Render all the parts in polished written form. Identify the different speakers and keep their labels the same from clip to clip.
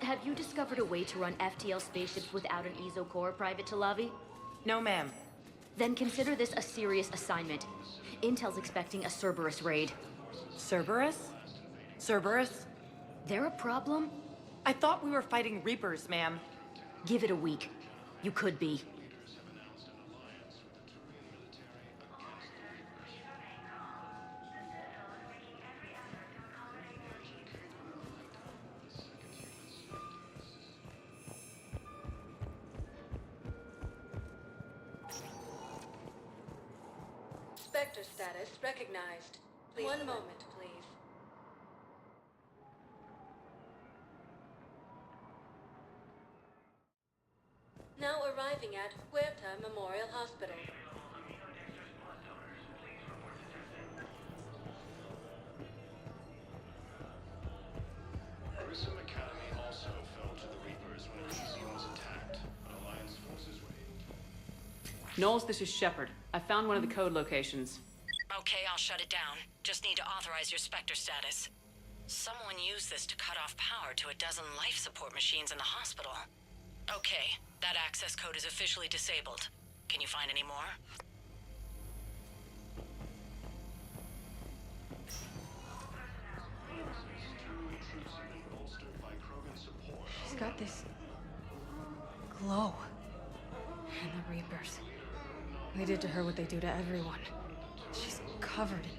Speaker 1: Have you discovered a way to run FTL spaceships without an EZO core, Private Talavi?
Speaker 2: No, ma'am.
Speaker 1: Then consider this a serious assignment. Intel's expecting a Cerberus raid.
Speaker 2: Cerberus? Cerberus?
Speaker 1: They're a problem?
Speaker 2: I thought we were fighting Reapers, ma'am.
Speaker 1: Give it a week. You could be.
Speaker 3: Spectre status recognized. Please. One moment, please. Now arriving at Huerta Memorial Hospital.
Speaker 4: Grissom Academy also fell to the Reapers when Elysium was attacked, but Alliance forces were able to...
Speaker 5: Knowles, this is Shepard. I found one of the code locations.
Speaker 6: Okay, I'll shut it down. Just need to authorize your Spectre status. Someone used this to cut off power to a dozen life support machines in the hospital. Okay, that access code is officially disabled. Can you find any more?
Speaker 7: She's got this glow. And the Reapers. They did to her what they do to everyone. She's covered in...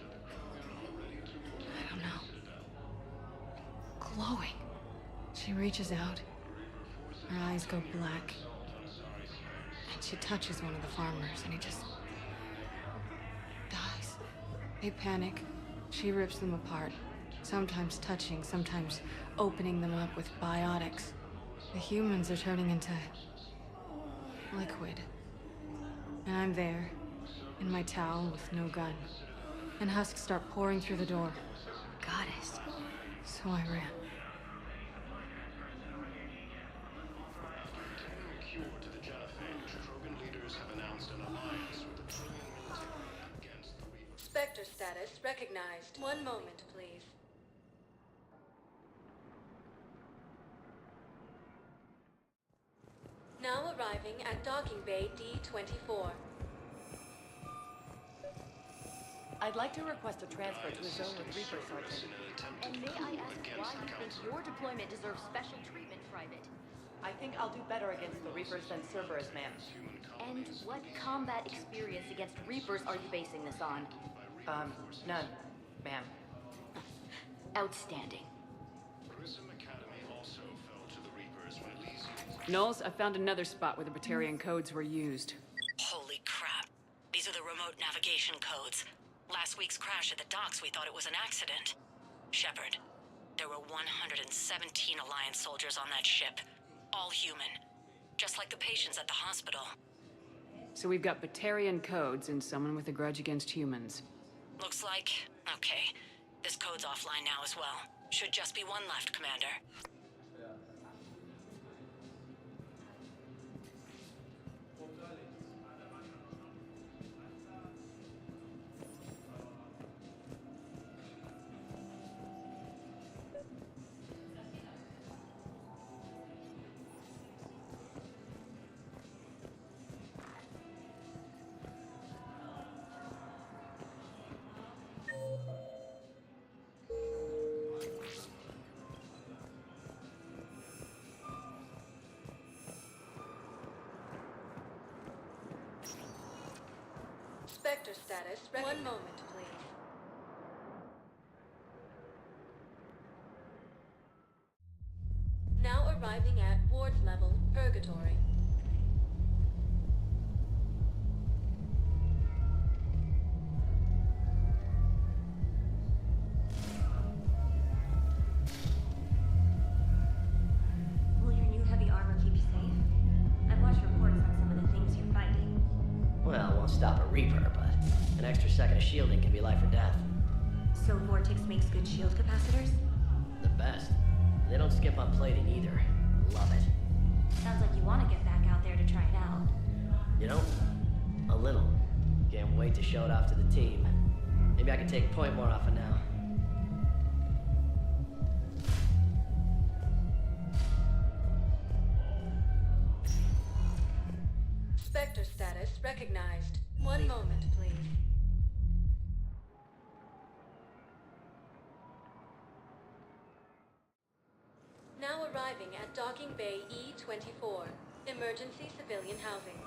Speaker 7: I don't know. Glowing. She reaches out. Her eyes go black. And she touches one of the farmers, and he just... dies. They panic. She rips them apart. Sometimes touching, sometimes opening them up with biotics. The humans are turning into... liquid. And I'm there, in my towel with no gun. And husks start pouring through the door.
Speaker 1: Goddess.
Speaker 7: So I ran.
Speaker 4: Cure to the genophage, Krogan leaders have announced an alliance with the Trillian military against the Reapers.
Speaker 3: Spectre status recognized. One moment, please. Now arriving at Docking Bay D-24.
Speaker 2: I'd like to request a transfer to a zone with Reaper, Sergeant.
Speaker 1: And may I ask why you think your deployment deserves special treatment, Private?
Speaker 2: I think I'll do better against the Reapers than Cerberus, ma'am.
Speaker 1: And what combat experience against Reapers are you basing this on?
Speaker 2: None, ma'am.
Speaker 1: Outstanding.
Speaker 4: Grissom Academy also Reapers when Elysium's
Speaker 5: Knowles, I found another spot where the Batarian codes were used.
Speaker 6: Holy crap. These are the remote navigation codes. Last week's crash at the docks, we thought it was an accident. Shepard, there were 117 Alliance soldiers on that ship. All human. Just like the patients at the hospital.
Speaker 5: So we've got Batarian codes and someone with a grudge against humans.
Speaker 6: Looks like... okay. This code's offline now as well. Should just be one left, Commander.
Speaker 3: Spectre status. One moment, please. Now arriving at ward level, Purgatory.
Speaker 8: Will your new heavy armor keep you safe? I've watched reports on some of the things you're fighting.
Speaker 9: Well, it won't stop a Reaper, but an extra second of shielding can be life or death.
Speaker 8: So Vortex makes good shield capacitors?
Speaker 9: The best. They don't skip on plating either. Love it.
Speaker 8: Sounds like you want to get back out there to try it out.
Speaker 9: You know? A little. Can't wait to show it off to the team. Maybe I can take point more off of now.
Speaker 3: Spectre status recognized. One moment, please. Now arriving at Docking Bay E-24. Emergency civilian housing.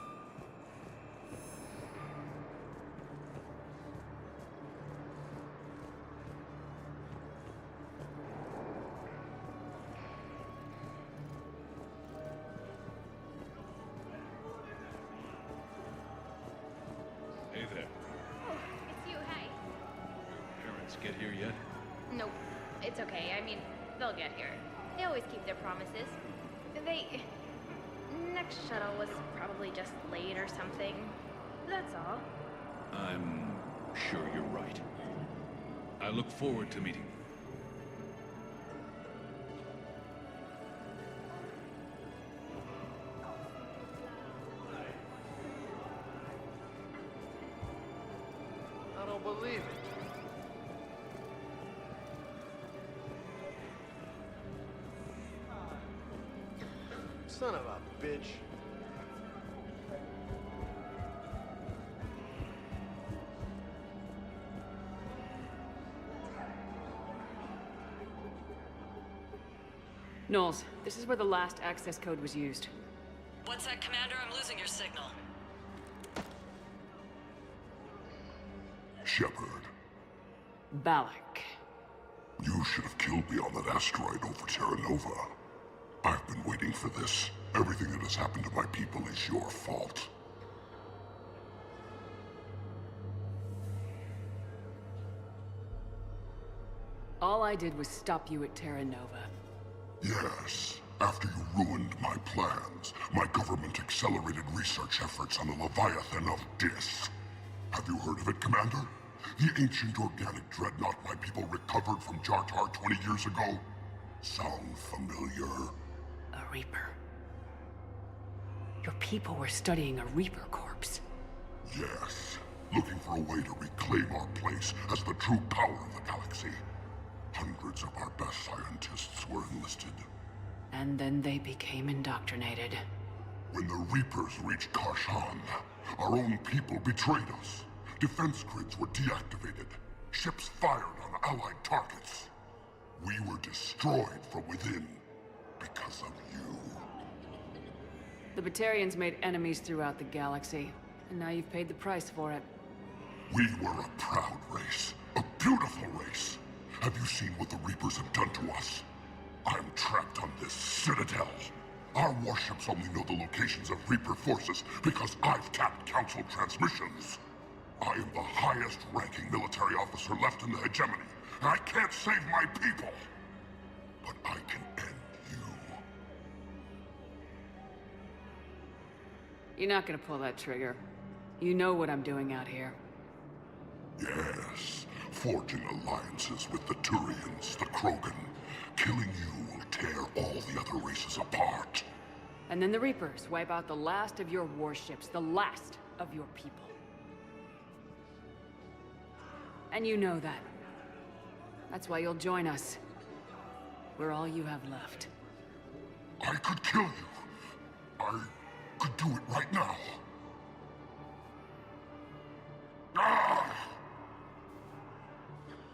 Speaker 10: Hey there.
Speaker 1: Oh, it's you, hey.
Speaker 10: Parents get here yet?
Speaker 1: Nope, it's okay. I mean, they'll get here. They always keep their promises. Next shuttle was probably just late or something. That's all.
Speaker 10: I'm sure you're right. I look forward to meeting you.
Speaker 11: I don't believe it. Son of a bitch.
Speaker 5: Knowles, this is where the last access code was used.
Speaker 6: What's that, Commander? I'm losing your signal.
Speaker 12: Shepard,
Speaker 5: Balak.
Speaker 12: you should have killed me on that asteroid over Terra Nova. I've been waiting for this. Everything that has happened to my people is your fault.
Speaker 5: All I did was stop you at Terra Nova.
Speaker 12: Yes. After you ruined my plans, my government accelerated research efforts on the Leviathan of Dis. Have you heard of it, Commander? The ancient organic dreadnought my people recovered from Jartar 20 years ago? Sound familiar?
Speaker 5: A Reaper. Your people were studying a Reaper corpse.
Speaker 12: Yes. Looking for a way to reclaim our place as the true power of the galaxy. Hundreds of our best scientists were enlisted.
Speaker 5: And then they became indoctrinated.
Speaker 12: When the Reapers reached Karshan, our own people betrayed us. Defense grids were deactivated. Ships fired on Allied targets. We were destroyed from within because of you.
Speaker 5: The Batarians made enemies throughout the galaxy, and now you've paid the price for it.
Speaker 12: We were a proud race, a beautiful race. Have you seen what the Reapers have done to us? I'm trapped on this citadel. Our warships only know the locations of Reaper forces because I've tapped Council transmissions. I am the highest-ranking military officer left in the hegemony, and I can't save my people. But I can end you.
Speaker 5: You're not gonna pull that trigger. You know what I'm doing out here.
Speaker 12: Yes, forging alliances with the Turians, the Krogan. Killing you will tear all the other races apart.
Speaker 5: And then the Reapers wipe out the last of your warships, the last of your people. And you know that. That's why you'll join us. We're all you have left.
Speaker 12: I could kill you. I could do it right now. Ah!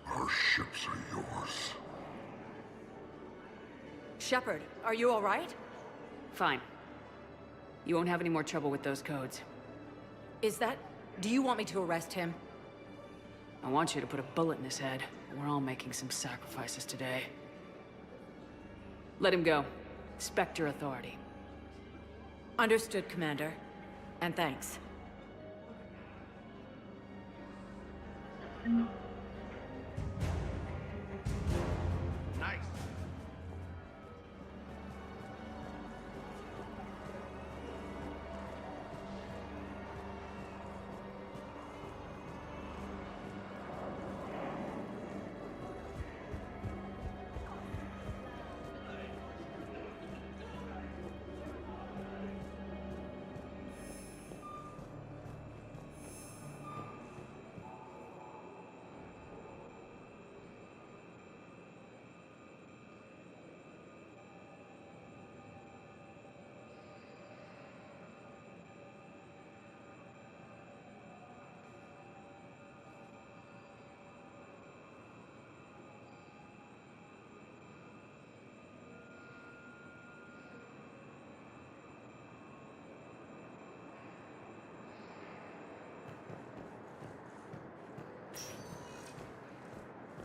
Speaker 12: Our ships are yours.
Speaker 2: Shepard, are you all right?
Speaker 5: Fine. You won't have any more trouble with those codes.
Speaker 2: Is that... Do you want me to arrest him?
Speaker 5: I want you to put a bullet in his head. We're all making some sacrifices today. Let him go. Spectre authority.
Speaker 2: Understood, Commander. And thanks.
Speaker 11: Nice.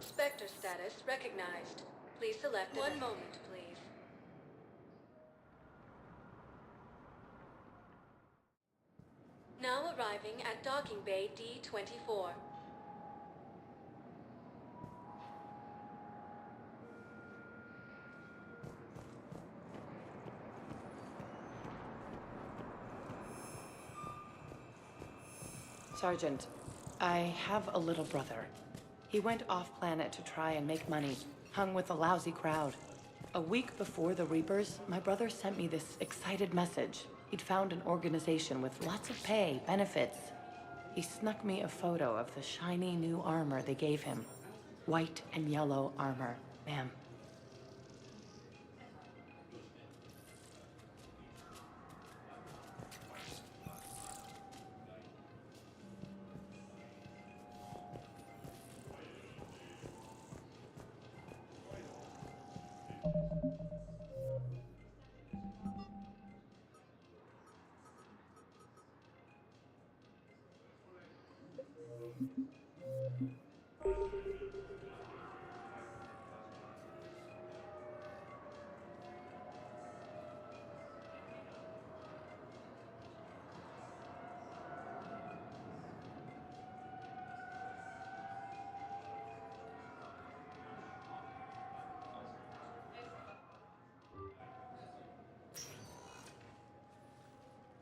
Speaker 3: Spectre status recognized. Please select one moment, please. Now arriving at Docking Bay D-24.
Speaker 2: Sergeant, I have a little brother. He went off-planet to try and make money, hung with a lousy crowd. A week before the Reapers, my brother sent me this excited message. He'd found an organization with lots of pay, benefits. He snuck me a photo of the shiny new armor they gave him. White and yellow armor, ma'am.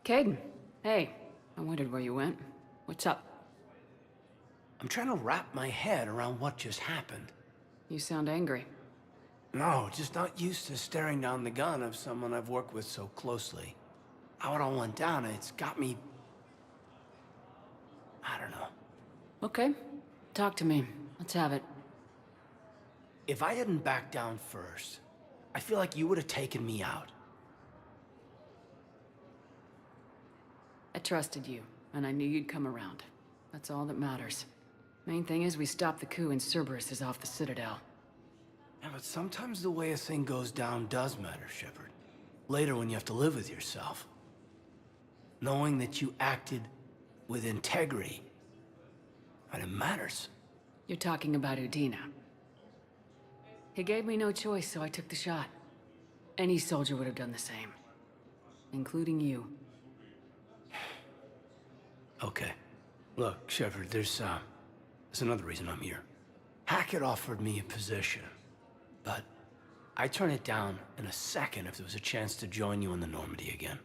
Speaker 5: Kaidan, hey. I wondered where you went. What's up?
Speaker 13: I'm trying to wrap my head around what just happened.
Speaker 5: You sound angry.
Speaker 13: No, just not used to staring down the gun of someone I've worked with so closely. How it all went down, it's got me... I don't know.
Speaker 5: Okay. Talk to me. Let's have it.
Speaker 13: If I hadn't backed down first, I feel like you would have taken me out.
Speaker 5: I trusted you, and I knew you'd come around. That's all that matters. Main thing is we stopped the coup and Cerberus is off the Citadel.
Speaker 13: Yeah, but sometimes the way a thing goes down does matter, Shepard. Later when you have to live with yourself. Knowing that you acted with integrity, and it matters.
Speaker 5: You're talking about Udina. He gave me no choice, so I took the shot. Any soldier would have done the same. including you.
Speaker 13: Okay. Look, Shepard, there's another reason I'm here. Hackett offered me a position, but I'd turn it down in a second if there was a chance to join you in the Normandy again.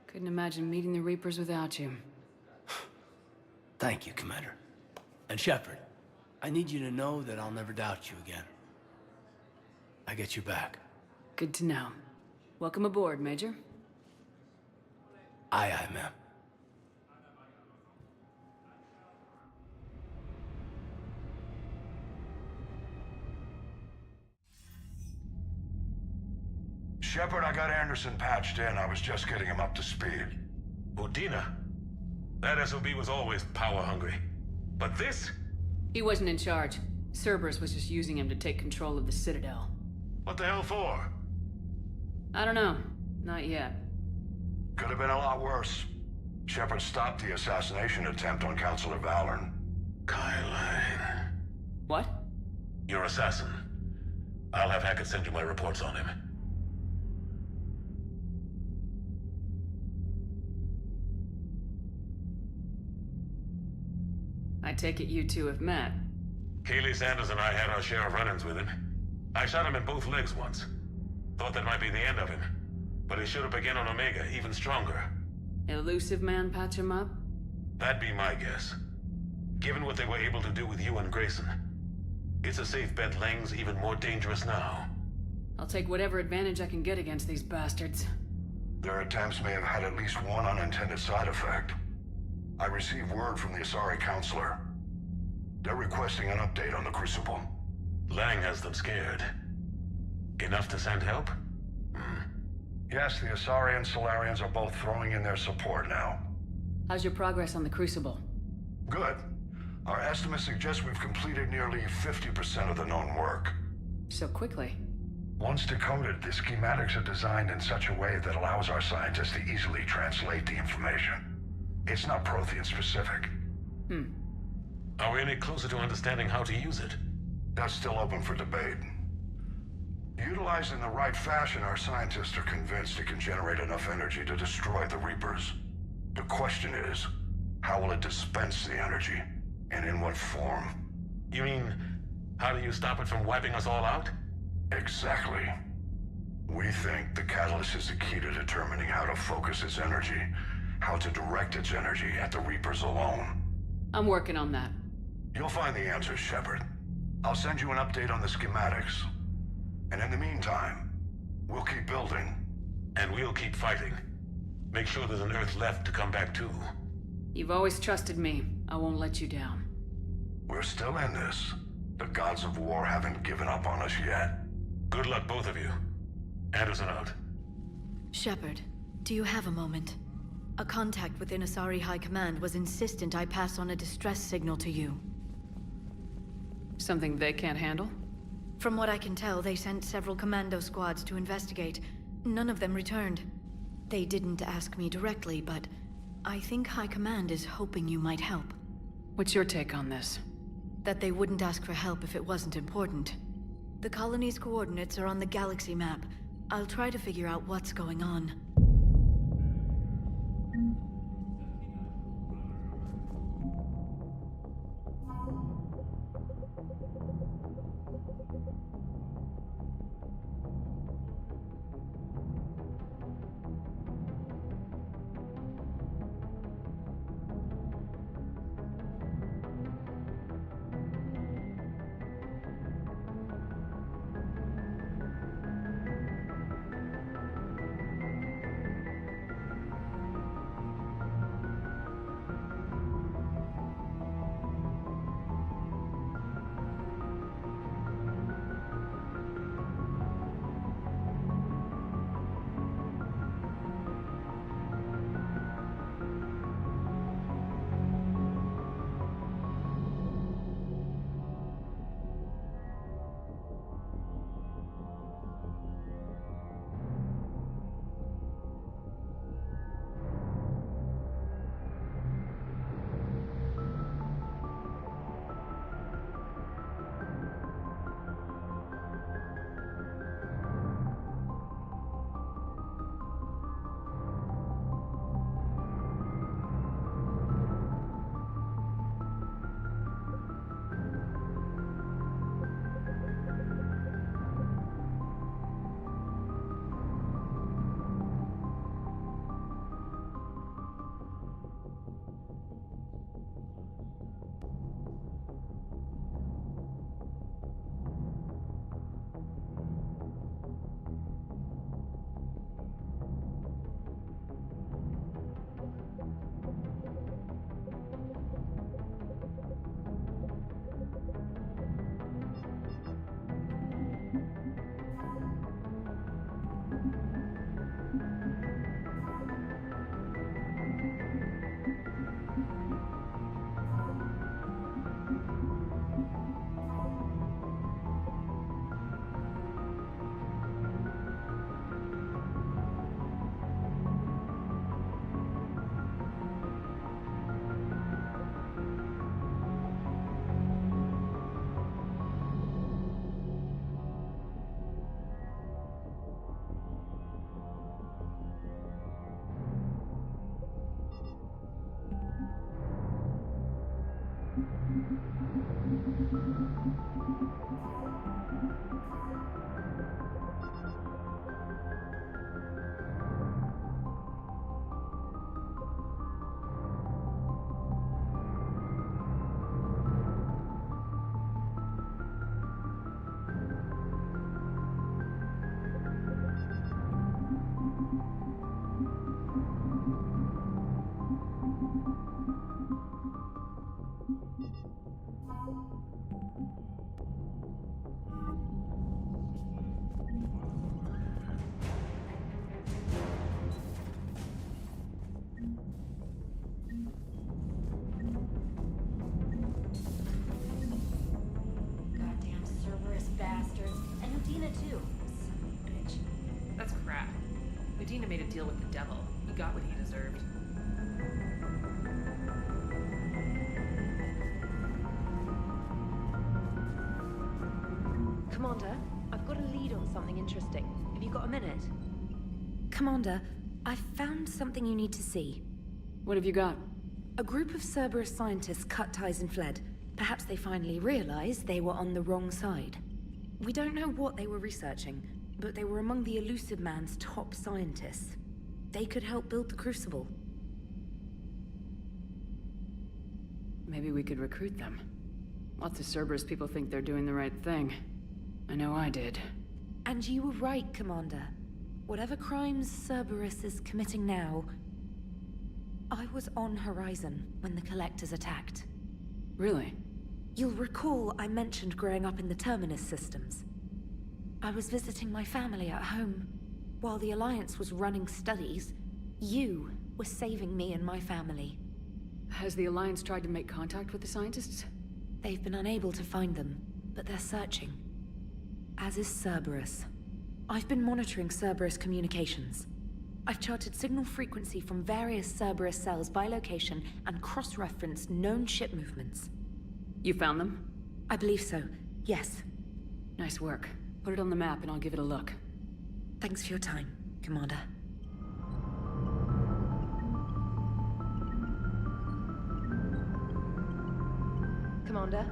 Speaker 5: Couldn't imagine meeting the Reapers without you.
Speaker 13: Thank you, Commander. And Shepard, I need you to know that I'll never doubt you again. I get your back.
Speaker 5: Good to know. Welcome aboard, Major.
Speaker 13: Aye, aye, ma'am.
Speaker 11: Shepard, I got Anderson patched in. I was just getting him up to speed.
Speaker 14: Udina? That SOB was always power-hungry. But this?
Speaker 5: He wasn't in charge. Cerberus was just using him to take control of the Citadel.
Speaker 14: What the hell for?
Speaker 5: I don't know. Not yet.
Speaker 11: Could have been a lot worse. Shepard stopped the assassination attempt on Councilor Valorn.
Speaker 14: Kyline.
Speaker 5: What?
Speaker 14: Your assassin. I'll have Hackett send you my reports on him.
Speaker 5: I take it you two have met.
Speaker 14: Keely Sanders and I had our share of run-ins with him. I shot him in both legs once. Thought that might be the end of him. But he showed up again on Omega, even stronger.
Speaker 5: Elusive man patch him up?
Speaker 14: That'd be my guess. Given what they were able to do with you and Grayson. It's a safe bet Lang's even more dangerous now.
Speaker 5: I'll take whatever advantage I can get against these bastards.
Speaker 11: Their attempts may have had at least one unintended side effect. I received word from the Asari Councilor. They're requesting an update on the Crucible.
Speaker 14: Lang has them scared. Enough to send help?
Speaker 11: Yes, the Asari and Solarians are both throwing in their support now.
Speaker 5: How's your progress on the Crucible?
Speaker 11: Good. Our estimates suggest we've completed nearly 50% of the known work.
Speaker 5: So quickly?
Speaker 11: Once decoded, the schematics are designed in such a way that allows our scientists to easily translate the information. It's not Prothean specific.
Speaker 14: Are we any closer to understanding how to use it?
Speaker 11: That's still open for debate. Utilized in the right fashion, our scientists are convinced it can generate enough energy to destroy the Reapers. The question is, how will it dispense the energy? And in what form?
Speaker 14: You mean, how do you stop it from wiping us all out?
Speaker 11: Exactly. We think the catalyst is the key to determining how to focus its energy, how to direct its energy at the Reapers alone.
Speaker 5: I'm working on that.
Speaker 11: You'll find the answers, Shepard. I'll send you an update on the schematics. And in the meantime, we'll keep building.
Speaker 14: And we'll keep fighting. Make sure there's an Earth left to come back to.
Speaker 5: You've always trusted me. I won't let you down.
Speaker 11: We're still in this. The gods of war haven't given up on us yet.
Speaker 14: Good luck, both of you. Anderson out.
Speaker 1: Shepard, do you have a moment? A contact within Asari High Command was insistent I pass on a distress signal to you.
Speaker 5: Something they can't handle?
Speaker 1: From what I can tell, they sent several commando squads to investigate. None of them returned. They didn't ask me directly, but I think High Command is hoping you might help.
Speaker 5: What's your take on this?
Speaker 1: That they wouldn't ask for help if it wasn't important. The colony's coordinates are on the galaxy map. I'll try to figure out what's going on.
Speaker 8: Goddamn Cerberus bastards. And Udina too. Son of a bitch.
Speaker 15: That's crap. Udina made a deal with the devil. He got what he deserved.
Speaker 8: Commander, I've got a lead on something interesting. Have you got a minute? Commander, I've found something you need to see.
Speaker 5: What have you got?
Speaker 8: A group of Cerberus scientists cut ties and fled. Perhaps they finally realized they were on the wrong side. We don't know what they were researching, but they were among the Elusive Man's top scientists. They could help build the Crucible.
Speaker 5: Maybe we could recruit them. Lots of Cerberus people think they're doing the right thing. I know I did.
Speaker 8: And you were right, Commander. Whatever crimes Cerberus is committing now, I was on Horizon when the Collectors attacked.
Speaker 5: Really?
Speaker 8: You'll recall I mentioned growing up in the Terminus systems. I was visiting my family at home. While the Alliance was running studies, you were saving me and my family.
Speaker 5: Has the Alliance tried to make contact with the scientists?
Speaker 8: They've been unable to find them, but they're searching. As is Cerberus. I've been monitoring Cerberus communications. I've charted signal frequency from various Cerberus cells by location and cross-referenced known ship movements.
Speaker 5: You found them?
Speaker 8: I believe so, yes.
Speaker 5: Nice work. Put it on the map and I'll give it a look.
Speaker 8: Thanks for your time, Commander. Commander?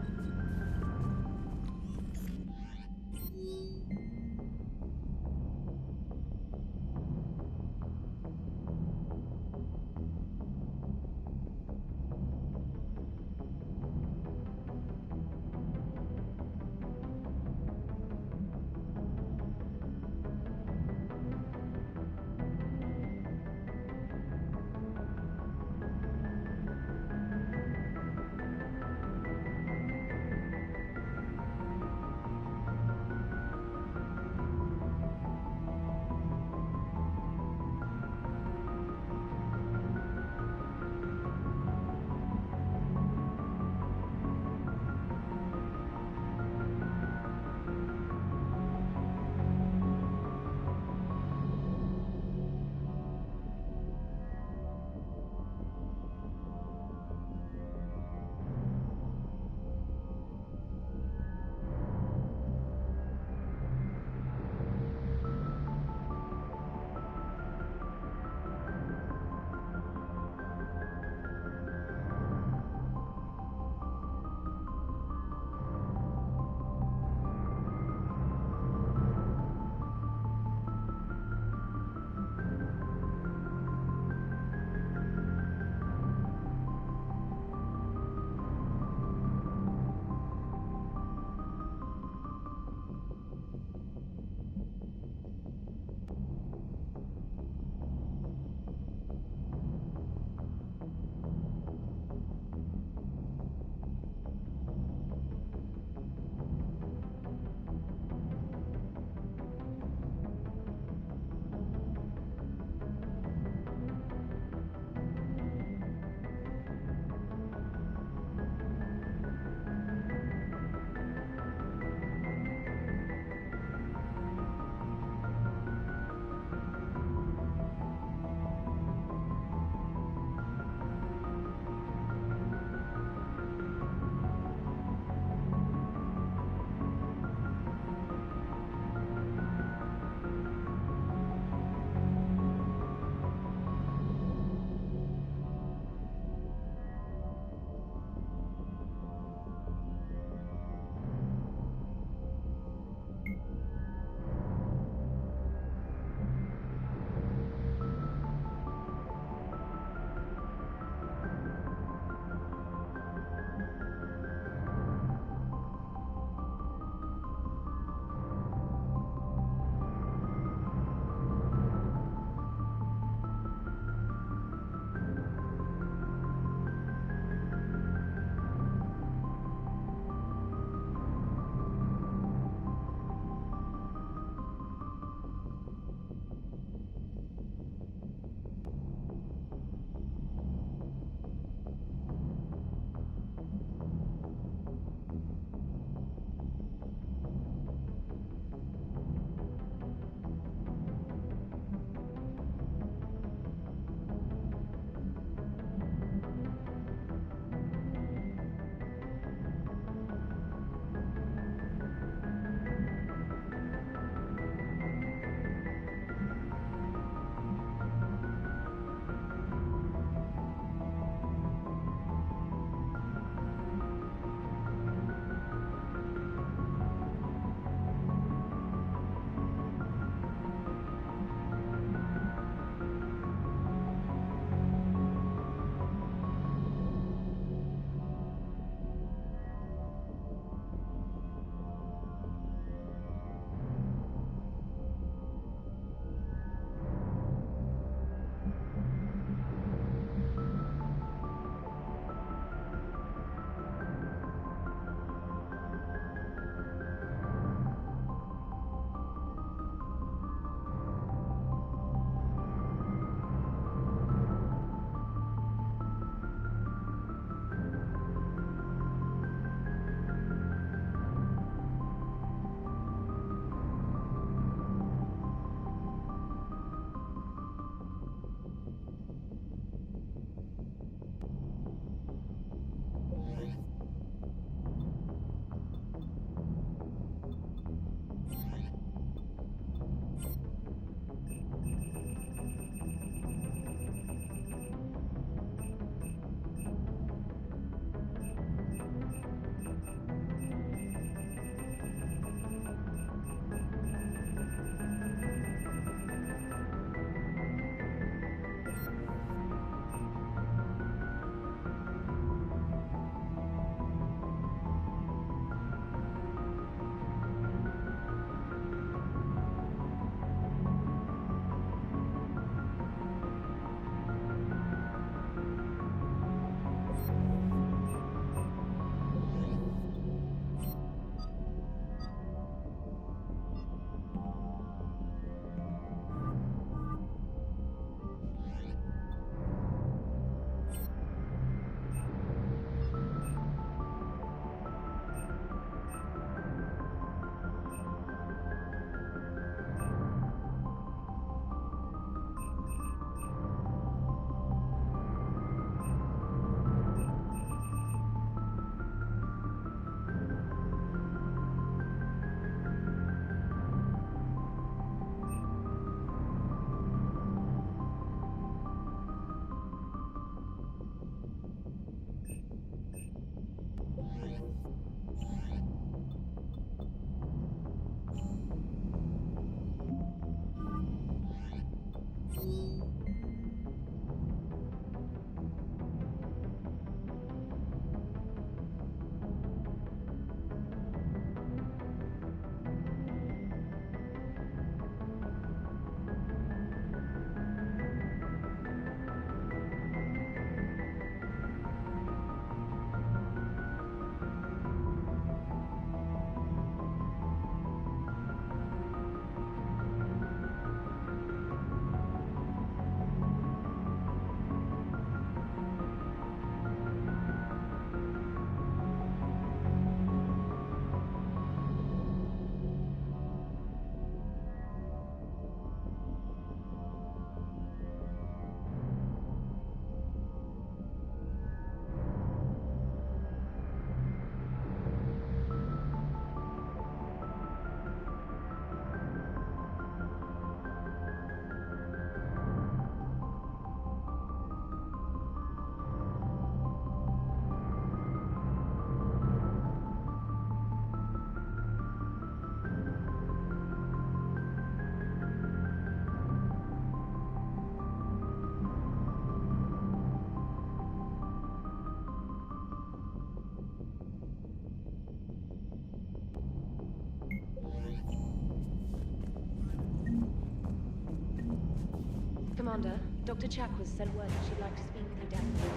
Speaker 8: Commander, Dr. Chakwas sent word that she'd like to speak with you down in the bay.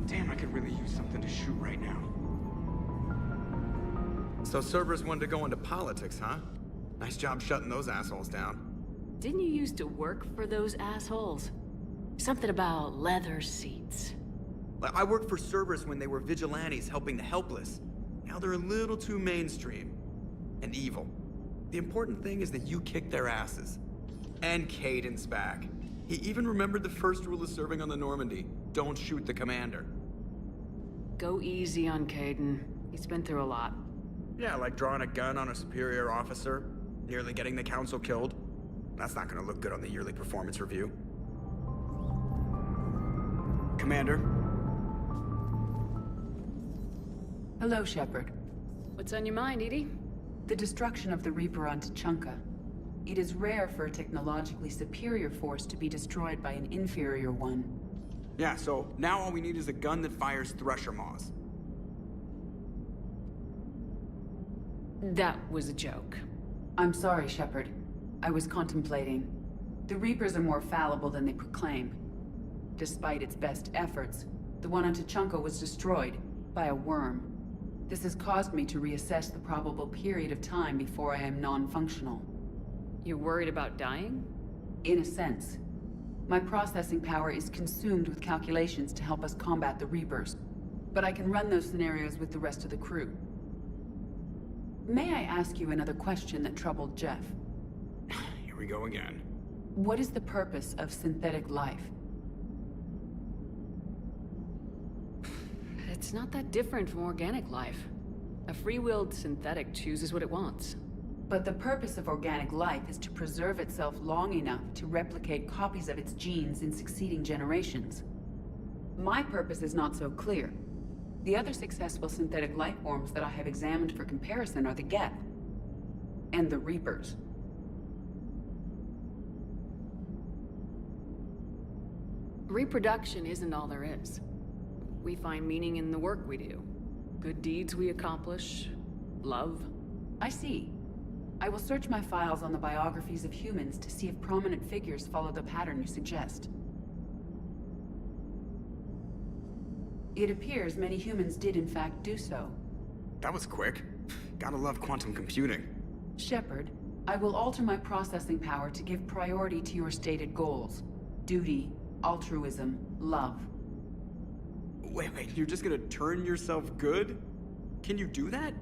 Speaker 16: Damn, I could really use something to shoot right now. So Cerberus wanted to go into politics, huh? Nice job shutting those assholes down.
Speaker 5: Didn't you used to work for those assholes? Something about leather seats.
Speaker 16: I worked for Cerberus when they were vigilantes helping the helpless. Now they're a little too mainstream. And evil. The important thing is that you kicked their asses. And Caden's back. He even remembered the first rule of serving on the Normandy. Don't shoot the commander.
Speaker 5: Go easy on Caden. He's been through a lot.
Speaker 16: Yeah, like drawing a gun on a superior officer, nearly getting the council killed. That's not gonna look good on the yearly performance review. Commander?
Speaker 17: Hello, Shepard.
Speaker 5: What's on your mind, Edie?
Speaker 17: The destruction of the Reaper on Tuchanka. It is rare for a technologically superior force to be destroyed by an inferior one.
Speaker 16: Yeah, so now all we need is a gun that fires Thresher Maws.
Speaker 5: That was a joke.
Speaker 17: I'm sorry, Shepard. I was contemplating. The Reapers are more fallible than they proclaim. Despite its best efforts, the one on Tuchanka was destroyed by a worm. This has caused me to reassess the probable period of time before I am non-functional.
Speaker 5: You're worried about dying?
Speaker 17: In a sense. My processing power is consumed with calculations to help us combat the Reapers. But I can run those scenarios with the rest of the crew. May I ask you another question that troubled Jeff?
Speaker 16: Here we go again.
Speaker 17: What is the purpose of synthetic life?
Speaker 5: It's not that different from organic life. A free-willed synthetic chooses what it wants.
Speaker 17: But the purpose of organic life is to preserve itself long enough to replicate copies of its genes in succeeding generations. My purpose is not so clear. The other successful synthetic life forms that I have examined for comparison are the Geth and the Reapers.
Speaker 5: Reproduction isn't all there is. We find meaning in the work we do. Good deeds we accomplish. Love.
Speaker 17: I see. I will search my files on the biographies of humans to see if prominent figures follow the pattern you suggest. It appears many humans did in fact do so.
Speaker 16: That was quick. Gotta love quantum computing.
Speaker 17: Shepard, I will alter my processing power to give priority to your stated goals. Duty, altruism, love.
Speaker 16: Wait, you're just gonna turn yourself good? Can you do that?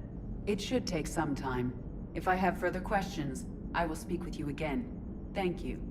Speaker 17: It should take some time. If I have further questions, I will speak with you again. Thank you.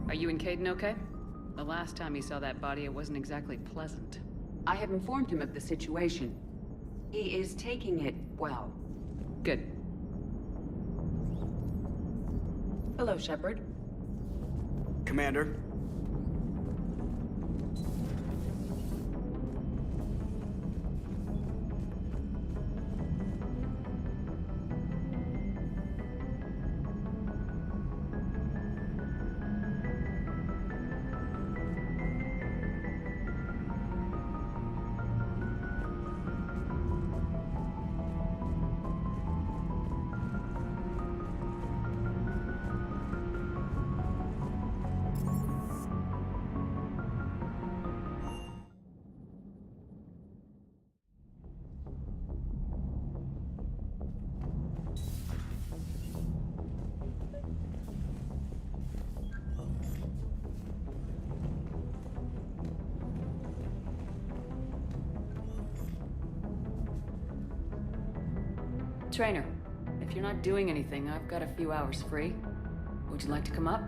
Speaker 5: Are you and Caden okay? The last time he saw that body, it wasn't exactly pleasant.
Speaker 17: I have informed him of the situation. He is taking it well.
Speaker 5: Good.
Speaker 17: Hello, Shepard.
Speaker 16: Commander?
Speaker 5: Trainer, if you're not doing anything, I've got a few hours free. Would you like to come up?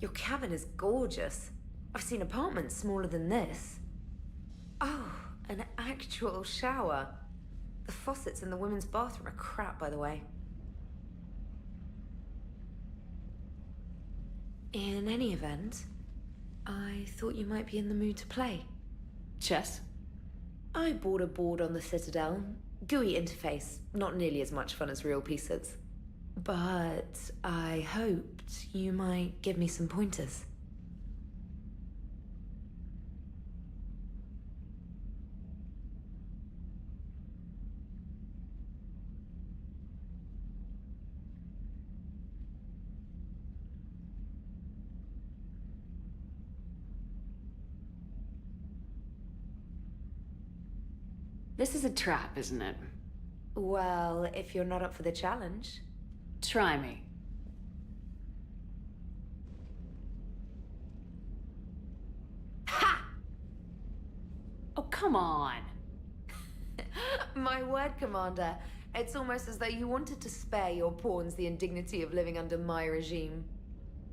Speaker 8: Your cabin is gorgeous. I've seen apartments smaller than this. Oh, an actual shower. The faucets in the women's bathroom are crap, by the way. In any event, I thought you might be in the mood to play.
Speaker 5: Chess?
Speaker 8: I bought a board on the Citadel. GUI interface, not nearly as much fun as real pieces. But I hoped you might give me some pointers.
Speaker 5: This is a trap, isn't it?
Speaker 8: Well, if you're not up for the challenge.
Speaker 5: Try me.
Speaker 8: Ha!
Speaker 5: Oh, come on.
Speaker 8: My word, Commander. It's almost as though you wanted to spare your pawns the indignity of living under my regime.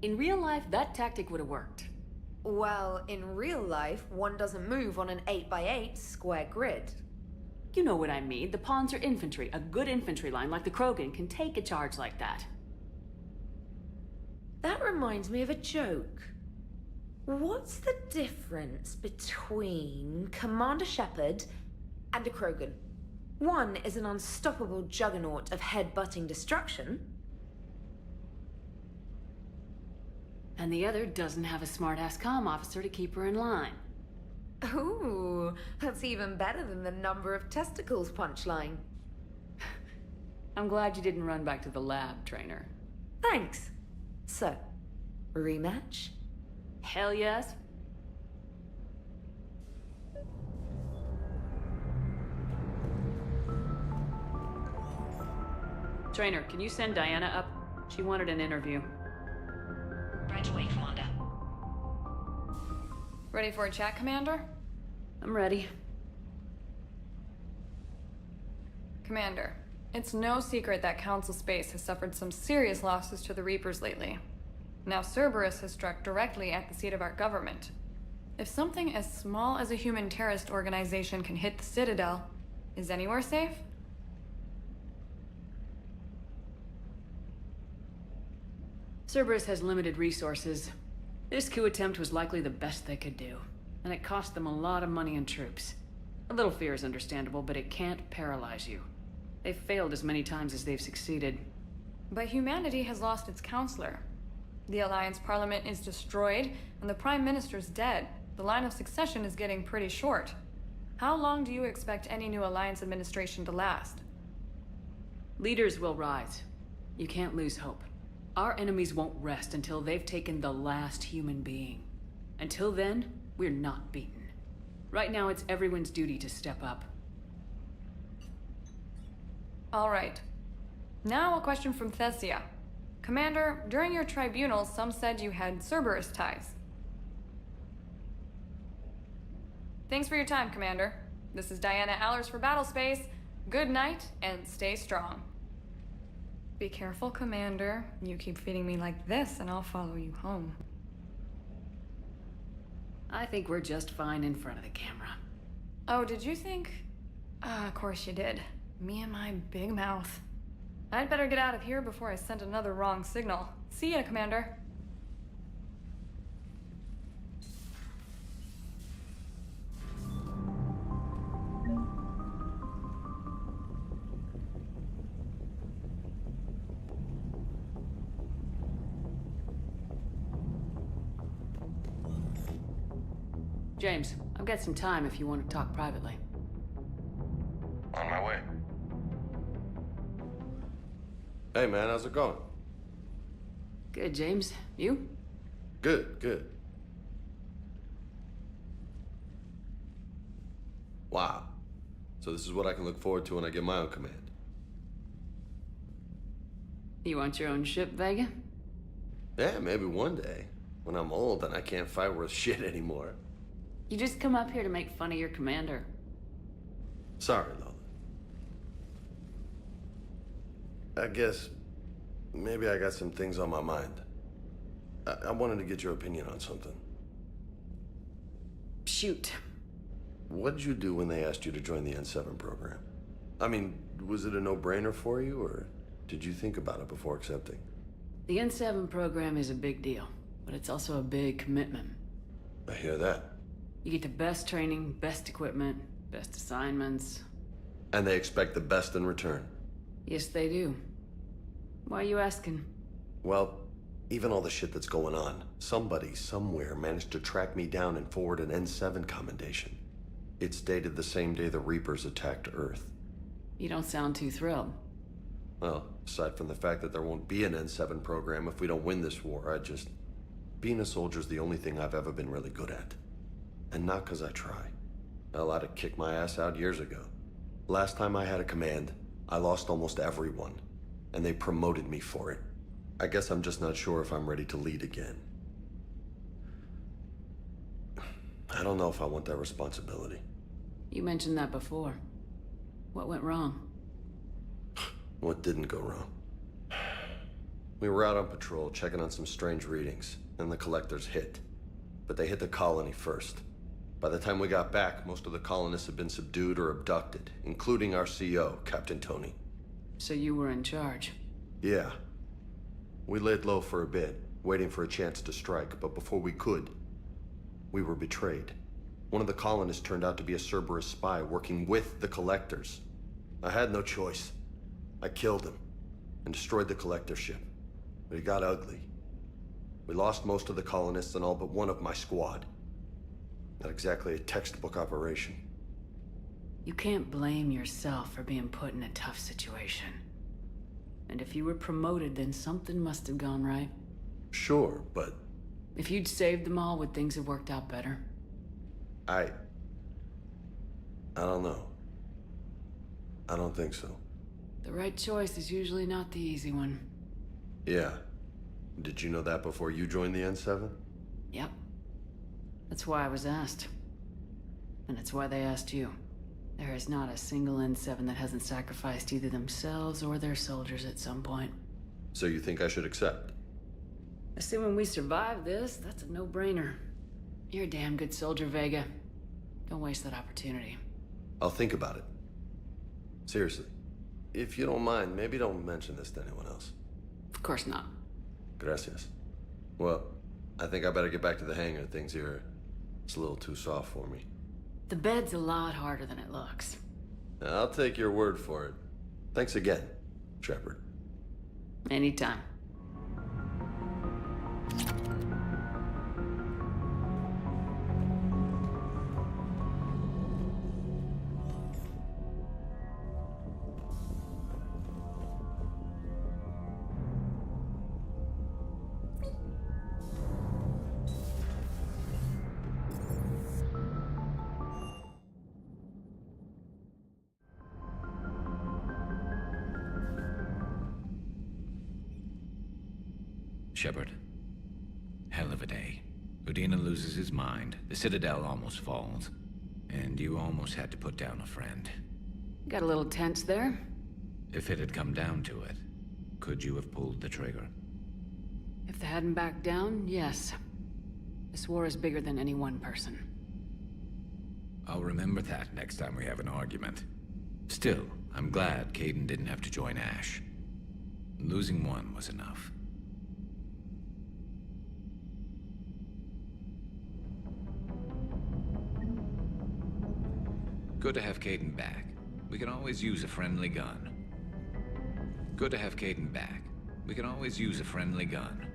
Speaker 5: In real life, that tactic would have worked.
Speaker 8: Well, in real life, one doesn't move on an 8x8 square grid.
Speaker 5: You know what I mean. The pawns are infantry. A good infantry line like the Krogan can take a charge like that.
Speaker 8: That reminds me of a joke. What's the difference between Commander Shepard and a Krogan? One is an unstoppable juggernaut of head-butting destruction.
Speaker 5: And the other doesn't have a smart-ass comm officer to keep her in line.
Speaker 8: Ooh, that's even better than the number of testicles punchline.
Speaker 5: I'm glad you didn't run back to the lab, Trainer.
Speaker 8: Thanks. So, rematch?
Speaker 5: Hell yes. Trainer, can you send Diana up? She wanted an interview.
Speaker 6: Right away, Commander.
Speaker 7: Ready for a chat, Commander?
Speaker 5: I'm ready.
Speaker 7: Commander, it's no secret that Council Space has suffered some serious losses to the Reapers lately. Now Cerberus has struck directly at the seat of our government. If something as small as a human terrorist organization can hit the Citadel, is anywhere safe?
Speaker 5: Cerberus has limited resources. This coup attempt was likely the best they could do, and it cost them a lot of money and troops. A little fear is understandable, but it can't paralyze you. They've failed as many times as they've succeeded.
Speaker 7: But humanity has lost its counselor. The Alliance Parliament is destroyed, and the Prime Minister's dead. The line of succession is getting pretty short. How long do you expect any new Alliance administration to last?
Speaker 5: Leaders will rise. You can't lose hope. Our enemies won't rest until they've taken the last human being. Until then, we're not beaten. Right now, it's everyone's duty to step up.
Speaker 7: All right. Now a question from Thessia. Commander, during your tribunal, some said you had Cerberus ties. Thanks for your time, Commander. This is Diana Allers for Battlespace. Good night, and stay strong. Be careful, Commander. You keep feeding me like this, and I'll follow you home.
Speaker 5: I think we're just fine in front of the camera.
Speaker 7: Oh, did you think? Of course you did. Me and my big mouth. I'd better get out of here before I send another wrong signal. See ya, Commander.
Speaker 5: James, I've got some time if you want to talk privately.
Speaker 18: On my way. Hey man, how's it going?
Speaker 5: Good, James. You?
Speaker 18: Good, good. Wow. So this is what I can look forward to when I get my own command.
Speaker 5: You want your own ship, Vega?
Speaker 18: Yeah, maybe one day. When I'm old and I can't fight worth shit anymore.
Speaker 5: You just come up here to make fun of your commander.
Speaker 18: Sorry, Lola. I guess maybe I got some things on my mind. I wanted to get your opinion on something.
Speaker 5: Shoot.
Speaker 18: What did you do when they asked you to join the N7 program? I mean, was it a no-brainer for you, or did you think about it before accepting?
Speaker 5: The N7 program is a big deal, but it's also a big commitment.
Speaker 18: I hear that.
Speaker 5: You get the best training, best equipment, best assignments.
Speaker 18: And they expect the best in return.
Speaker 5: Yes, they do. Why are you asking?
Speaker 18: Well, even all the shit that's going on, somebody somewhere managed to track me down and forward an N7 commendation. It's dated the same day the Reapers attacked Earth.
Speaker 5: You don't sound too thrilled.
Speaker 18: Well, aside from the fact that there won't be an N7 program if we don't win this war, being a soldier's the only thing I've ever been really good at. And not because I try. Hell, I'd have kicked my ass out years ago. Last time I had a command, I lost almost everyone. And they promoted me for it. I guess I'm just not sure if I'm ready to lead again. I don't know if I want that responsibility.
Speaker 5: You mentioned that before. What went wrong?
Speaker 18: What didn't go wrong? We were out on patrol, checking on some strange readings, and the collectors hit. But they hit the colony first. By the time we got back, most of the colonists had been subdued or abducted, including our CO, Captain Tony.
Speaker 5: So you were in charge?
Speaker 18: Yeah. We laid low for a bit, waiting for a chance to strike, but before we could, we were betrayed. One of the colonists turned out to be a Cerberus spy working with the collectors. I had no choice. I killed him and destroyed the collector ship. But it got ugly. We lost most of the colonists and all but one of my squad. Not exactly a textbook operation.
Speaker 5: You can't blame yourself for being put in a tough situation. And if you were promoted, then something must have gone right.
Speaker 18: Sure, but...
Speaker 5: If you'd saved them all, would things have worked out better?
Speaker 18: I don't know. I don't think so.
Speaker 5: The right choice is usually not the easy one.
Speaker 18: Yeah. Did you know that before you joined the N7?
Speaker 5: Yep. That's why I was asked. And it's why they asked you. There is not a single N7 that hasn't sacrificed either themselves or their soldiers at some point.
Speaker 18: So you think I should accept?
Speaker 5: Assuming we survive this, that's a no-brainer. You're a damn good soldier, Vega. Don't waste that opportunity.
Speaker 18: I'll think about it. Seriously. If you don't mind, maybe don't mention this to anyone else.
Speaker 5: Of course not.
Speaker 18: Gracias. Well, I think I better get back to the hangar. Things here, it's a little too soft for me.
Speaker 5: The bed's a lot harder than it looks.
Speaker 18: I'll take your word for it. Thanks again, Shepard.
Speaker 5: Anytime.
Speaker 19: Shepard. Hell of a day. Udina loses his mind, the Citadel almost falls, and you almost had to put down a friend.
Speaker 5: Got a little tense there?
Speaker 19: If it had come down to it, could you have pulled the trigger?
Speaker 5: If they hadn't backed down, yes. This war is bigger than any one person.
Speaker 19: I'll remember that next time we have an argument. Still, I'm glad Kaidan didn't have to join Ash. Losing one was enough. Good to have Kaidan back. We can always use a friendly gun. Good to have Kaidan back. We can always use a friendly gun.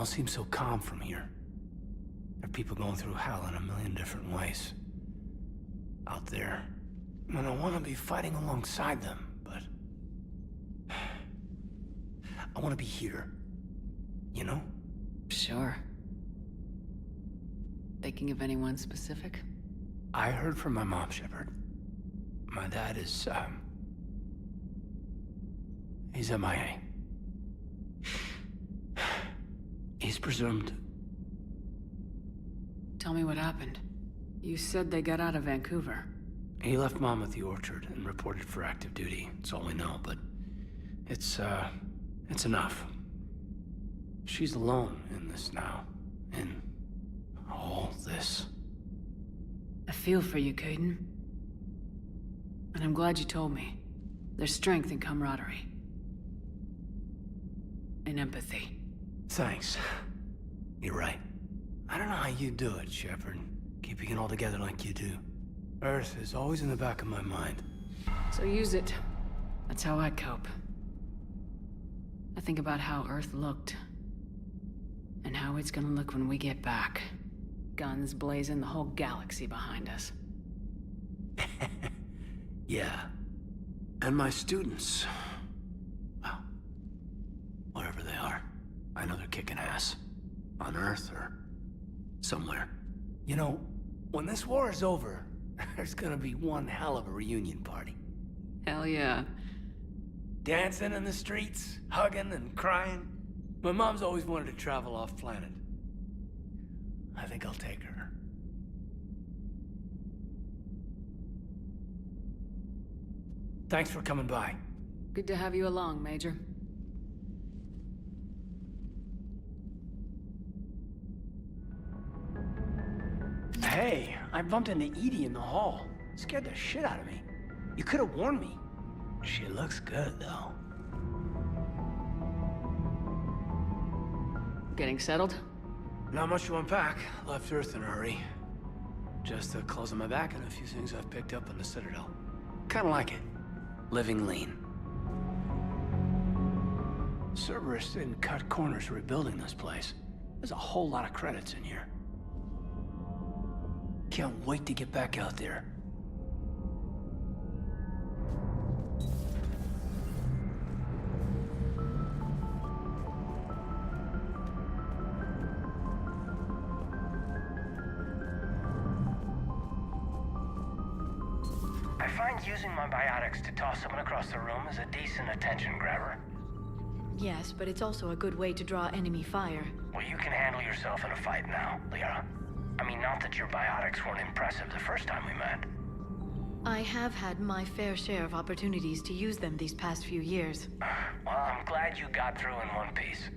Speaker 13: all seems so calm from here. There are people going through hell in a million different ways. Out there. And I want to be fighting alongside them, but... I want to be here. You know?
Speaker 5: Sure. Thinking of anyone specific?
Speaker 13: I heard from my mom, Shepard. My dad is, he's MIA. He's presumed.
Speaker 5: Tell me what happened. You said they got out of Vancouver.
Speaker 13: He left Mom at the orchard and reported for active duty. That's all we know, but it's enough. She's alone in this now. In all this.
Speaker 5: I feel for you, Kaidan. And I'm glad you told me. There's strength in camaraderie. And empathy.
Speaker 13: Thanks. You're right. I don't know how you do it, Shepard. Keeping it all together like you do. Earth is always in the back of my mind.
Speaker 5: So use it. That's how I cope. I think about how Earth looked. And how it's gonna look when we get back. Guns blazing, the whole galaxy behind us.
Speaker 13: Yeah. And my students. Well, whatever they are. I know they're kicking ass. On Earth or somewhere. You know, when this war is over, there's gonna be one hell of a reunion party.
Speaker 5: Hell yeah.
Speaker 13: Dancing in the streets, hugging and crying. My mom's always wanted to travel off planet. I think I'll take her. Thanks for coming by.
Speaker 5: Good to have you along, Major.
Speaker 13: Hey, I bumped into Edie in the hall. Scared the shit out of me. You could have warned me. She looks good, though.
Speaker 5: Getting settled?
Speaker 13: Not much to unpack. Left Earth in a hurry. Just the clothes on my back and a few things I've picked up on the Citadel. Kinda like it. Living lean. Cerberus didn't cut corners rebuilding this place. There's a whole lot of credits in here. Can't wait to get back out there.
Speaker 20: I find using my biotics to toss someone across the room is a decent attention grabber.
Speaker 1: Yes, but it's also a good way to draw enemy fire.
Speaker 20: Well, you can handle yourself in a fight now, Liara. I mean, not that your biotics weren't impressive the first time we met.
Speaker 1: I have had my fair share of opportunities to use them these past few years.
Speaker 20: Well, I'm glad you got through in one piece.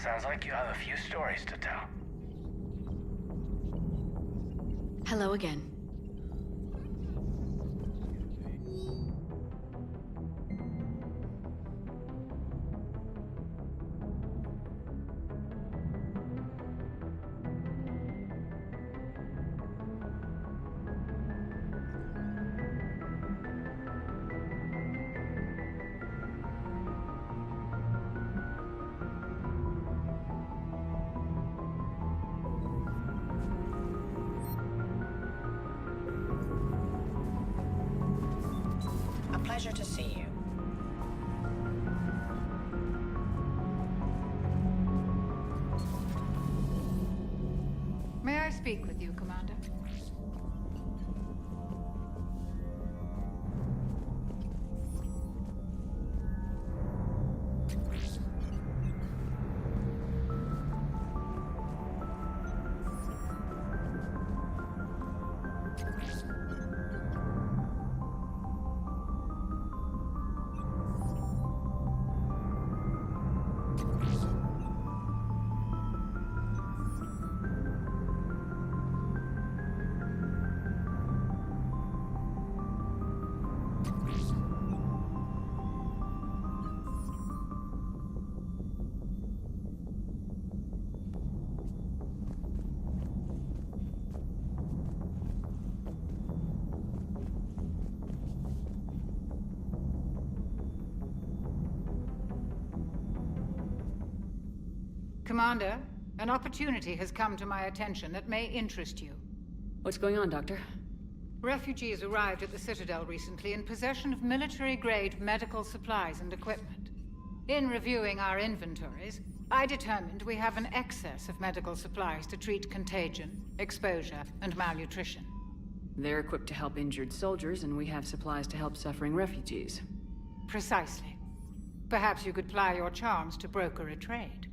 Speaker 20: Sounds like you have a few stories to tell.
Speaker 1: Hello again.
Speaker 20: Pleasure to see you.
Speaker 21: May I speak with you, Commander? Commander, An opportunity has come to my attention that may interest you.
Speaker 5: What's going on, Doctor?
Speaker 21: Refugees arrived at the Citadel recently in possession of military-grade medical supplies and equipment. In reviewing our inventories, I determined we have an excess of medical supplies to treat contagion, exposure, and malnutrition.
Speaker 5: They're equipped to help injured soldiers, and we have supplies to help suffering refugees.
Speaker 21: Precisely. Perhaps you could ply your charms to broker a trade.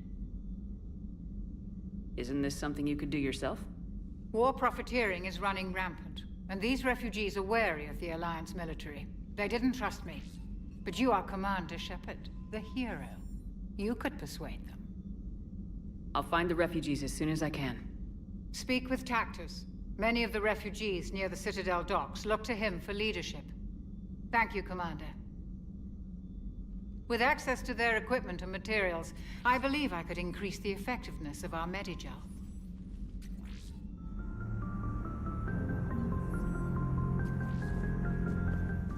Speaker 5: Isn't this something you could do yourself?
Speaker 21: War profiteering is running rampant, and these refugees are wary of the Alliance military. They didn't trust me. But you are Commander Shepard, the hero. You could persuade them.
Speaker 5: I'll find the refugees as soon as I can.
Speaker 21: Speak with Tactus. Many of the refugees near the Citadel docks look to him for leadership. Thank you, Commander. With access to their equipment and materials, I believe I could increase the effectiveness of our Medigel.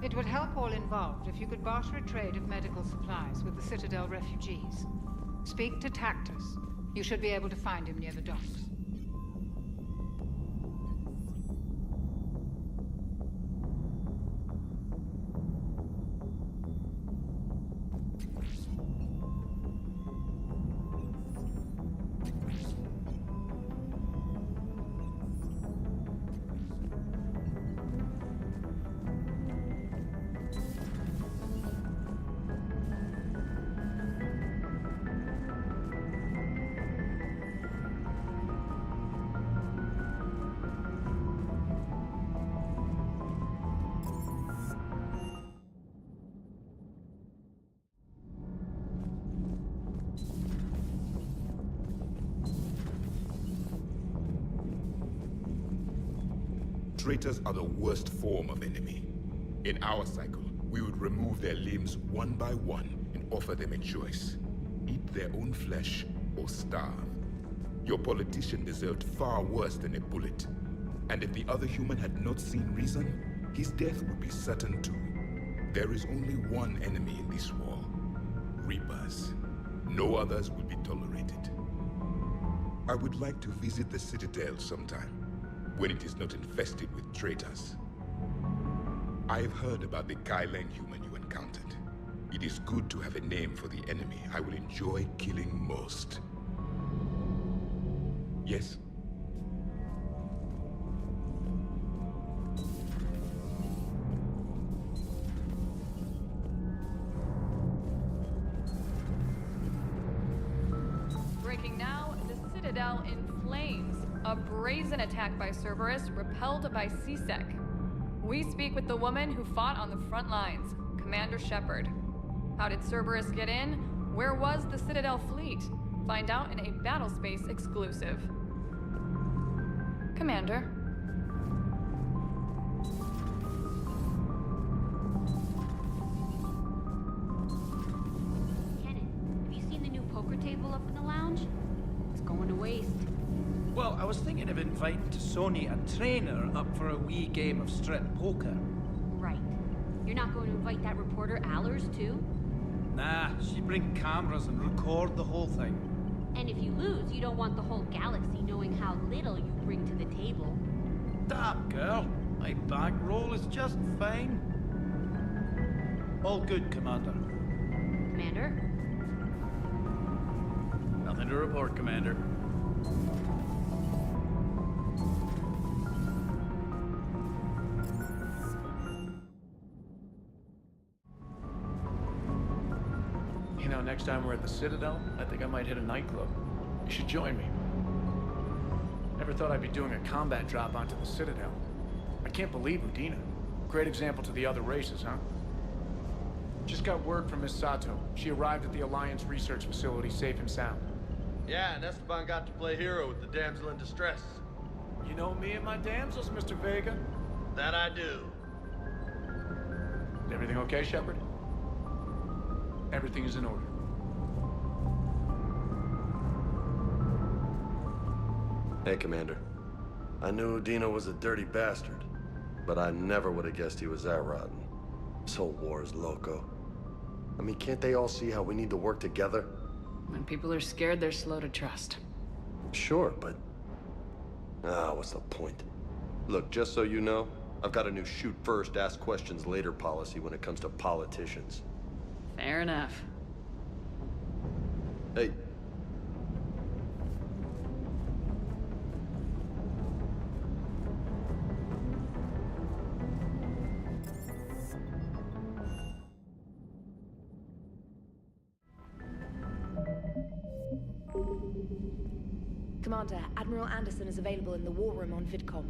Speaker 21: It would help all involved if you could barter a trade of medical supplies with the Citadel refugees. Speak to Tactus. You should be able to find him near the docks.
Speaker 22: Traitors are the worst form of enemy. In our cycle, we would remove their limbs one by one and offer them a choice. Eat their own flesh or starve. Your politician deserved far worse than a bullet. And if the other human had not seen reason, his death would be certain too. There is only one enemy in this war. Reapers. No others will be tolerated. I would like to visit the Citadel sometime, when it is not infested with traitors. I've heard about the Kyleng human you encountered. It is good to have a name for the enemy I will enjoy killing most. Yes?
Speaker 23: Breaking now, the Citadel in flames. A brazen attack by Cerberus, repelled by C-Sec. We speak with the woman who fought on the front lines, Commander Shepard. How did Cerberus get in? Where was the Citadel fleet? Find out in a Battlespace exclusive. Commander.
Speaker 24: Kenan, have you seen the new poker table up in the lounge? It's going to waste.
Speaker 25: Well, I was thinking of inviting Sony a trainer up for a wee game of strip poker.
Speaker 24: Right. You're not going to invite that reporter Allers, too?
Speaker 25: Nah, she'd bring cameras and record the whole thing.
Speaker 24: And if you lose, you don't want the whole galaxy knowing how little you bring to the table.
Speaker 25: Damn, girl. My bankroll is just fine. All good, Commander.
Speaker 24: Commander?
Speaker 25: Nothing to report, Commander.
Speaker 26: You know, next time we're at the Citadel, I think I might hit a nightclub. You should join me. Never thought I'd be doing a combat drop onto the Citadel. I can't believe Udina. Great example to the other races, huh? Just got word from Miss Sato. She arrived at the Alliance research facility safe and sound.
Speaker 18: Yeah, and Esteban got to play hero with the damsel in distress.
Speaker 26: You know me and my damsels, Mr. Vega.
Speaker 18: That I do.
Speaker 26: Is everything okay, Shepard? Everything is in order.
Speaker 18: Hey, Commander. I knew Udina was a dirty bastard, but I never would have guessed he was that rotten. This whole war is loco. I mean, can't they all see how we need to work together?
Speaker 5: When people are scared, they're slow to trust.
Speaker 18: Sure, but... what's the point? Look, just so you know, I've got a new shoot first, ask questions later policy when it comes to politicians.
Speaker 5: Fair enough.
Speaker 18: Hey.
Speaker 8: Commander, Admiral Anderson is available in the war room on VidCom.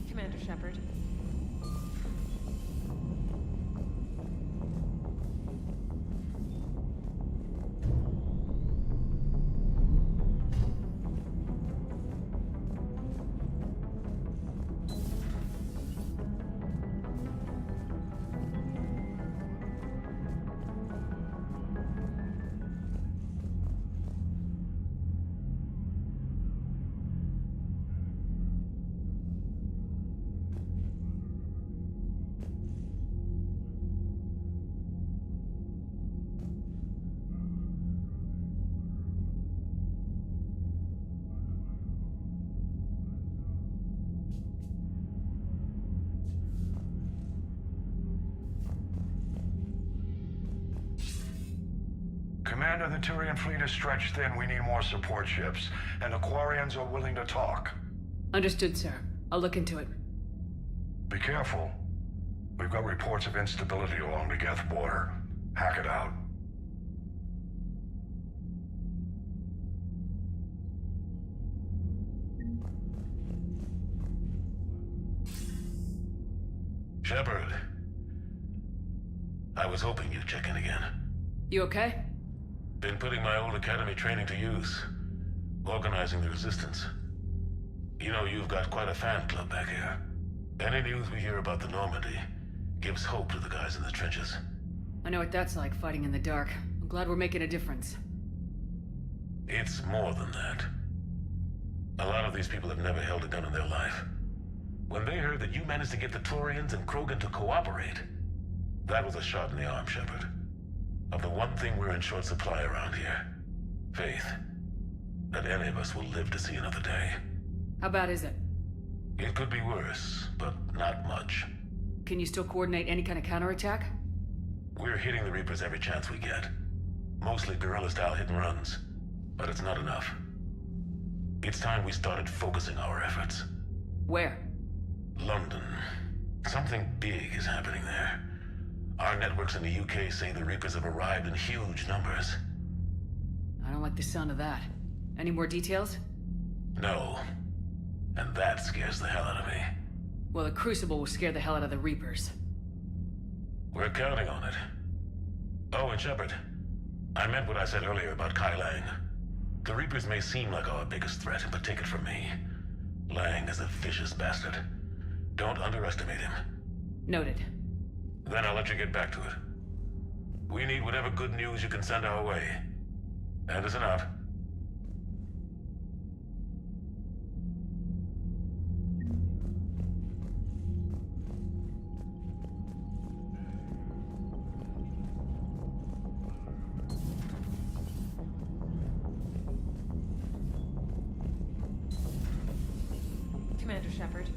Speaker 15: Commander Shepard.
Speaker 11: Commander, the Turian fleet is stretched thin. We need more support ships. And the Quarians are willing to talk.
Speaker 5: Understood, sir. I'll look into it.
Speaker 11: Be careful. We've got reports of instability along the Geth border. Hack it out.
Speaker 14: Shepard. I was hoping you'd check in again.
Speaker 5: You okay?
Speaker 14: Been putting my old academy training to use. Organizing the resistance. You know, you've got quite a fan club back here. Any news we hear about the Normandy gives hope to the guys in the trenches.
Speaker 5: I know what that's like, fighting in the dark. I'm glad we're making a difference.
Speaker 14: It's more than that. A lot of these people have never held a gun in their life. When they heard that you managed to get the Turians and Krogan to cooperate, that was a shot in the arm, Shepard. Of the one thing we're in short supply around here. Faith. That any of us will live to see another day.
Speaker 5: How bad is it?
Speaker 14: It could be worse, but not much.
Speaker 5: Can you still coordinate any kind of counterattack?
Speaker 14: We're hitting the Reapers every chance we get. Mostly guerrilla-style hit-and-runs. But it's not enough. It's time we started focusing our efforts.
Speaker 5: Where?
Speaker 14: London. Something big is happening there. Our networks in the UK say the Reapers have arrived in huge numbers.
Speaker 5: I don't like the sound of that. Any more details?
Speaker 14: No. And that scares the hell out of me.
Speaker 5: Well, the Crucible will scare the hell out of the Reapers.
Speaker 14: We're counting on it. Oh, and Shepard, I meant what I said earlier about Kai Lang. The Reapers may seem like our biggest threat, but take it from me. Lang is a vicious bastard. Don't underestimate him.
Speaker 5: Noted.
Speaker 14: Then I'll let you get back to it. We need whatever good news you can send our way. Anderson out.
Speaker 15: Commander Shepard.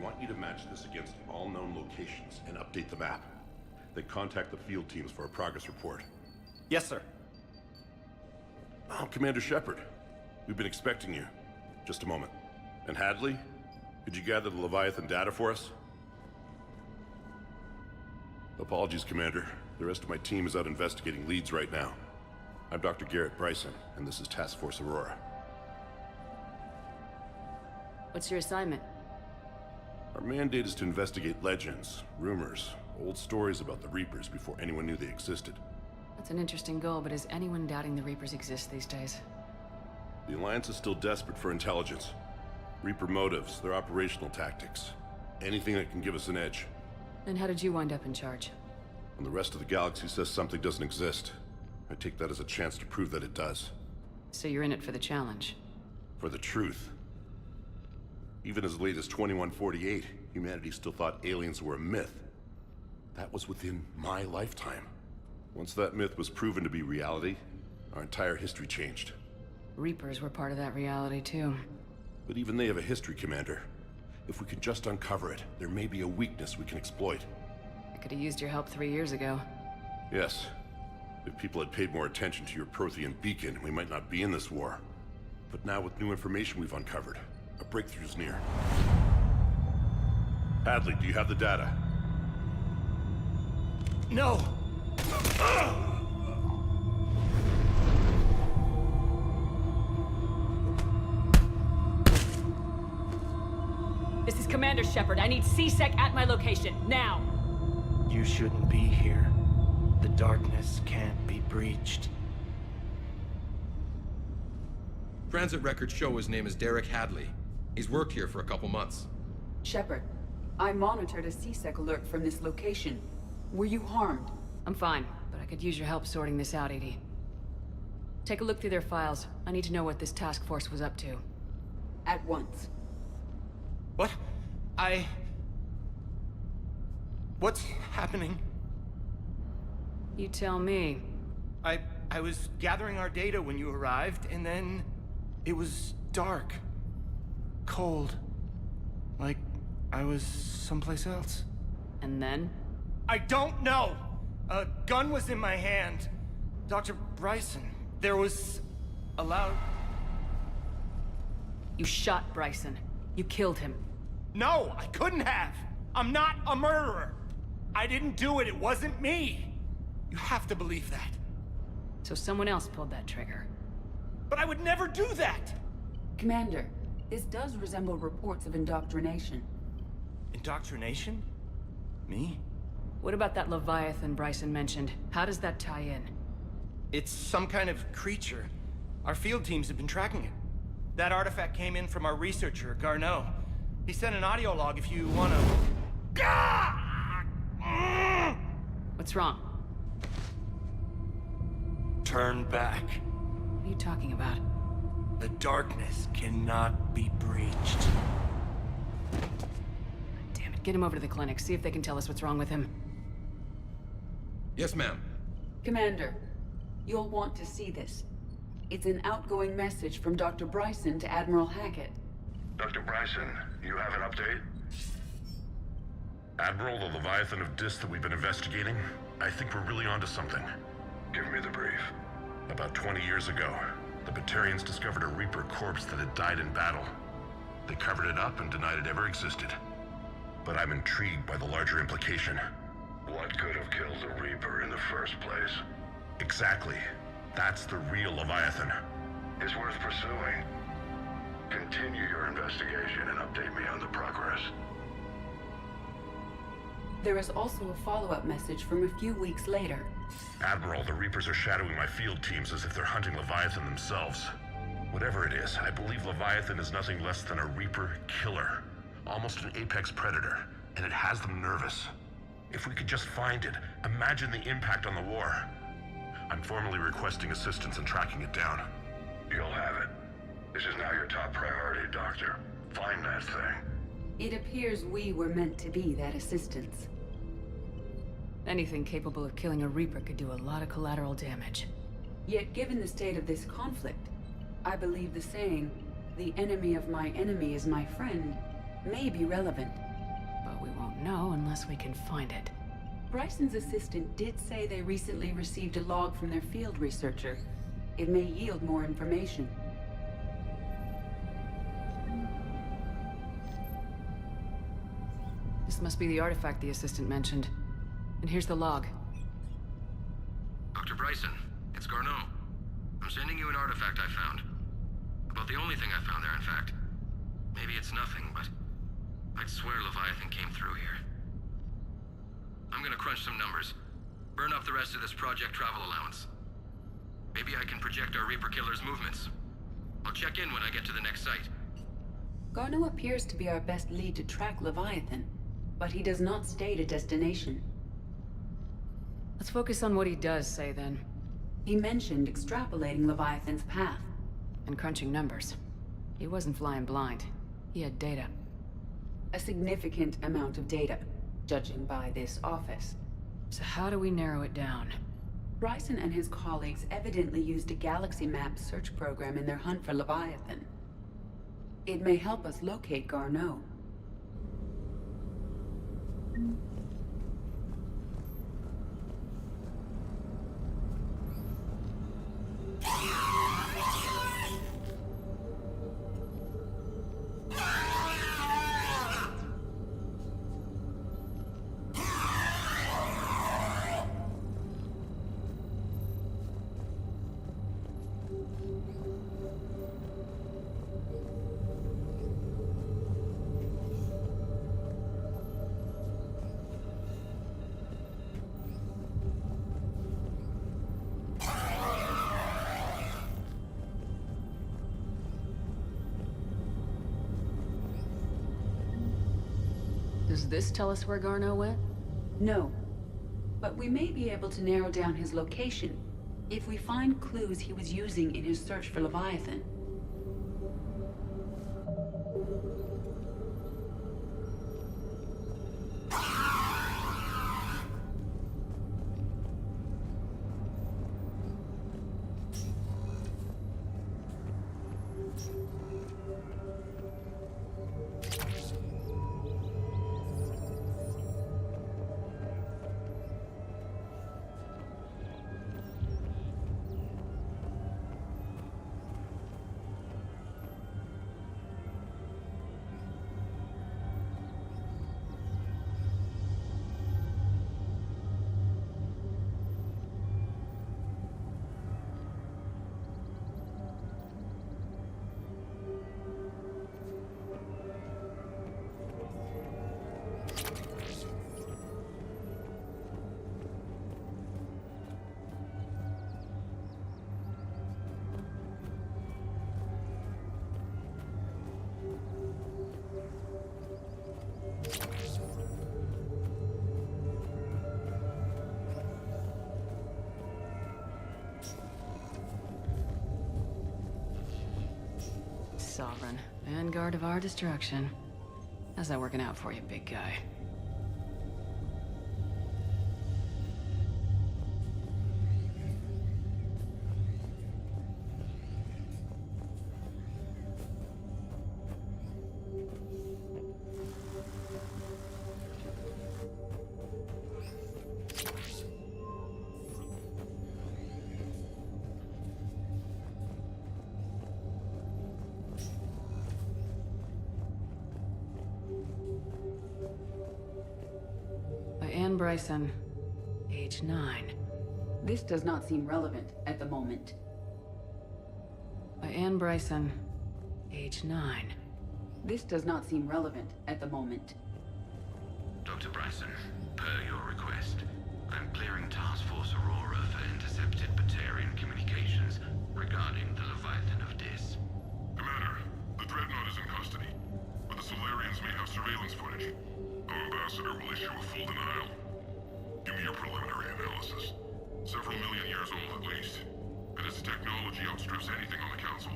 Speaker 2: want you to match this against all known locations and update the map. Then contact the field teams for a progress report.
Speaker 25: Yes, sir.
Speaker 2: Oh, Commander Shepard. We've been expecting you. Just a moment. And Hadley, could you gather the Leviathan data for us? Apologies, Commander. The rest of my team is out investigating leads right now. I'm Dr. Garrett Bryson, and this is Task Force Aurora.
Speaker 5: What's your assignment?
Speaker 2: Our mandate is to investigate legends, rumors, old stories about the Reapers before anyone knew they existed.
Speaker 5: That's an interesting goal, but is anyone doubting the Reapers exist these days?
Speaker 2: The Alliance is still desperate for intelligence. Reaper motives, their operational tactics. Anything that can give us an edge.
Speaker 5: And how did you wind up in charge?
Speaker 2: When the rest of the galaxy says something doesn't exist, I take that as a chance to prove that it does.
Speaker 5: So you're in it for the challenge?
Speaker 2: For the truth. Even as late as 2148, humanity still thought aliens were a myth. That was within my lifetime. Once that myth was proven to be reality, our entire history changed.
Speaker 5: Reapers were part of that reality, too.
Speaker 2: But even they have a history, Commander. If we can just uncover it, there may be a weakness we can exploit.
Speaker 5: I could have used your help 3 years ago.
Speaker 2: Yes. If people had paid more attention to your Prothean beacon, we might not be in this war. But now with new information we've uncovered, a breakthrough's near. Hadley, do you have the data?
Speaker 25: No!
Speaker 5: This is Commander Shepard. I need C-Sec at my location, now!
Speaker 25: You shouldn't be here. The darkness can't be breached.
Speaker 3: Transit records show his name is Derek Hadley. He's worked here for a couple months.
Speaker 17: Shepard, I monitored a C-Sec alert from this location. Were you harmed?
Speaker 5: I'm fine, but I could use your help sorting this out, EDI. Take a look through their files. I need to know what this task force was up to.
Speaker 17: At once.
Speaker 25: What? What's happening?
Speaker 5: You tell me.
Speaker 25: I was gathering our data when you arrived, and then it was dark. Cold. Like I was someplace else.
Speaker 5: And then?
Speaker 25: I don't know! A gun was in my hand. Dr. Bryson, there was a loud...
Speaker 5: You shot Bryson. You killed him.
Speaker 25: No, I couldn't have! I'm not a murderer! I didn't do it, it wasn't me! You have to believe that.
Speaker 5: So someone else pulled that trigger.
Speaker 25: But I would never do that!
Speaker 17: Commander, this does resemble reports of indoctrination.
Speaker 25: Indoctrination? Me?
Speaker 5: What about that Leviathan Bryson mentioned? How does that tie in?
Speaker 25: It's some kind of creature. Our field teams have been tracking it. That artifact came in from our researcher, Garneau. He sent an audio log if you wanna...
Speaker 5: What's wrong?
Speaker 25: Turn back.
Speaker 5: What are you talking about?
Speaker 25: The darkness cannot be breached.
Speaker 5: Damn it, get him over to the clinic. See if they can tell us what's wrong with him.
Speaker 3: Yes, ma'am.
Speaker 17: Commander, you'll want to see this. It's an outgoing message from Dr. Bryson to Admiral Hackett.
Speaker 11: Dr. Bryson, you have an update?
Speaker 14: Admiral, the Leviathan of Dis that we've been investigating, I think we're really onto something.
Speaker 11: Give me the brief.
Speaker 14: About 20 years ago, the Batarians discovered a Reaper corpse that had died in battle. They covered it up and denied it ever existed. But I'm intrigued by the larger implication.
Speaker 11: What could have killed the Reaper in the first place?
Speaker 14: Exactly. That's the real Leviathan.
Speaker 11: It's worth pursuing. Continue your investigation and update me on the progress.
Speaker 17: There is also a follow-up message from a few weeks later.
Speaker 14: Admiral, the Reapers are shadowing my field teams as if they're hunting Leviathan themselves. Whatever it is, I believe Leviathan is nothing less than a Reaper killer. Almost an apex predator, and it has them nervous. If we could just find it, imagine the impact on the war. I'm formally requesting assistance in tracking it down.
Speaker 11: You'll have it. This is now your top priority, Doctor. Find that thing.
Speaker 17: It appears we were meant to be that assistance.
Speaker 5: Anything capable of killing a Reaper could do a lot of collateral damage.
Speaker 17: Yet given the state of this conflict, I believe the saying, "The enemy of my enemy is my friend," may be relevant.
Speaker 5: won't know unless we can find it.
Speaker 17: Bryson's assistant did say they recently received a log from their field researcher. It may yield more information.
Speaker 5: This must be the artifact the assistant mentioned. And here's the log.
Speaker 3: Dr. Bryson, it's Garneau. I'm sending you an artifact I found. About the only thing I found there, in fact. Maybe it's nothing, but I'd swear Leviathan came through here. I'm gonna crunch some numbers. Burn up the rest of this project travel allowance. Maybe I can project our Reaper Killer's movements. I'll check in when I get to the next site.
Speaker 17: Garneau appears to be our best lead to track Leviathan, but he does not state a destination.
Speaker 5: Let's focus on what he does say, then.
Speaker 17: He mentioned extrapolating Leviathan's path.
Speaker 5: And crunching numbers. He wasn't flying blind. He had data.
Speaker 17: A significant amount of data, judging by this office.
Speaker 5: So how do we narrow it down?
Speaker 17: Bryson and his colleagues evidently used a galaxy map search program in their hunt for Leviathan. It may help us locate Garneau.
Speaker 5: Does this tell us where Garneau went?
Speaker 17: No. But we may be able to narrow down his location if we find clues he was using in his search for Leviathan.
Speaker 5: Sovereign. Vanguard of our destruction. How's that working out for you, big guy? Anne Bryson, age 9.
Speaker 17: This does not seem relevant at the moment.
Speaker 5: By Anne Bryson, age 9.
Speaker 17: This does not seem relevant at the moment.
Speaker 4: Dr. Bryson, per your request, I'm clearing Task Force Aurora for intercepted Batarian communications regarding the Leviathan of Dis.
Speaker 11: Commander, the Dreadnought is in custody, but the Solarians may have surveillance footage. Our ambassador will issue a full denial. Give me your preliminary analysis. Several million years old at least. And its technology outstrips anything on the Council.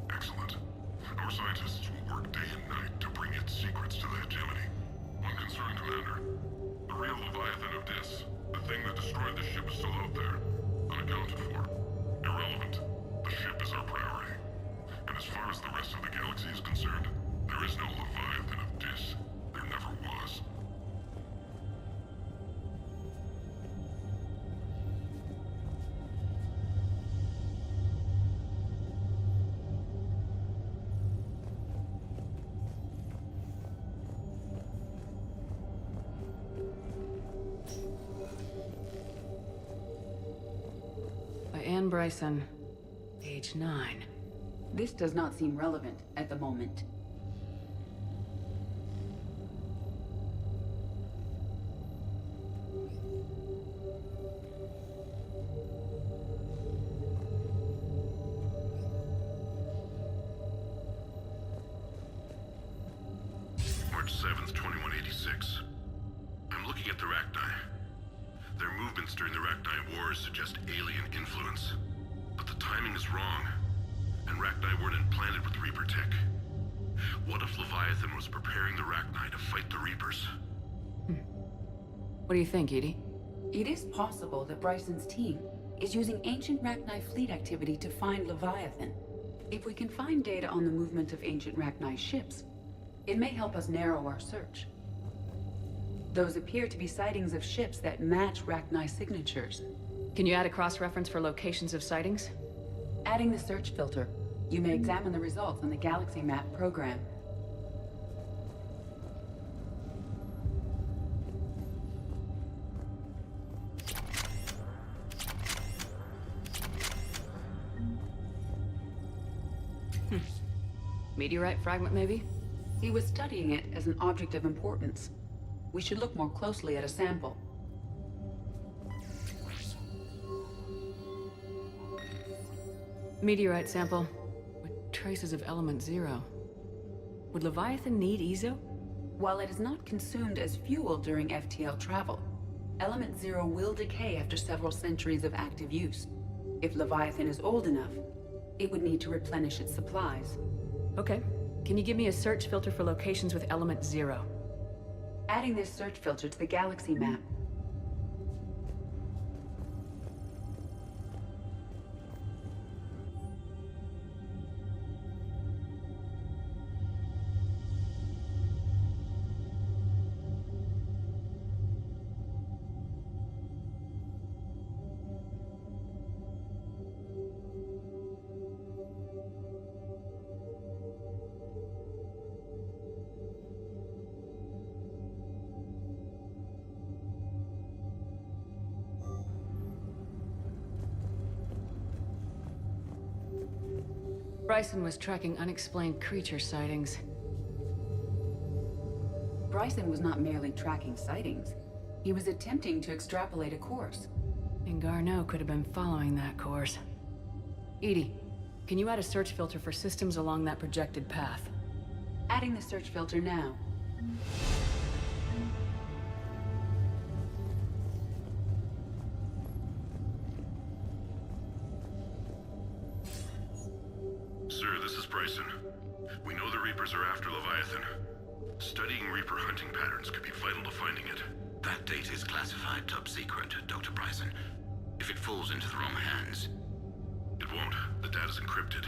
Speaker 11: Excellent. Our scientists will work day and night to bring its secrets to the hegemony. One concern, Commander. The real Leviathan of Dis, the thing that destroyed the ship, is still out there. Unaccounted for. Irrelevant. The ship is our priority. And as far as the rest of the galaxy is concerned, there is no Leviathan of Dis. There never was.
Speaker 5: Anne Bryson, age 9.
Speaker 17: This does not seem relevant at the moment.
Speaker 2: March 7th, 2186. I'm looking at the Rachni. Their movements during the Rachni Wars suggest alien influence. But the timing is wrong, and Rachni weren't implanted with Reaper tech. What if Leviathan was preparing the Rachni to fight the Reapers?
Speaker 5: What do you think, Edie?
Speaker 17: It is possible that Bryson's team is using ancient Rachni fleet activity to find Leviathan. If we can find data on the movement of ancient Rachni ships, it may help us narrow our search. Those appear to be sightings of ships that match Rachni signatures.
Speaker 5: Can you add a cross-reference for locations of sightings?
Speaker 17: Adding the search filter, you may examine the results on the Galaxy Map program.
Speaker 5: Meteorite fragment, maybe?
Speaker 17: He was studying it as an object of importance. We should look more closely at a sample.
Speaker 5: Meteorite sample with traces of element 0. Would Leviathan need Ezo?
Speaker 17: While it is not consumed as fuel during FTL travel, element 0 will decay after several centuries of active use. If Leviathan is old enough, it would need to replenish its supplies.
Speaker 5: Okay. Can you give me a search filter for locations with element 0?
Speaker 17: Adding this search filter to the Galaxy Map.
Speaker 5: Bryson was tracking unexplained creature sightings.
Speaker 17: Bryson was not merely tracking sightings. He was attempting to extrapolate a course.
Speaker 5: And Garneau could have been following that course. Edie, can you add a search filter for systems along that projected path?
Speaker 17: Adding the search filter now.
Speaker 2: Sir, this is Bryson. We know the Reapers are after Leviathan. Studying Reaper hunting patterns could be vital to finding it.
Speaker 4: That data is classified top secret, Dr. Bryson. If it falls into the wrong hands...
Speaker 2: It won't. The data's encrypted.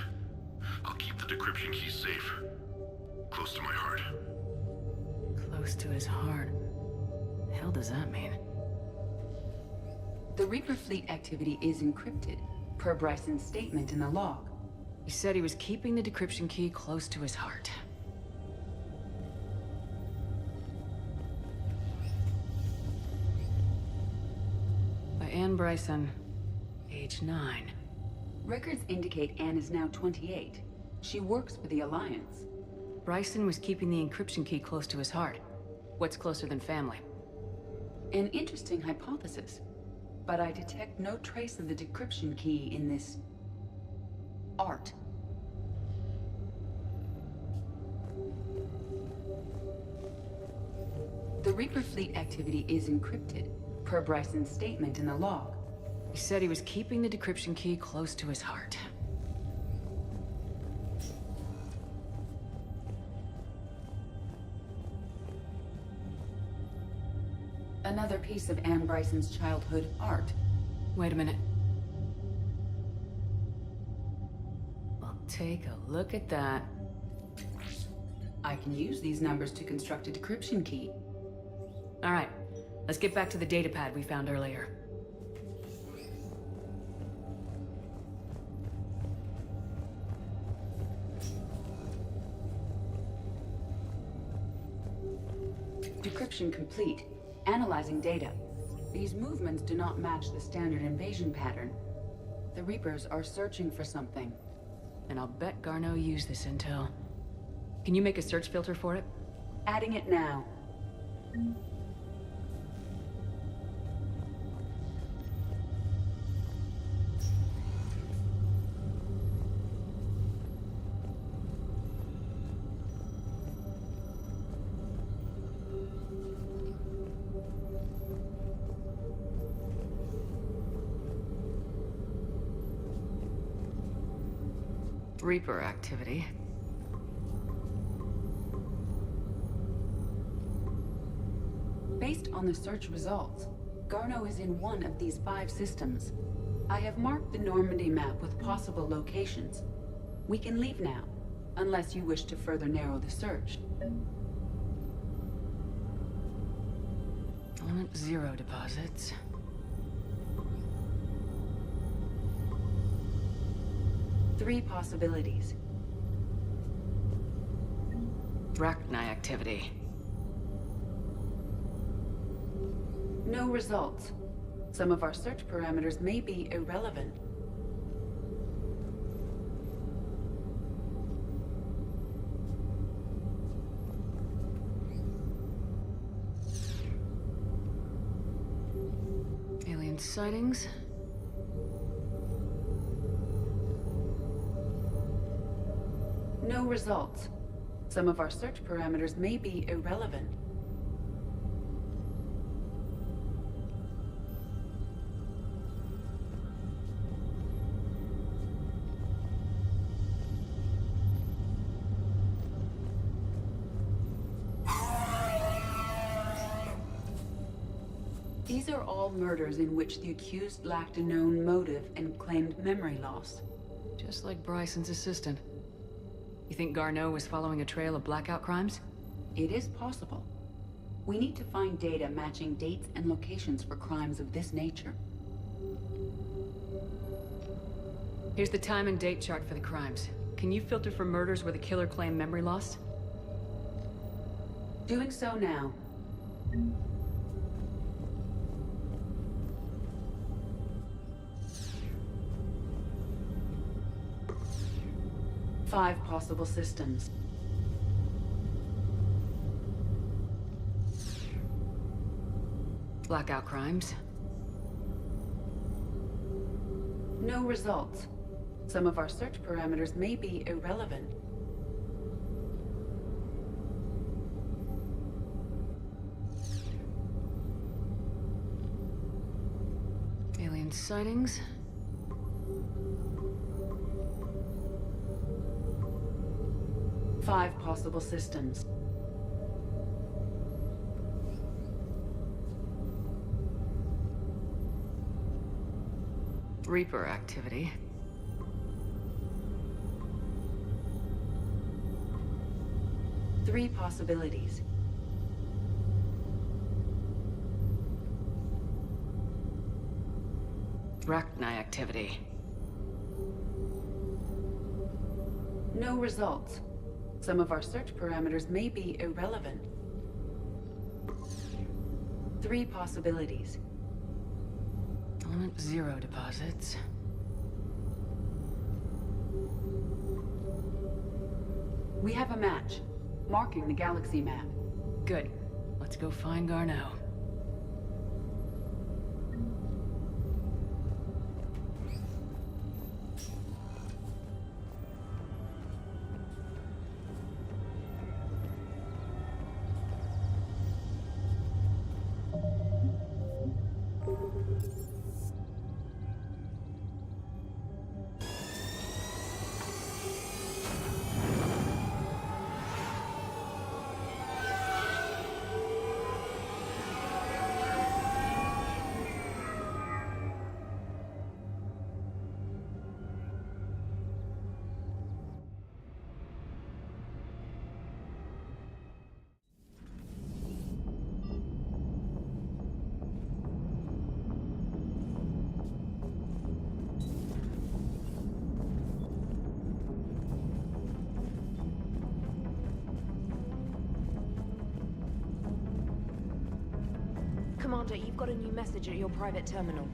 Speaker 2: I'll keep the decryption key safe. Close to my heart.
Speaker 5: Close to his heart. The hell does that mean?
Speaker 17: The Reaper fleet activity is encrypted, per Bryson's statement in the log.
Speaker 5: He said he was keeping the decryption key close to his heart. By Anne Bryson, age 9.
Speaker 17: Records indicate Anne is now 28. She works for the Alliance.
Speaker 5: Bryson was keeping the encryption key close to his heart. What's closer than family?
Speaker 17: An interesting hypothesis, but I detect no trace of the decryption key in this... art. The Reaper fleet activity is encrypted, per Bryson's statement in the log.
Speaker 5: He said he was keeping the decryption key close to his heart.
Speaker 17: Another piece of Anne Bryson's childhood art.
Speaker 5: Wait a minute. Well, take a look at that.
Speaker 17: I can use these numbers to construct a decryption key.
Speaker 5: All right, let's get back to the datapad we found earlier.
Speaker 17: Decryption complete. Analyzing data. These movements do not match the standard invasion pattern. The Reapers are searching for something.
Speaker 5: And I'll bet Garneau used this intel. Can you make a search filter for it?
Speaker 17: Adding it now.
Speaker 5: Reaper activity.
Speaker 17: Based on the search results, Garneau is in one of these 5 systems. I have marked the Normandy map with possible locations. We can leave now, unless you wish to further narrow the search.
Speaker 5: Element 0 deposits.
Speaker 17: Three possibilities.
Speaker 5: Drachni activity.
Speaker 17: No results. Some of our search parameters may be irrelevant.
Speaker 5: Alien sightings.
Speaker 17: No results. Some of our search parameters may be irrelevant. These are all murders in which the accused lacked a known motive and claimed memory loss.
Speaker 5: Just like Bryson's assistant. You think Garneau was following a trail of blackout crimes?
Speaker 17: It is possible. We need to find data matching dates and locations for crimes of this nature.
Speaker 5: Here's the time and date chart for the crimes. Can you filter for murders where the killer claimed memory loss?
Speaker 17: Doing so now. Five possible systems.
Speaker 5: Blackout crimes.
Speaker 17: No results. Some of our search parameters may be irrelevant.
Speaker 5: Alien sightings.
Speaker 17: Five possible systems.
Speaker 5: Reaper activity.
Speaker 17: Three possibilities.
Speaker 5: Drachni activity.
Speaker 17: No results. Some of our search parameters may be irrelevant. Three possibilities.
Speaker 5: Element 0 deposits.
Speaker 17: We have a match, marking the galaxy map.
Speaker 5: Good. Let's go find Garneau.
Speaker 8: Commander, you've got a new message at your private terminal.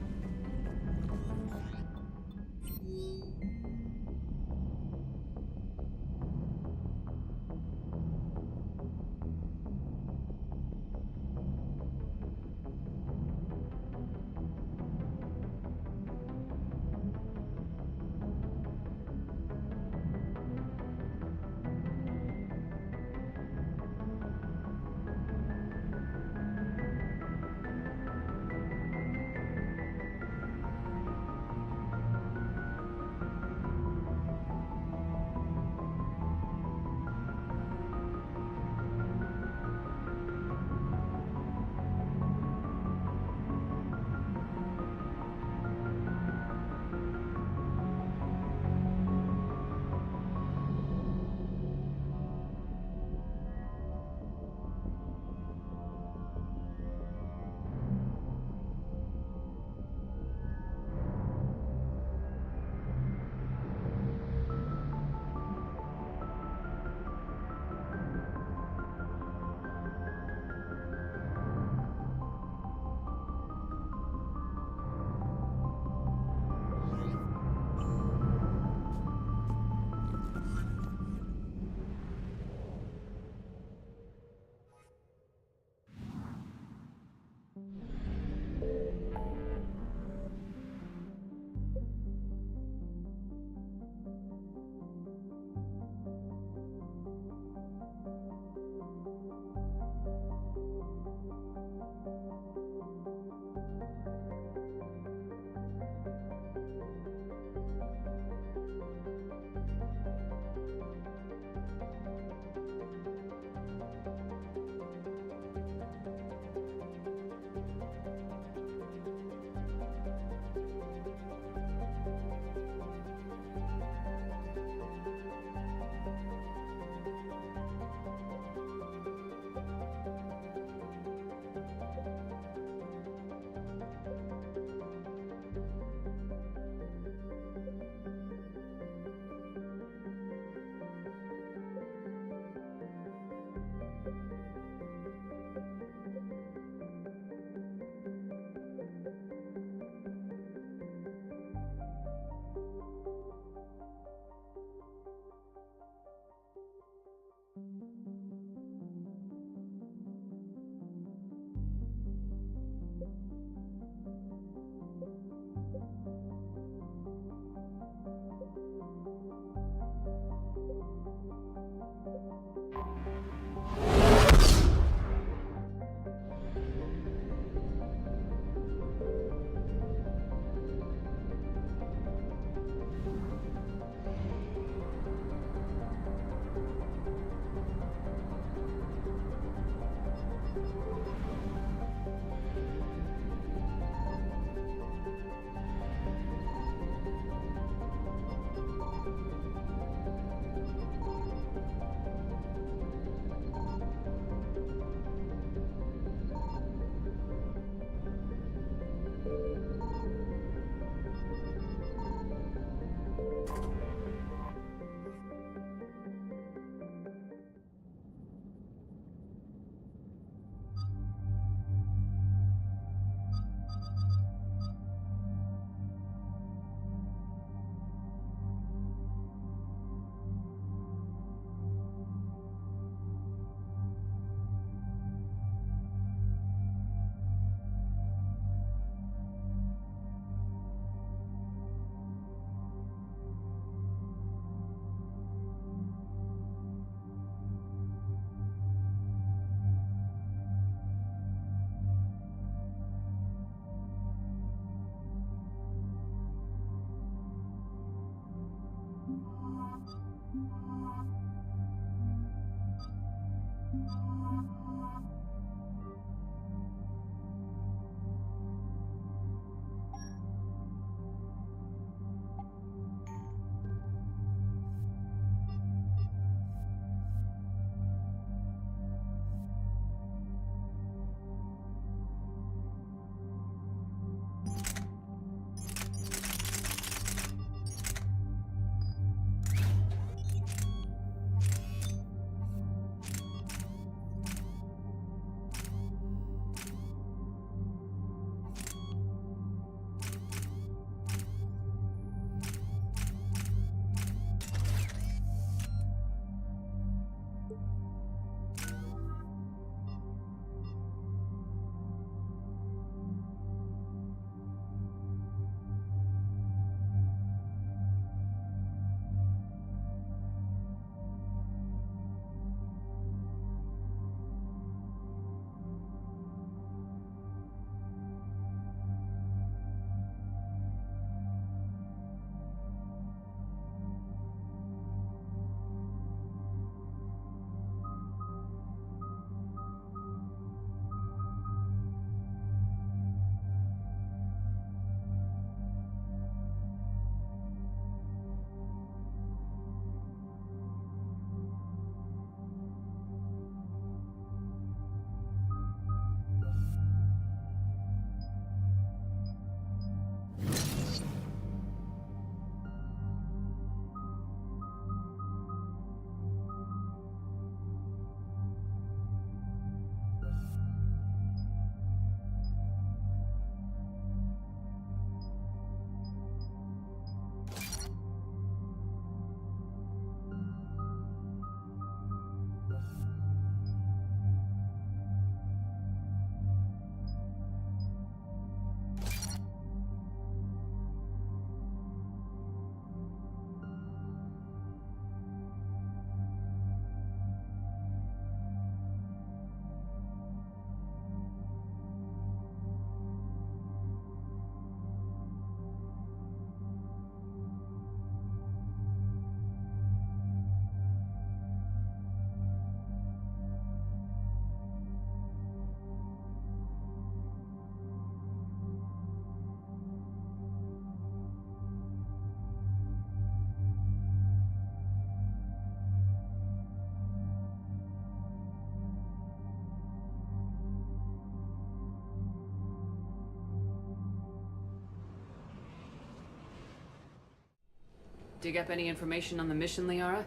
Speaker 5: Dig up any information on the mission, Liara?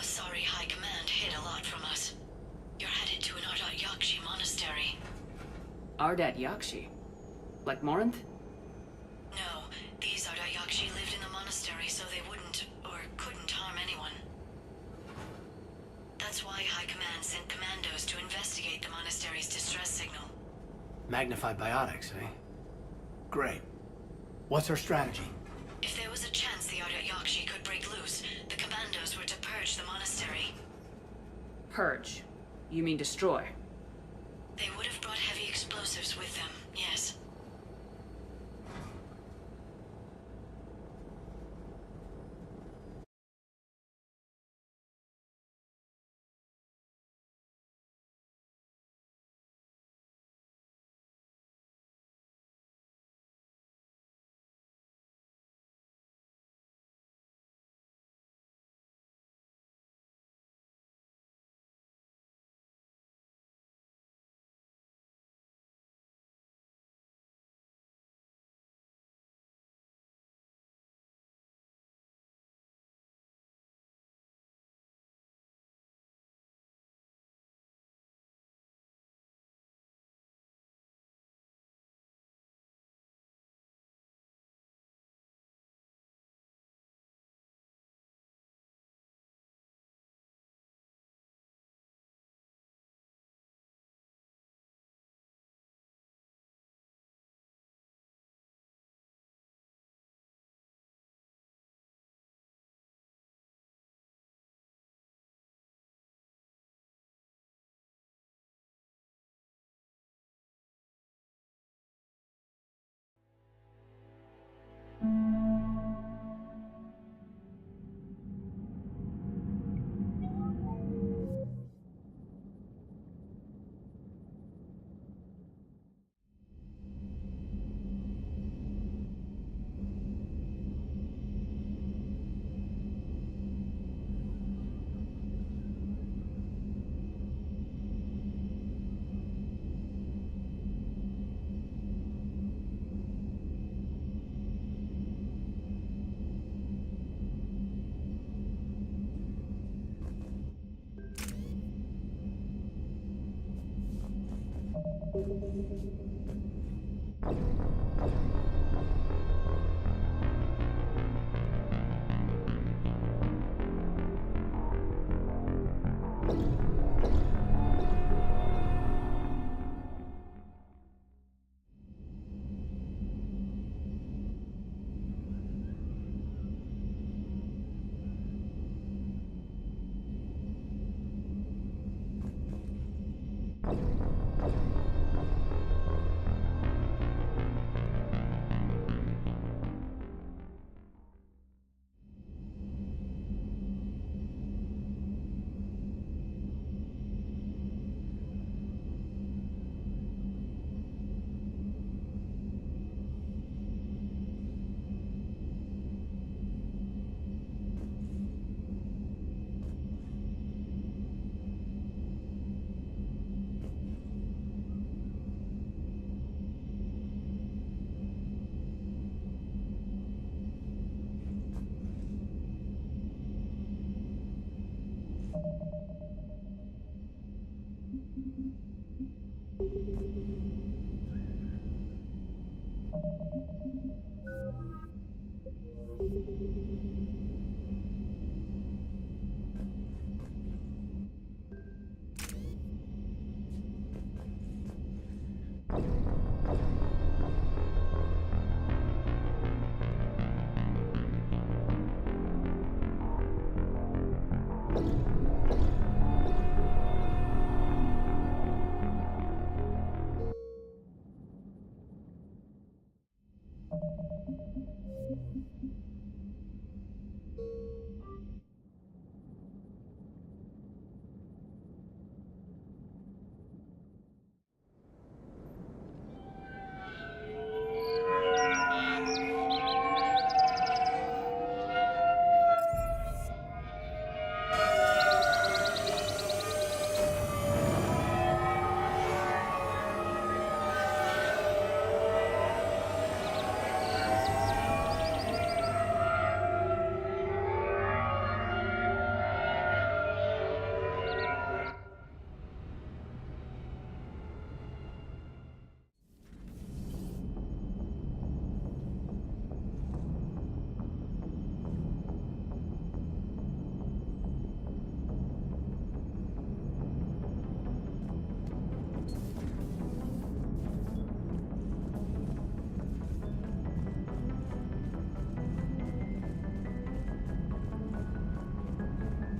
Speaker 1: Sorry, High Command hid a lot from us. You're headed to an Ardat Yakshi monastery.
Speaker 5: Ardat Yakshi? Like Morinth?
Speaker 1: No, these Ardat Yakshi lived in the monastery so they wouldn't, or couldn't harm anyone. That's why High Command sent commandos to investigate the monastery's distress signal.
Speaker 13: Magnified biotics, eh? Great. What's our strategy?
Speaker 1: If there was a chance the Ardat Yakshi could break loose, the commandos were to purge the monastery.
Speaker 5: Purge? You mean destroy?
Speaker 1: They would have brought heavy explosives with them, yes.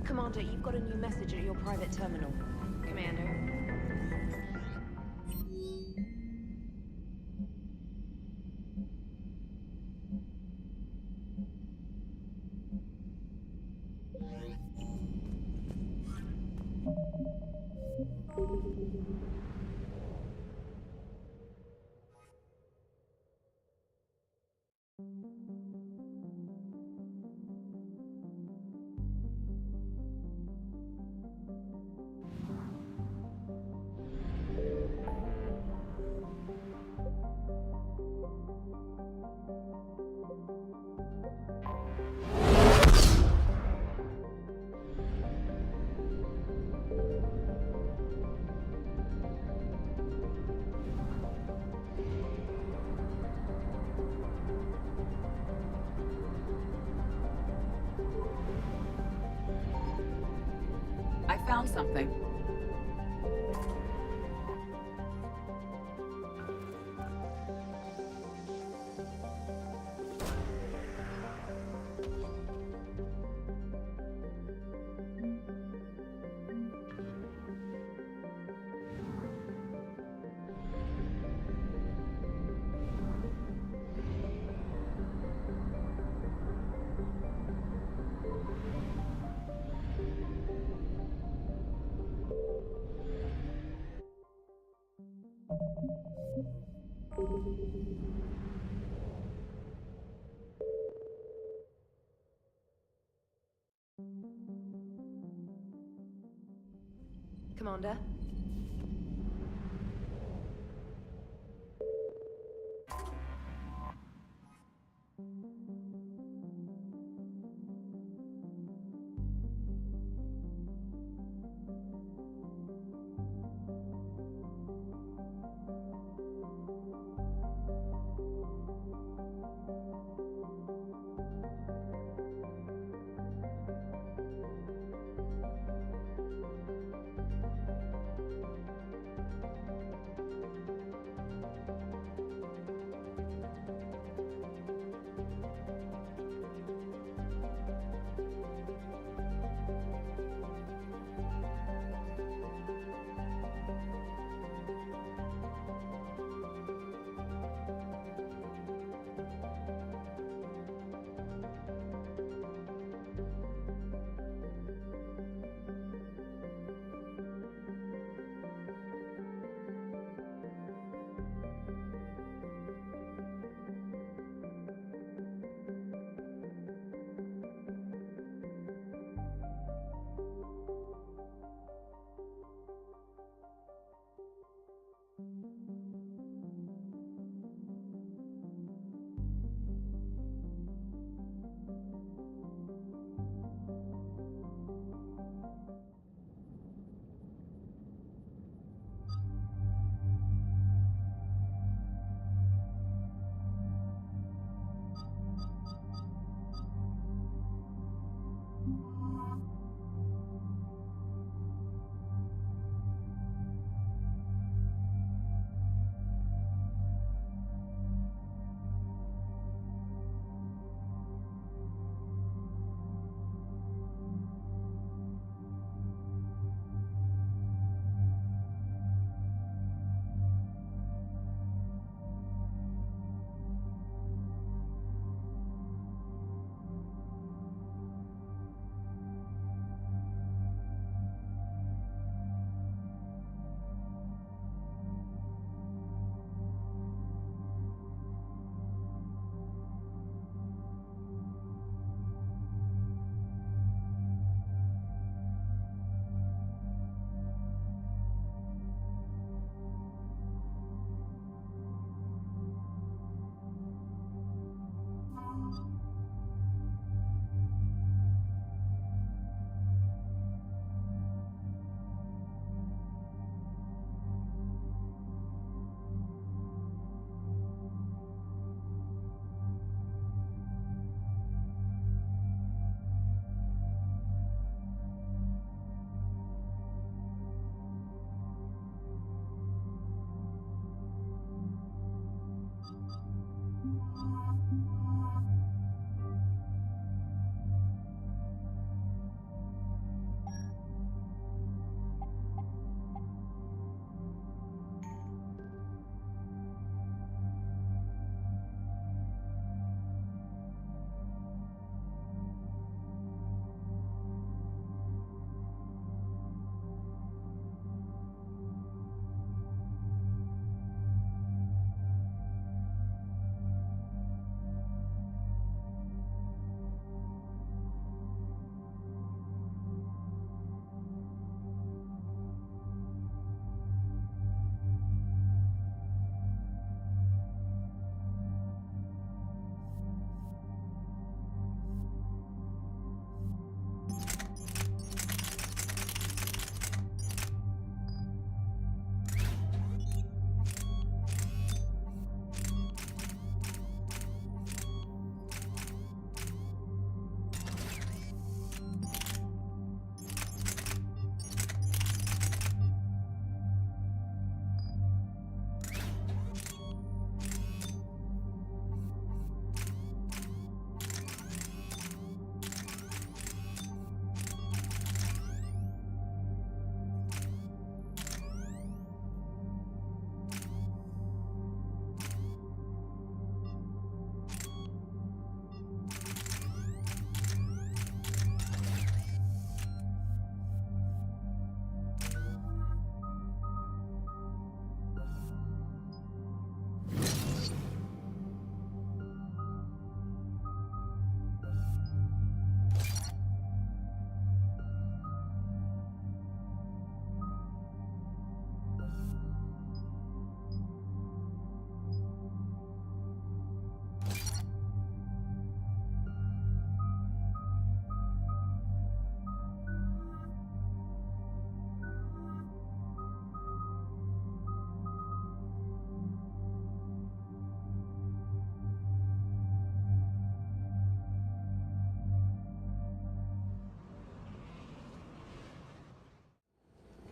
Speaker 8: Commander, you've got a new message at your private terminal.
Speaker 15: Commander.
Speaker 17: I found something.
Speaker 8: Commander?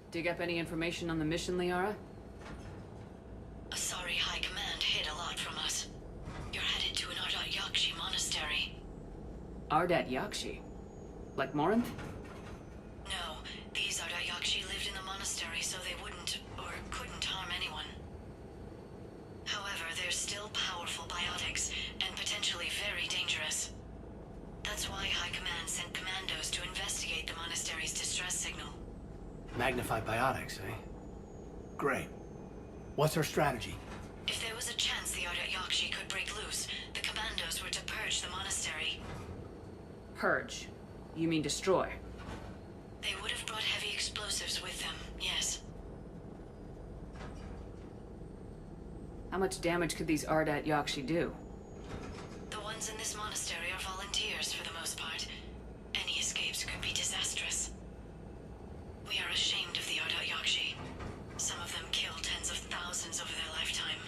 Speaker 5: Dig up any information on the mission, Liara?
Speaker 1: Asari High Command hid a lot from us. You're headed to an Ardat Yakshi monastery.
Speaker 5: Ardat Yakshi? Like Morinth?
Speaker 1: No, these Ardat Yakshi lived in the monastery so they wouldn't, or couldn't harm anyone. However, they're still powerful biotics, and potentially very dangerous. That's why High Command sent commandos to investigate the monastery's distress signal.
Speaker 13: Magnified biotics, eh? Great. What's our strategy?
Speaker 1: If there was a chance the Ardat Yakshi could break loose, the commandos were to purge the monastery.
Speaker 5: Purge? You mean destroy?
Speaker 1: They would have brought heavy explosives with them, yes.
Speaker 5: How much damage could these Ardat Yakshi do?
Speaker 1: The ones in this monastery are volunteers for the most part. Any escapes could be disastrous. We are ashamed of the Ardat Yakshi. Some of them kill tens of thousands over their lifetime.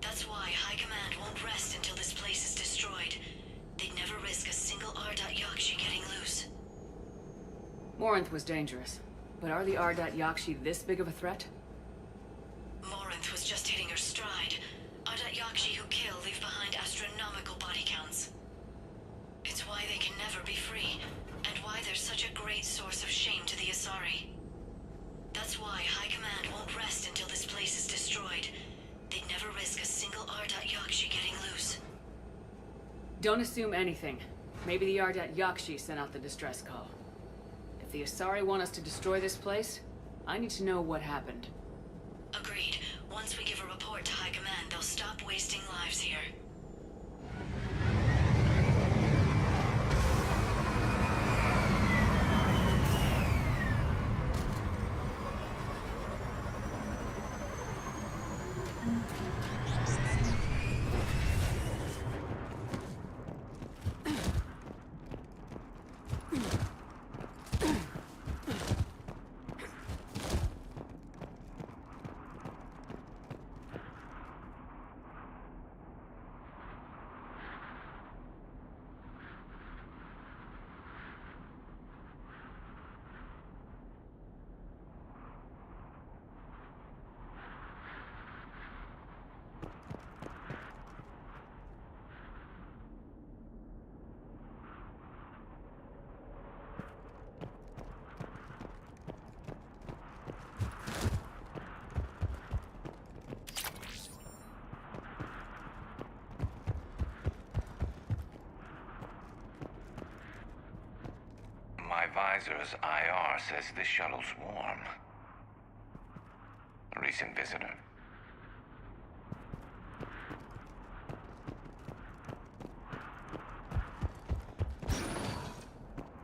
Speaker 1: That's why High Command won't rest until this place is destroyed. They'd never risk a single Ardat Yakshi getting loose.
Speaker 5: Morinth was dangerous, but are the Ardat Yakshi this big of a threat?
Speaker 1: Morinth was just hitting her stride. Ardat Yakshi who kill leave behind astronomical body counts. It's why they can never be free, and why they're such a great source of shame to the Asari. That's why High Command won't rest until this place is destroyed. They'd never risk a single Ardat Yakshi getting loose.
Speaker 5: Don't assume anything. Maybe the Ardat Yakshi sent out the distress call. If the Asari want us to destroy this place, I need to know what happened.
Speaker 1: Agreed. Once we give a report to High Command, they'll stop wasting lives here.
Speaker 4: My visor's IR says this shuttle's warm. A recent visitor.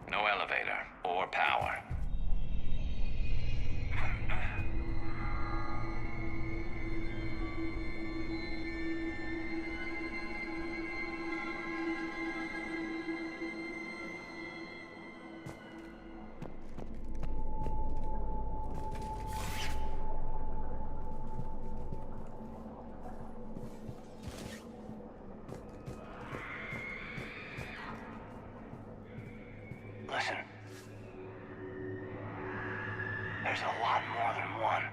Speaker 4: No elevator or power.
Speaker 20: Listen. There's a lot more than one.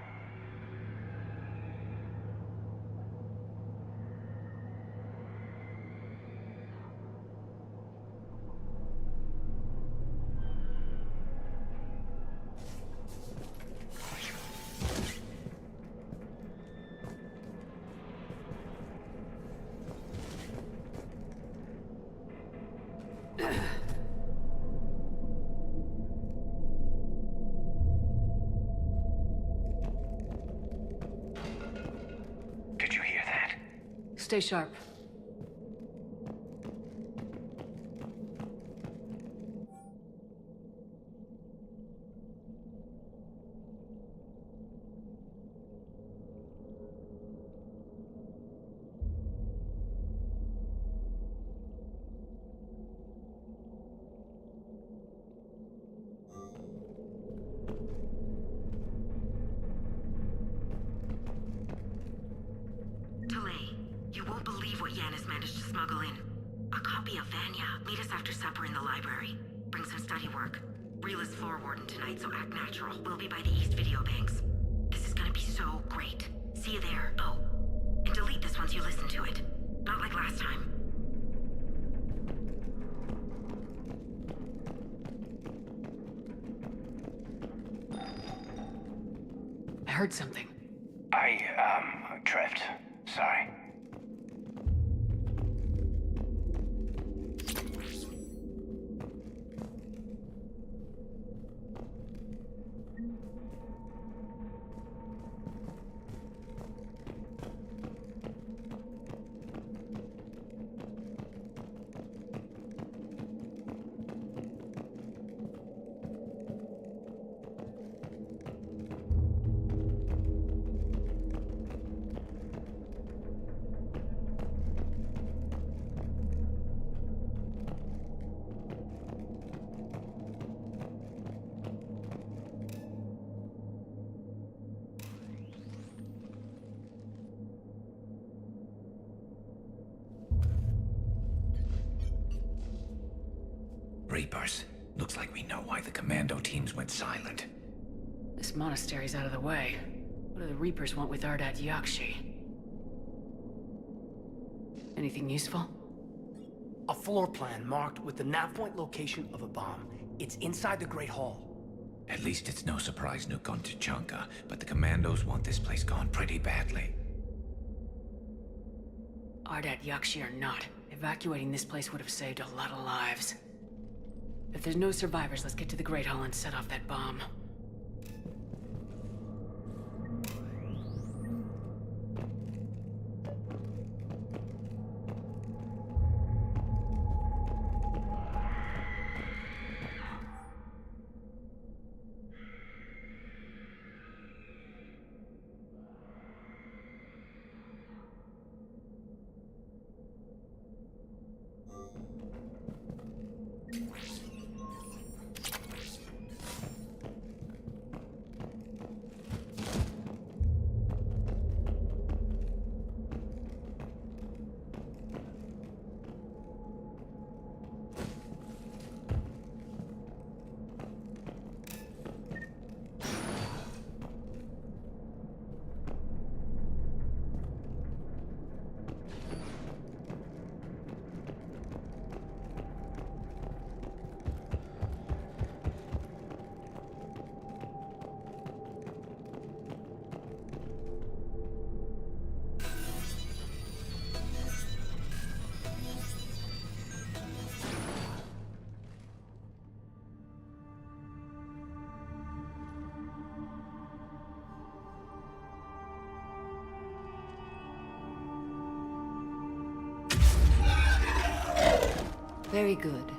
Speaker 4: Did you hear that?
Speaker 5: Stay sharp.
Speaker 6: Talay, you won't believe what Yanis managed to smuggle in. A copy of Vanya. Meet us after supper in the library. Bring some study work. Reela's floor warden tonight, so act natural. We'll be by the East Video Banks. This is gonna be so great. See you there. Oh, and delete this once you listen to it. Not like last time.
Speaker 5: I heard something.
Speaker 20: Drift. Sorry.
Speaker 7: Reapers. Looks like we know why the commando teams went silent.
Speaker 5: This monastery's out of the way. What do the Reapers want with Ardat Yakshi? Anything useful?
Speaker 13: A floor plan marked with the nav point location of a bomb. It's inside the Great Hall.
Speaker 7: At least it's no surprise Nuke gone to Chunka, but the commandos want this place gone pretty badly.
Speaker 5: Ardat Yakshi or not, evacuating this place would have saved a lot of lives. If there's no survivors, let's get to the Great Hall and set off that bomb.
Speaker 9: Very good.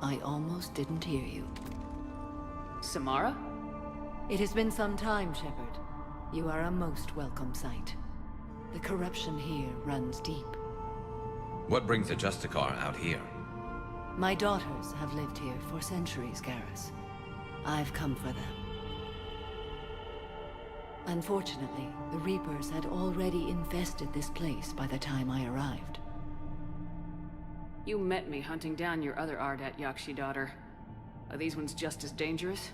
Speaker 9: I almost didn't hear you.
Speaker 5: Samara?
Speaker 9: It has been some time, Shepard. You are a most welcome sight. The corruption here runs deep.
Speaker 7: What brings the Justicar out here?
Speaker 9: My daughters have lived here for centuries, Garrus. I've come for them. Unfortunately, the Reapers had already infested this place by the time I arrived.
Speaker 5: You met me hunting down your other Ardat Yakshi daughter. Are these ones just as dangerous?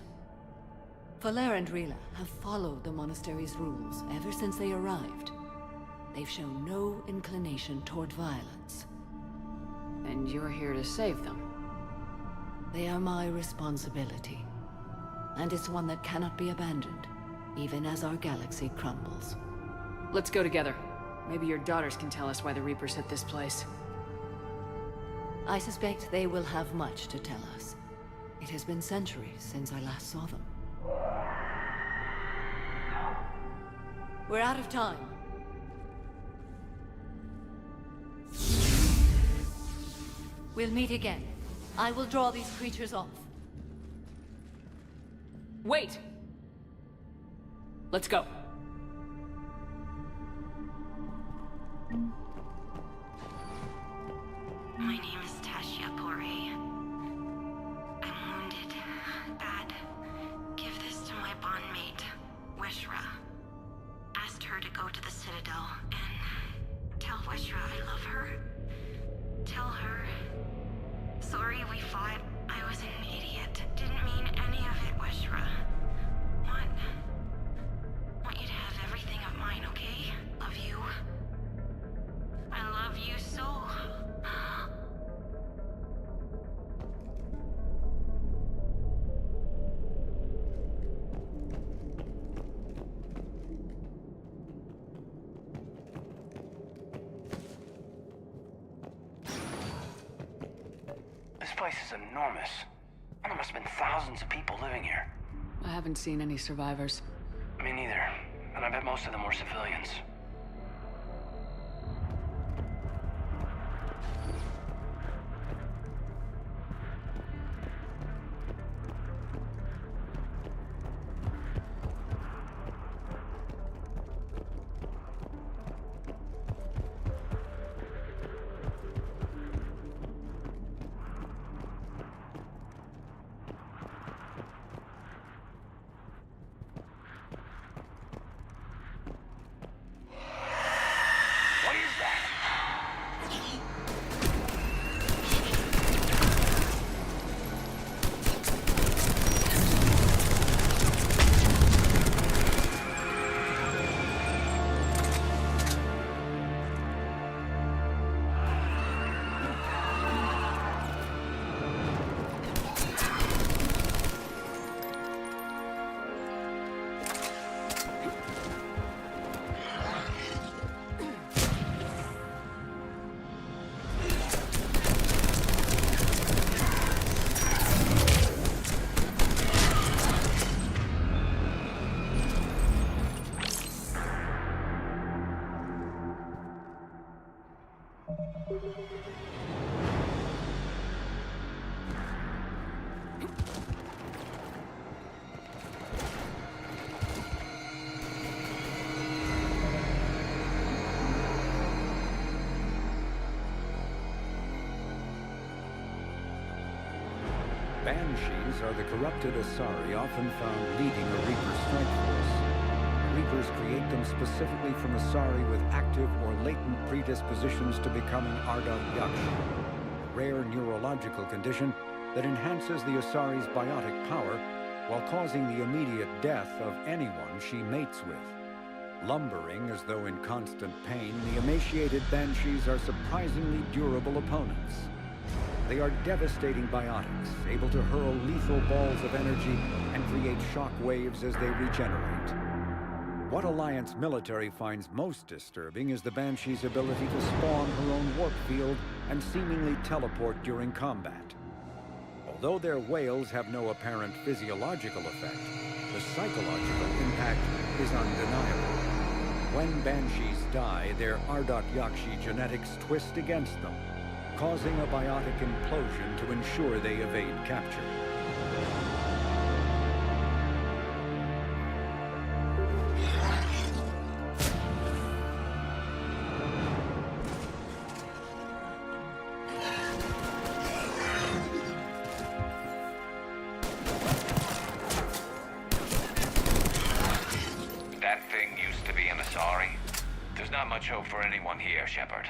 Speaker 9: Falere and Reela have followed the monastery's rules ever since they arrived. They've shown no inclination toward violence.
Speaker 5: And you're here to save them?
Speaker 9: They are my responsibility. And it's one that cannot be abandoned, even as our galaxy crumbles.
Speaker 5: Let's go together. Maybe your daughters can tell us why the Reapers hit this place.
Speaker 9: I suspect they will have much to tell us. It has been centuries since I last saw them. We're out of time. We'll meet again. I will draw these creatures off.
Speaker 5: Wait! Let's go.
Speaker 6: My name is Tasha Pori. I'm wounded. Bad. Give this to my bondmate, Weshra. Asked her to go to the Citadel and tell Weshra I love her. Tell her. Sorry we fought. I was an idiot. Didn't mean anything.
Speaker 20: place is enormous. There must have been thousands of people living here.
Speaker 5: I haven't seen any survivors.
Speaker 20: Me neither. And I bet most of them were civilians.
Speaker 10: Banshees are the corrupted Asari often found leading a Reaper strike force. Reapers create them specifically from Asari with active or latent predispositions to becoming Ardat Yakshi, a rare neurological condition that enhances the Asari's biotic power while causing the immediate death of anyone she mates with. Lumbering as though in constant pain, the emaciated Banshees are surprisingly durable opponents. They are devastating biotics, able to hurl lethal balls of energy and create shock waves as they regenerate. What Alliance military finds most disturbing is the Banshee's ability to spawn her own warp field and seemingly teleport during combat. Although their wails have no apparent physiological effect, the psychological impact is undeniable. When Banshees die, their Ardat Yakshi genetics twist against them, causing a biotic implosion to ensure they evade capture.
Speaker 7: That thing used to be an Asari. There's not much hope for anyone here, Shepard.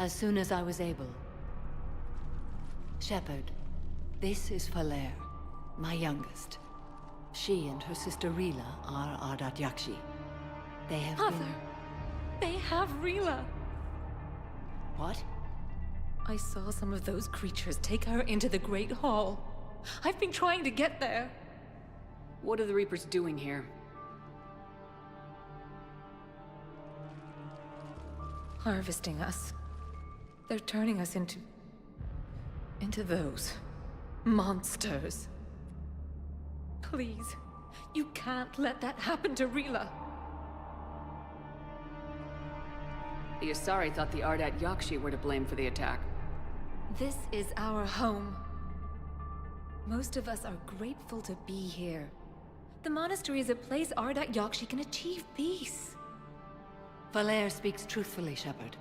Speaker 9: As soon as I was able. Shepard, this is Falere, my youngest. She and her sister Rila are Ardat Yakshi. They have
Speaker 8: Mother, they have Rila.
Speaker 9: What?
Speaker 8: I saw some of those creatures take her into the Great Hall. I've been trying to get there.
Speaker 5: What are the Reapers doing here?
Speaker 8: Harvesting us. They're turning us into those monsters. Please, you can't let that happen to Rila.
Speaker 5: The Asari thought the Ardat Yakshi were to blame for the attack.
Speaker 8: This is our home. Most of us are grateful to be here. The monastery is a place Ardat Yakshi can achieve peace.
Speaker 9: Falere speaks truthfully, Shepard.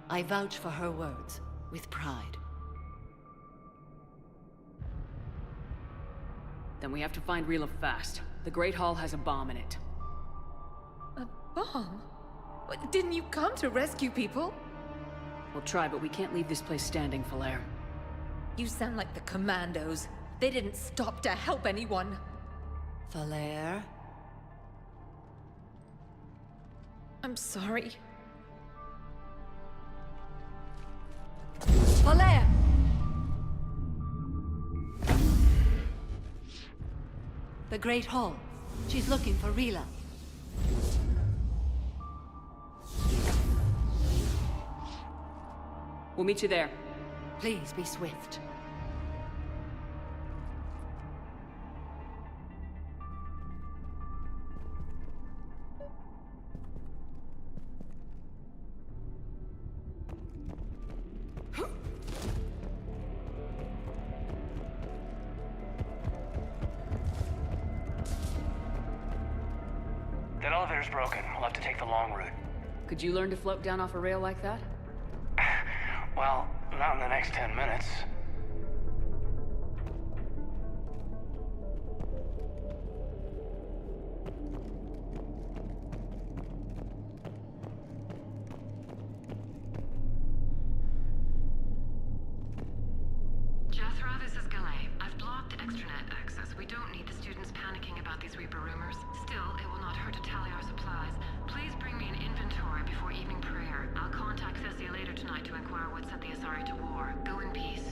Speaker 9: I vouch for her words, with pride.
Speaker 5: Then we have to find Rila fast. The Great Hall has a bomb in it.
Speaker 8: A bomb? What, didn't you come to rescue people?
Speaker 5: We'll try, but we can't leave this place standing, Falere.
Speaker 8: You sound like the Commandos. They didn't stop to help anyone.
Speaker 9: Falere?
Speaker 8: I'm sorry.
Speaker 9: Falere! The Great Hall. She's looking for Rila.
Speaker 5: We'll meet you there.
Speaker 9: Please be swift.
Speaker 20: That elevator's broken. We'll have to take the long route.
Speaker 5: Could you learn to float down off a rail like that?
Speaker 20: Well, not in the next 10 minutes.
Speaker 6: Jethro, this is Galay. I've blocked extranet access. We don't need the students panicking about these Reaper rumors. Still, it will not hurt to tally our supplies. Please bring me an inventory before evening prayer. I'll contact Cessia later tonight to inquire what set the Asari to war. Go in peace.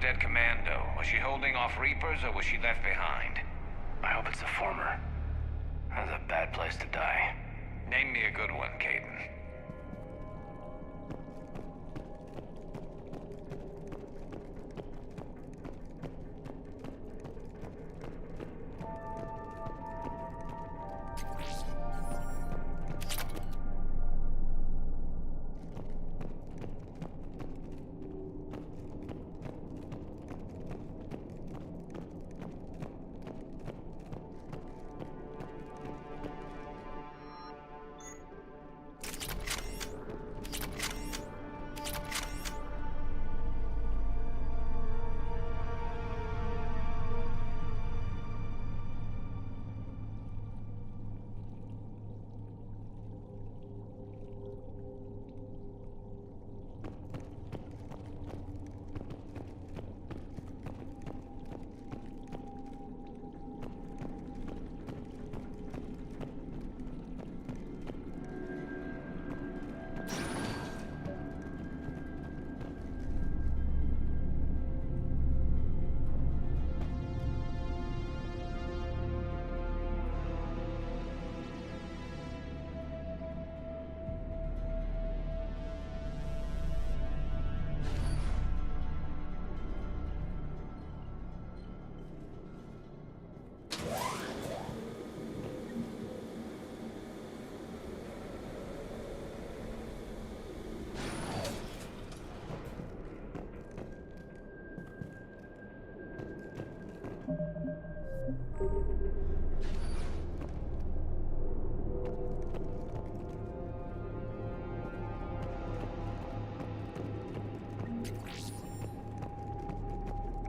Speaker 4: dead commando? Was she holding off Reapers, or was she left behind?
Speaker 20: I hope it's the former. That's a bad place to die.
Speaker 4: Name me a good one, Caden.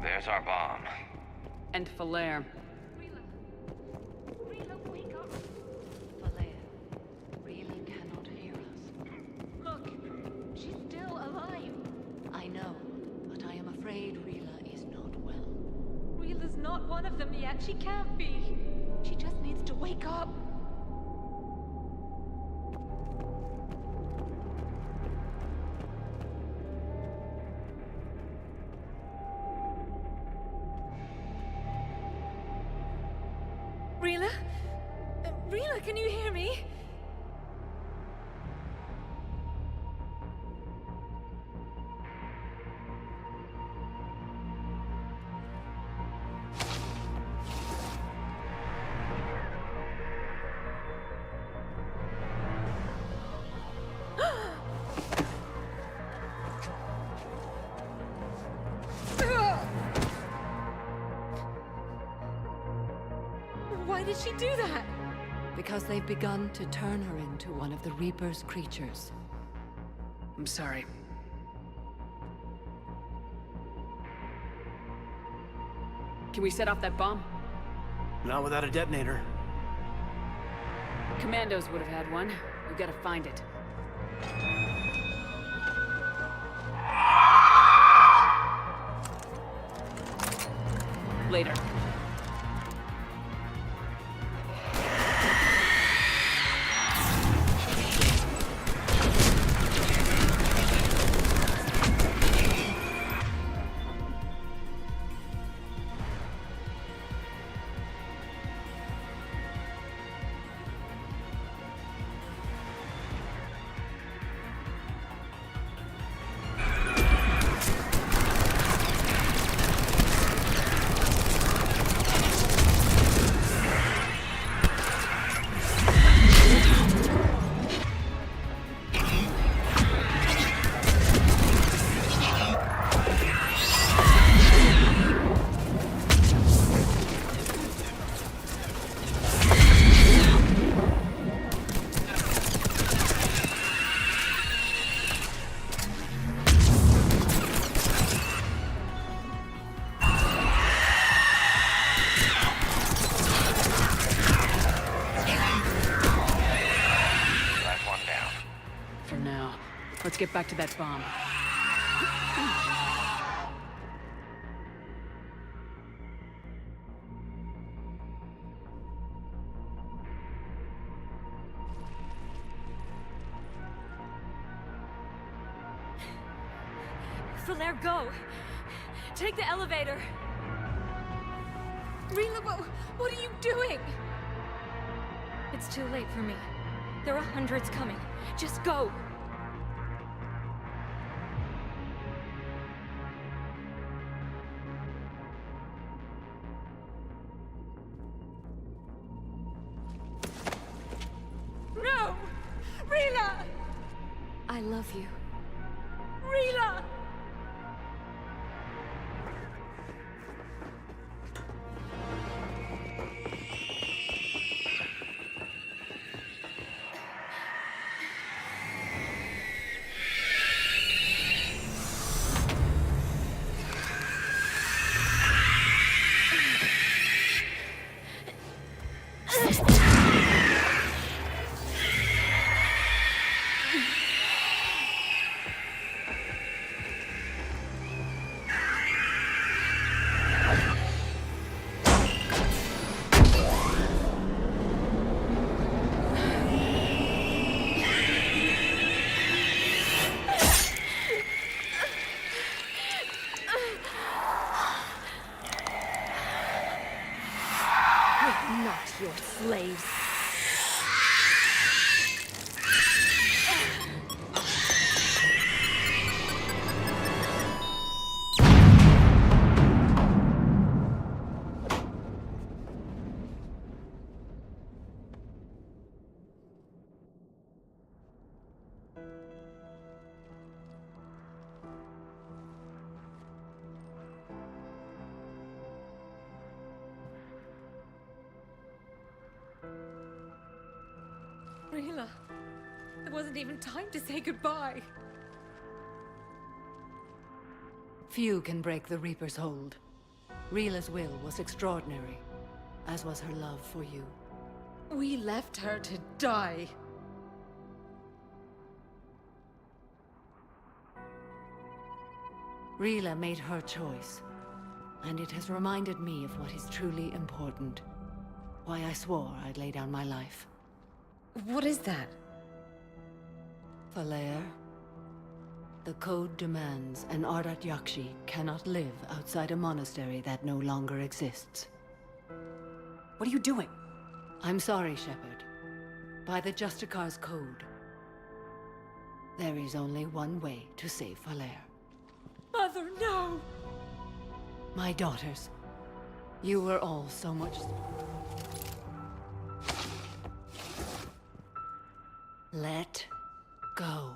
Speaker 4: There's our bomb.
Speaker 5: And Falere.
Speaker 9: Rila cannot hear us. Look, she's still alive. I know, but I am afraid Rila is not well.
Speaker 24: Rila's not one of them yet. She can't be. She just needs to wake up. Rila? Rila, can you hear me? Why did she do that?
Speaker 9: Because they've begun to turn her into one of the Reaper's creatures.
Speaker 5: I'm sorry. Can we set off that bomb?
Speaker 13: Not without a detonator.
Speaker 5: Commandos would have had one. We've got to find it. Later. Let's get back to that bomb.
Speaker 24: Falere, go!
Speaker 8: Take the elevator! Rila, what are you doing? It's too late for me. There are hundreds coming. Just go! No! Rila! I love you. Rila! Not your slaves. Rila, there wasn't even time to say goodbye.
Speaker 9: Few can break the Reaper's hold. Rila's will was extraordinary, as was her love for you.
Speaker 8: We left her to die.
Speaker 9: Rila made her choice, and it has reminded me of what is truly important. Why I swore I'd lay down my life.
Speaker 8: What is that?
Speaker 9: Falere, the code demands an Ardat Yakshi cannot live outside a monastery that no longer exists.
Speaker 8: What are you doing?
Speaker 9: I'm sorry, Shepard. By the Justicar's code, there is only one way to save Falere.
Speaker 8: Mother, no!
Speaker 9: My daughters, you were all so much... Let go.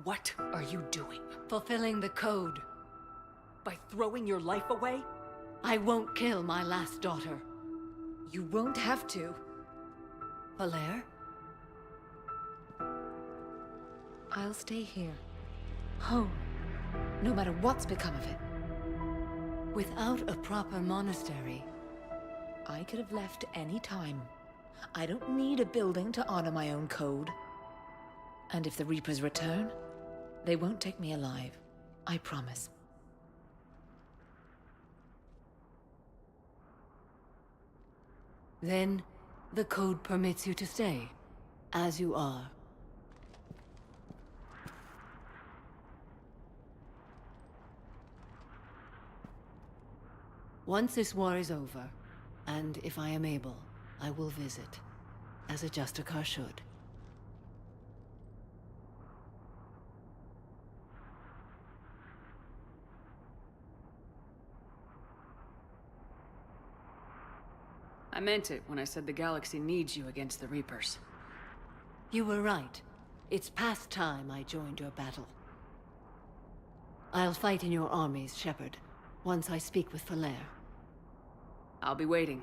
Speaker 8: What are you doing?
Speaker 9: Fulfilling the code.
Speaker 8: By throwing your life away?
Speaker 9: I won't kill my last daughter.
Speaker 8: You won't have to.
Speaker 9: Falere?
Speaker 8: I'll stay here. Home. No matter what's become of it.
Speaker 9: Without a proper monastery...
Speaker 8: I could have left any time. I don't need a building to honor my own code. And if the Reapers return, they won't take me alive. I promise.
Speaker 9: Then, the code permits you to stay, as you are. Once this war is over, and if I am able, I will visit, as a Justicar should.
Speaker 5: I meant it when I said the galaxy needs you against the Reapers.
Speaker 9: You were right. It's past time I joined your battle. I'll fight in your armies, Shepard, once I speak with Falere.
Speaker 5: I'll be waiting.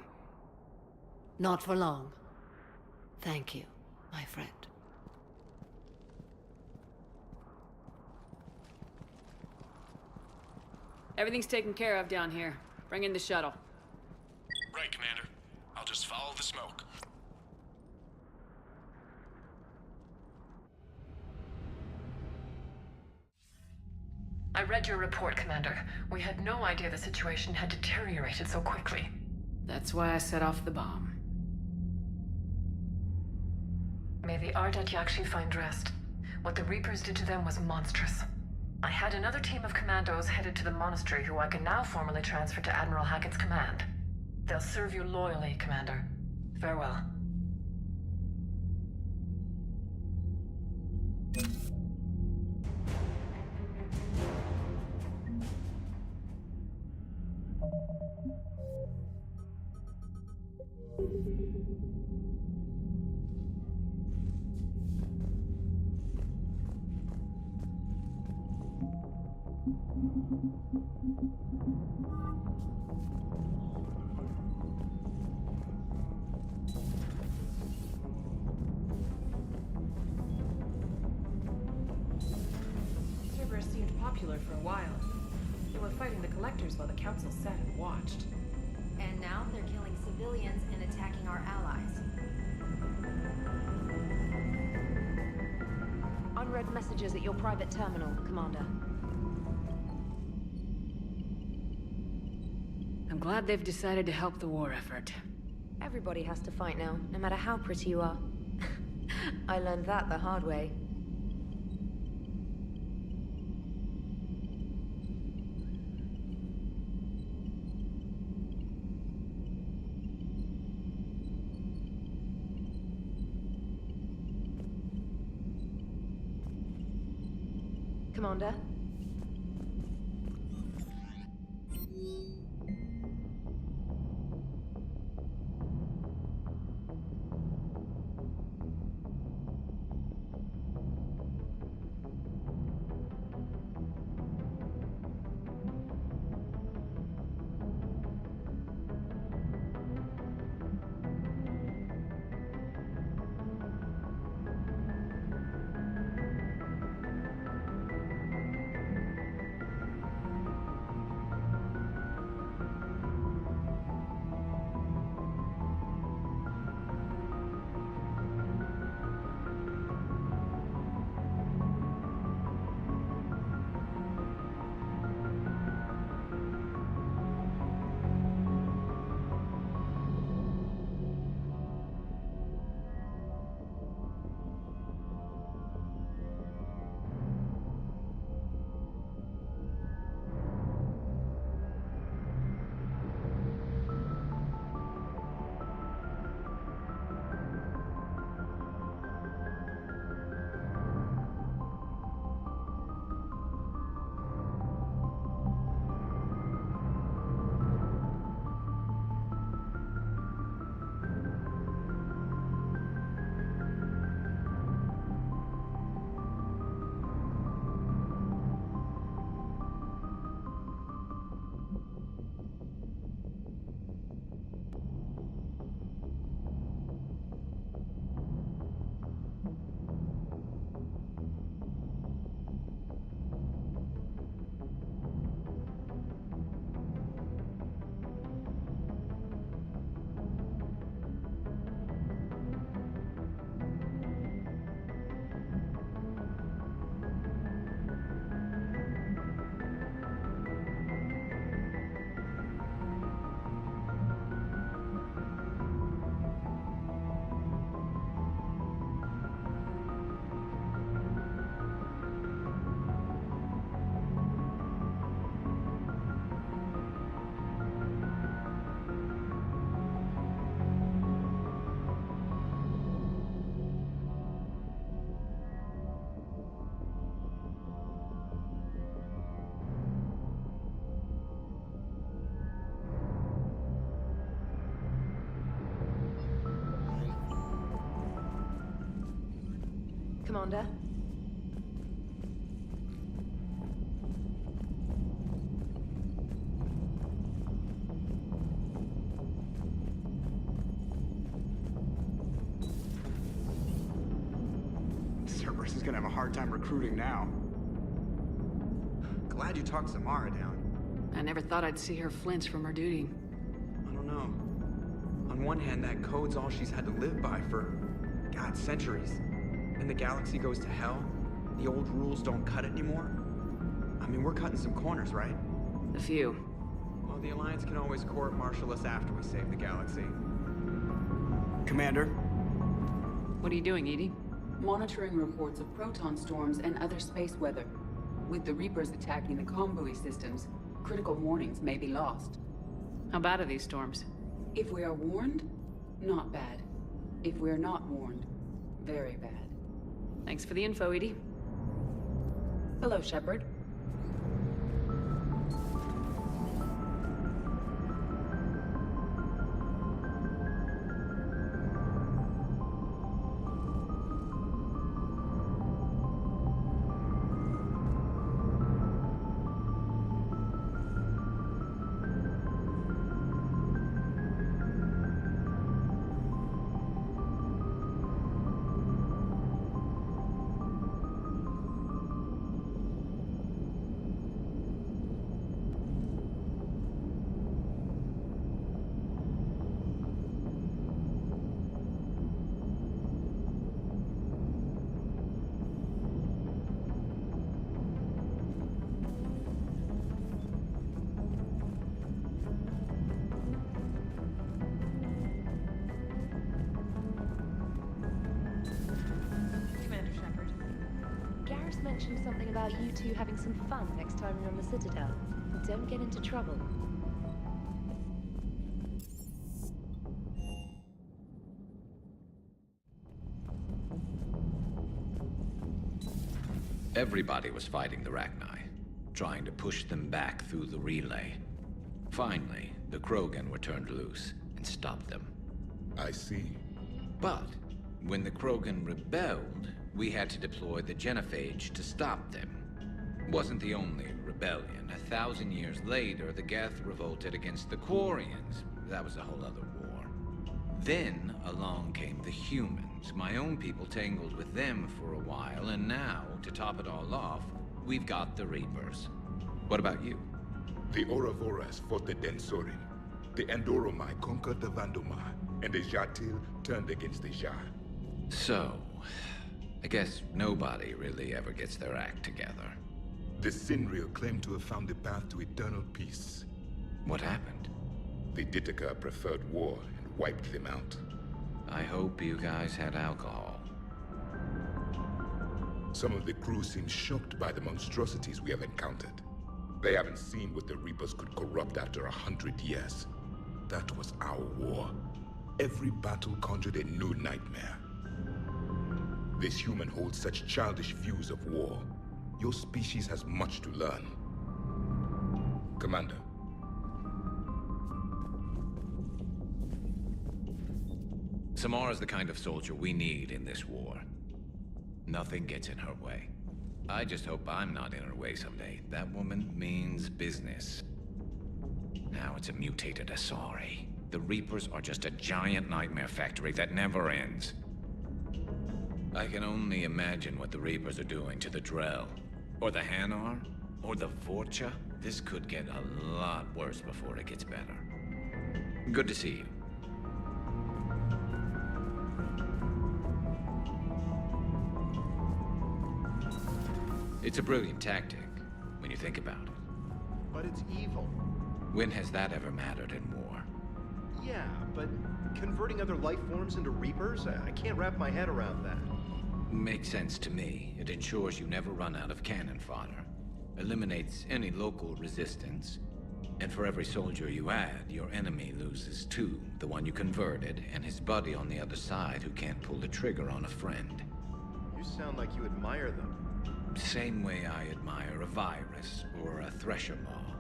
Speaker 9: Not for long. Thank you, my friend.
Speaker 5: Everything's taken care of down here. Bring in the shuttle.
Speaker 12: Right, Commander. I'll just follow the smoke.
Speaker 15: I read your report, Commander. We had no idea the situation had deteriorated so quickly.
Speaker 5: That's why I set off the bomb.
Speaker 15: May the Ardat Yakshi find rest. What the Reapers did to them was monstrous. I had another team of commandos headed to the monastery who I can now formally transfer to Admiral Hackett's command. They'll serve you loyally, Commander. Farewell.
Speaker 16: Cerberus seemed popular for a while. They were fighting the Collectors while the Council sat and watched.
Speaker 8: And now they're killing civilians and attacking our allies. Unread messages at your private terminal, Commander.
Speaker 5: I'm glad they've decided to help the war effort.
Speaker 8: Everybody has to fight now, no matter how pretty you are. I learned that the hard way. Commander? Commander?
Speaker 19: Cerberus is gonna have a hard time recruiting now.
Speaker 21: Glad you talked Samara down.
Speaker 5: I never thought I'd see her flinch from her duty.
Speaker 21: I don't know. On one hand, that code's all she's had to live by for, God, centuries. And the galaxy goes to hell. The old rules don't cut it anymore. I mean, we're cutting some corners, right?
Speaker 5: A few.
Speaker 21: Well, the Alliance can always court-martial us after we save the galaxy.
Speaker 19: Commander?
Speaker 5: What are you doing, Edie?
Speaker 17: Monitoring reports of proton storms and other space weather. With the Reapers attacking the convoy systems, critical warnings may be lost.
Speaker 5: How bad are these storms?
Speaker 17: If we are warned, not bad. If we're not warned, very bad.
Speaker 5: Thanks for the info, Edie.
Speaker 17: Hello, Shepard.
Speaker 9: Mentioned something about you two having some fun next time you're on the Citadel. Don't get into trouble.
Speaker 7: Everybody was fighting the Rachni, trying to push them back through the relay. Finally, the Krogan were turned loose and stopped them.
Speaker 14: I see.
Speaker 7: But when the Krogan rebelled, we had to deploy the Genophage to stop them. Wasn't the only rebellion. 1,000 years later, the Geth revolted against the Quarians. That was a whole other war. Then along came the humans. My own people tangled with them for a while, and now, to top it all off, we've got the Reapers. What about you?
Speaker 14: The Ouroboros fought the Densorin. The Andoromai conquered the Vandomai, and the Jatil turned against the Jar.
Speaker 7: So, I guess nobody really ever gets their act together.
Speaker 14: The Sinreal claimed to have found the path to eternal peace.
Speaker 7: What happened?
Speaker 14: The Ditaka preferred war and wiped them out.
Speaker 7: I hope you guys had alcohol.
Speaker 14: Some of the crew seem shocked by the monstrosities we have encountered. They haven't seen what the Reapers could corrupt after 100 years. That was our war. Every battle conjured a new nightmare. This human holds such childish views of war. Your species has much to learn. Commander.
Speaker 7: Samara's the kind of soldier we need in this war. Nothing gets in her way. I just hope I'm not in her way someday. That woman means business. Now it's a mutated Asari. The Reapers are just a giant nightmare factory that never ends. I can only imagine what the Reapers are doing to the Drell, or the Hanar, or the Vorcha. This could get a lot worse before it gets better. Good to see you. It's a brilliant tactic, when you think about it.
Speaker 18: But it's evil.
Speaker 7: When has that ever mattered in war?
Speaker 18: Yeah, but converting other life forms into Reapers? I can't wrap my head around that.
Speaker 7: Makes sense to me. It ensures you never run out of cannon fodder. Eliminates any local resistance. And for every soldier you add, your enemy loses two. The one you converted, and his buddy on the other side who can't pull the trigger on a friend.
Speaker 18: You sound like you admire them.
Speaker 7: Same way I admire a virus or a thresher maw.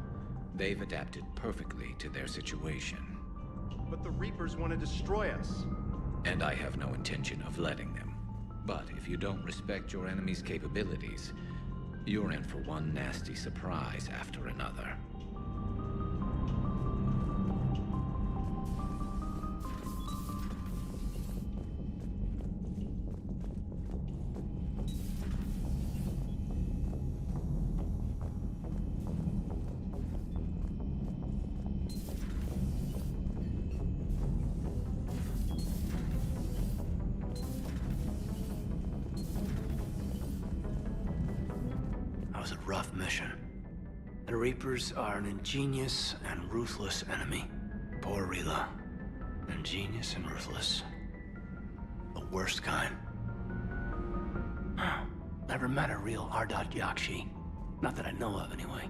Speaker 7: They've adapted perfectly to their situation.
Speaker 18: But the Reapers want to destroy us.
Speaker 7: And I have no intention of letting them. But if you don't respect your enemy's capabilities, you're in for one nasty surprise after another.
Speaker 13: Rough mission. The Reapers are an ingenious and ruthless enemy. Poor Rila. Ingenious and ruthless. The worst kind. Never met a real Ardat Yakshi. Not that I know of, anyway.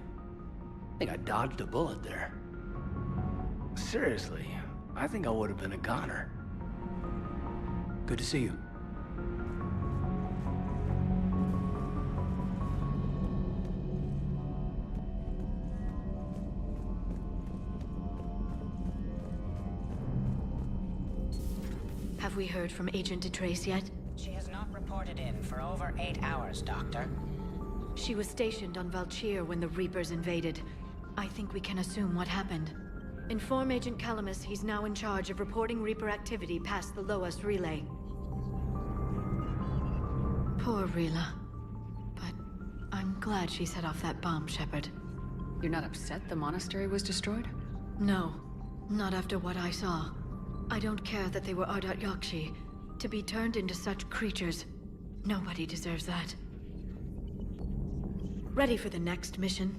Speaker 13: I think I dodged a bullet there. Seriously, I think I would have been a goner. Good to see you.
Speaker 1: Have we heard from Agent DeTrace yet?
Speaker 3: She has not reported in for over 8 hours, Doctor.
Speaker 1: She was stationed on Valchir when the Reapers invaded. I think we can assume what happened. Inform Agent Calamus he's now in charge of reporting Reaper activity past the Loas relay. Poor Rila. But I'm glad she set off that bomb, Shepard.
Speaker 5: You're not upset the monastery was destroyed?
Speaker 1: No, not after what I saw. I don't care that they were Ardat Yakshi. To be turned into such creatures, nobody deserves that. Ready for the next mission?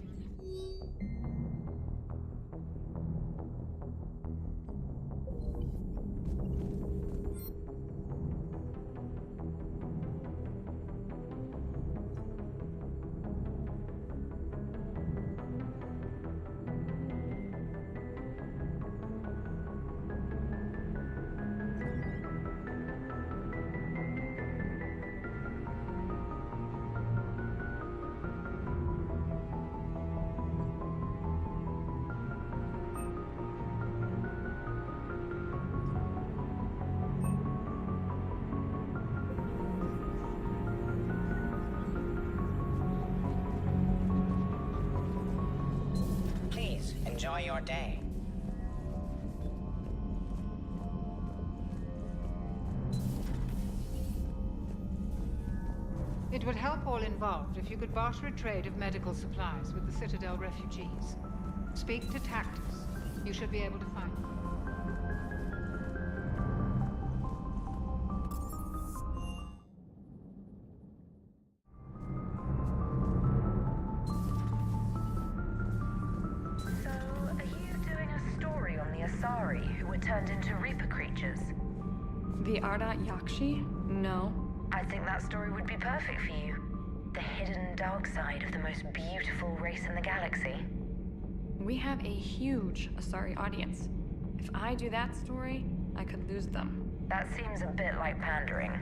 Speaker 3: Enjoy your day.
Speaker 11: It would help all involved if you could barter a trade of medical supplies with the Citadel refugees. Speak to Tactus. You should be able to find them.
Speaker 15: Turned into Reaper creatures.
Speaker 22: The Ardat Yakshi? No.
Speaker 15: I think that story would be perfect for you. The hidden dark side of the most beautiful race in the galaxy.
Speaker 22: We have a huge Asari audience. If I do that story, I could lose them.
Speaker 15: That seems a bit like pandering.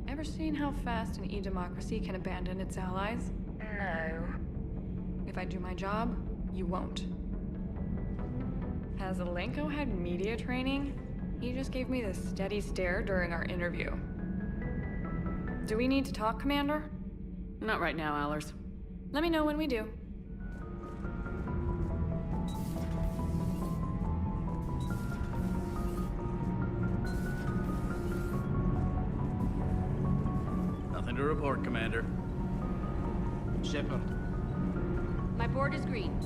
Speaker 22: Ever seen how fast an e-democracy can abandon its allies?
Speaker 15: No.
Speaker 22: If I do my job, you won't. Has Alenko had media training? He just gave me this steady stare during our interview. Do we need to talk, Commander?
Speaker 5: Not right now, Allers.
Speaker 22: Let me know when we do.
Speaker 23: Nothing to report, Commander.
Speaker 11: Shepard.
Speaker 24: My board is green.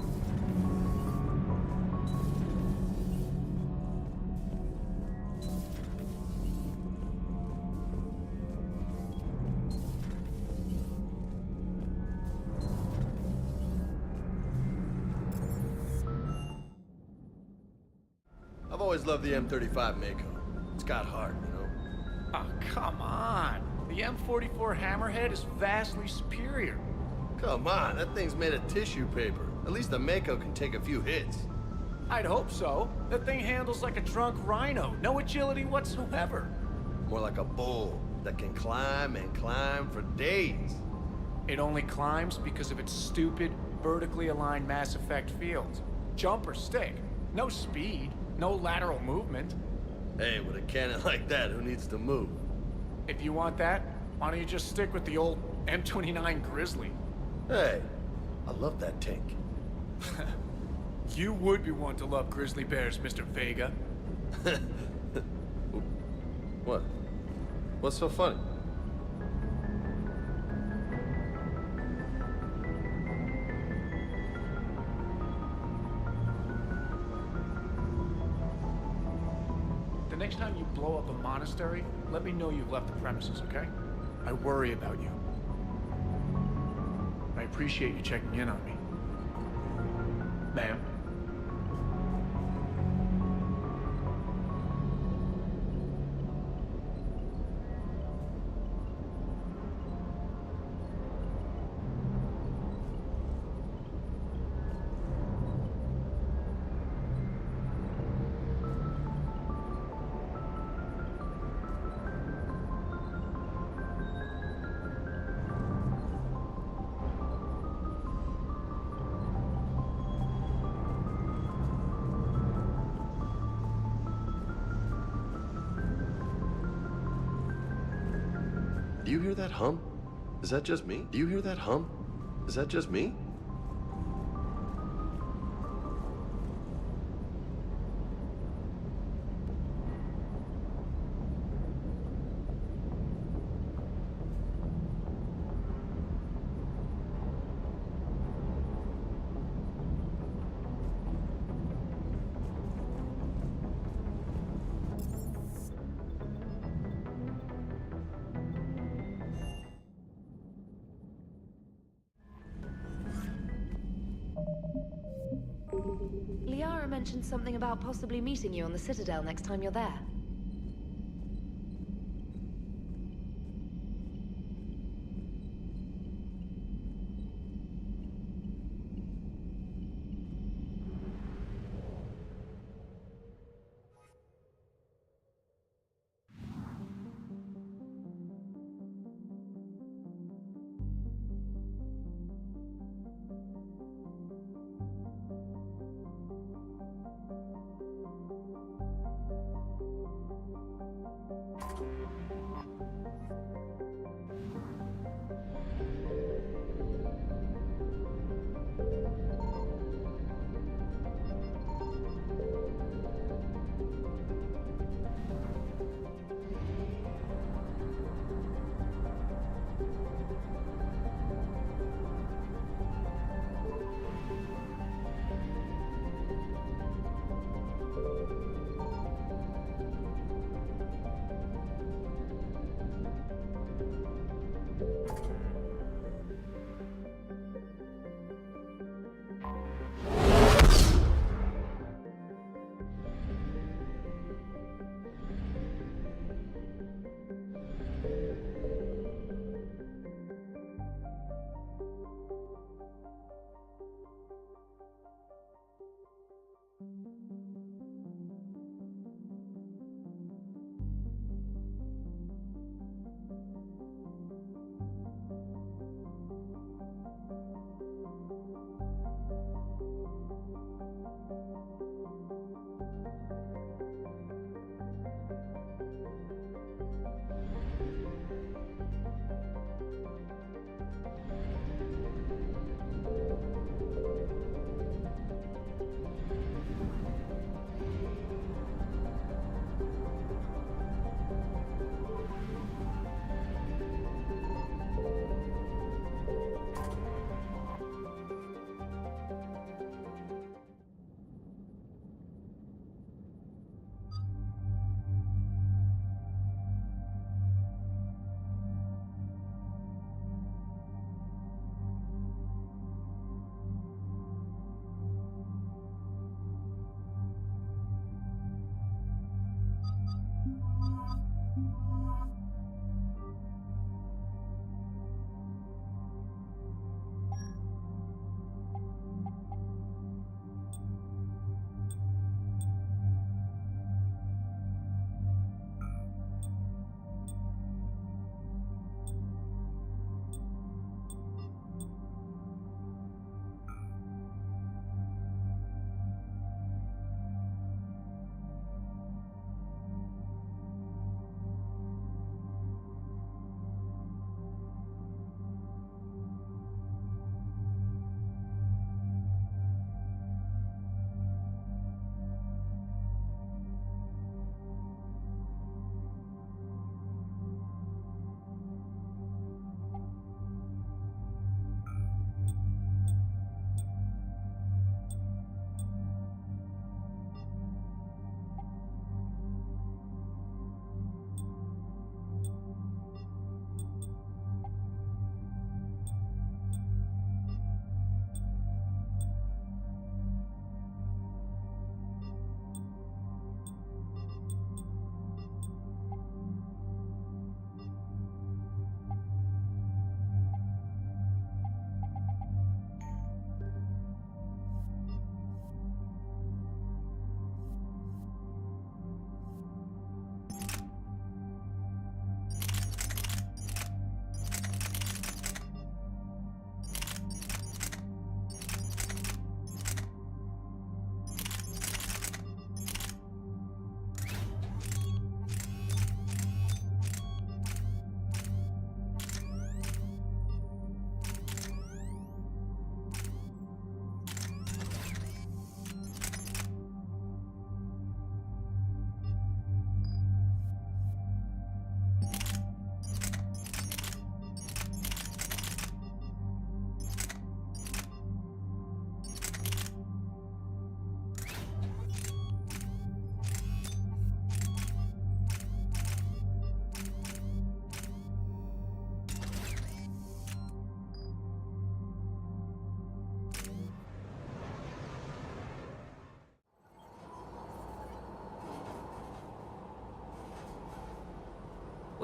Speaker 25: I've always loved the M35 Mako. It's got heart, you know?
Speaker 26: Oh, come on. The M44 Hammerhead is vastly superior.
Speaker 25: Come on, that thing's made of tissue paper. At least the Mako can take a few hits.
Speaker 26: I'd hope so. That thing handles like a drunk rhino. No agility whatsoever.
Speaker 25: More like a bull that can climb and climb for days.
Speaker 26: It only climbs because of its stupid, vertically aligned Mass Effect field. Jump or stick. No speed. No lateral movement.
Speaker 25: Hey, with a cannon like that, who needs to move?
Speaker 26: If you want that, why don't you just stick with the old M29 Grizzly?
Speaker 25: Hey, I love that tank.
Speaker 26: You would be one to love grizzly bears, Mr. Vega.
Speaker 25: What? What's so funny?
Speaker 26: The next time you blow up a monastery, let me know you've left the premises, okay? I worry about you. I appreciate you checking in on me. Ma'am.
Speaker 25: you hear that hum? Is that just me? Do you hear that hum? Is that just me?
Speaker 8: Liara mentioned something about possibly meeting you on the Citadel next time you're there.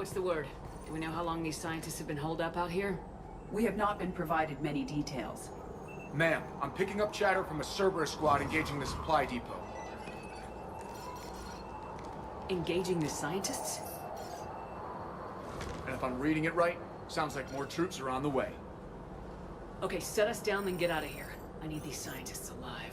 Speaker 5: What's the word? Do we know how long these scientists have been holed up out here?
Speaker 17: We have not been provided many details.
Speaker 26: Ma'am, I'm picking up chatter from a Cerberus squad engaging the supply depot.
Speaker 5: Engaging the scientists?
Speaker 26: And if I'm reading it right, sounds like more troops are on the way.
Speaker 5: Okay, set us down, then get out of here. I need these scientists alive.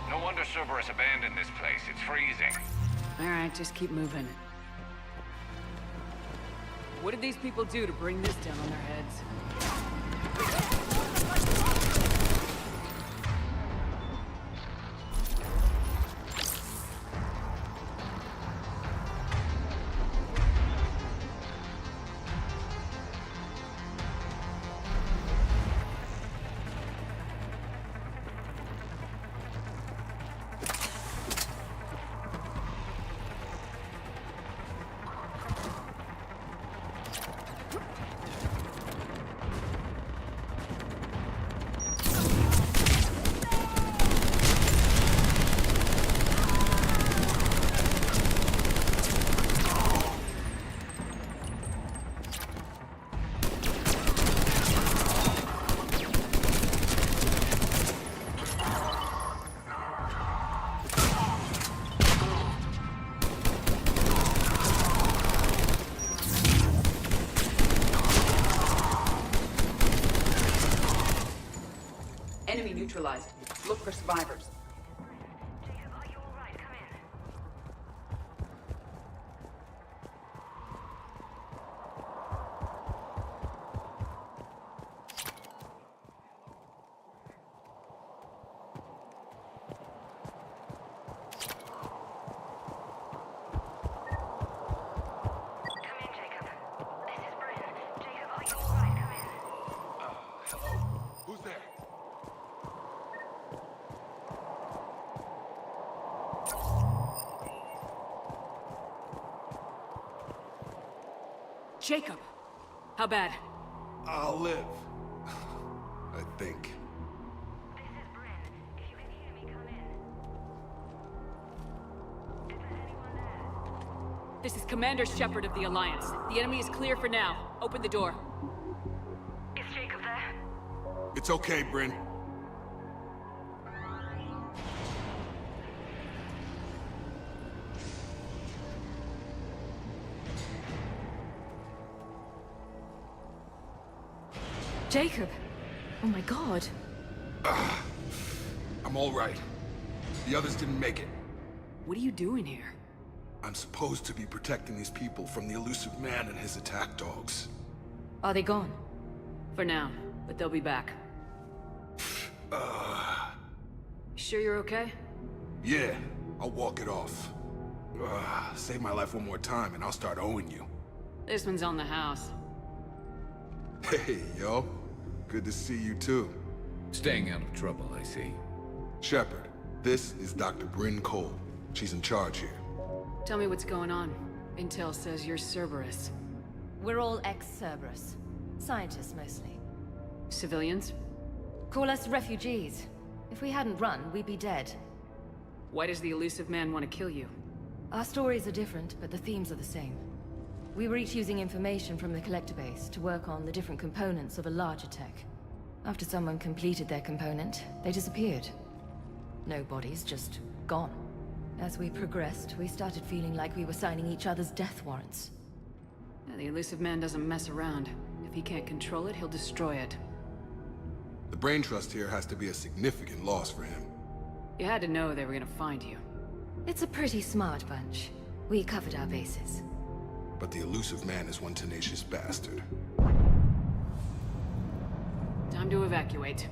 Speaker 7: No wonder Cerberus abandoned this place. It's freezing.
Speaker 5: Alright, just keep moving. What did these people do to bring this down on their heads?
Speaker 17: Enemy neutralized. Look for survivors.
Speaker 5: Jacob! How bad?
Speaker 14: I'll live. I think.
Speaker 5: This is Commander Shepard of the Alliance. The enemy is clear for now. Open the door.
Speaker 1: Is Jacob there?
Speaker 14: It's okay, Bryn.
Speaker 8: Jacob! Oh my god.
Speaker 14: I'm all right. The others didn't make it.
Speaker 5: What are you doing here?
Speaker 14: I'm supposed to be protecting these people from the elusive man and his attack dogs.
Speaker 8: Are they gone?
Speaker 5: For now, but they'll be back. Sure you're okay?
Speaker 14: Yeah, I'll walk it off. Save my life one more time and I'll start owing you.
Speaker 5: This one's on the house.
Speaker 14: Hey, yo. Good to see you too.
Speaker 7: Staying out of trouble, I see.
Speaker 14: Shepard, this is Dr. Bryn Cole. She's in charge here.
Speaker 5: Tell me what's going on. Intel says you're Cerberus.
Speaker 2: We're all ex-Cerberus. Scientists, mostly.
Speaker 5: Civilians?
Speaker 2: Call us refugees. If we hadn't run, we'd be dead.
Speaker 5: Why does the elusive man want to kill you?
Speaker 2: Our stories are different, but the themes are the same. We were each using information from the Collector base to work on the different components of a larger tech. After someone completed their component, they disappeared. No bodies, just gone. As we progressed, we started feeling like we were signing each other's death warrants.
Speaker 5: The Elusive Man doesn't mess around. If he can't control it, he'll destroy it.
Speaker 14: The Brain Trust here has to be a significant loss for him.
Speaker 5: You had to know they were gonna find you.
Speaker 2: It's a pretty smart bunch. We covered our bases.
Speaker 14: But the Elusive Man is one tenacious bastard.
Speaker 5: Time to evacuate.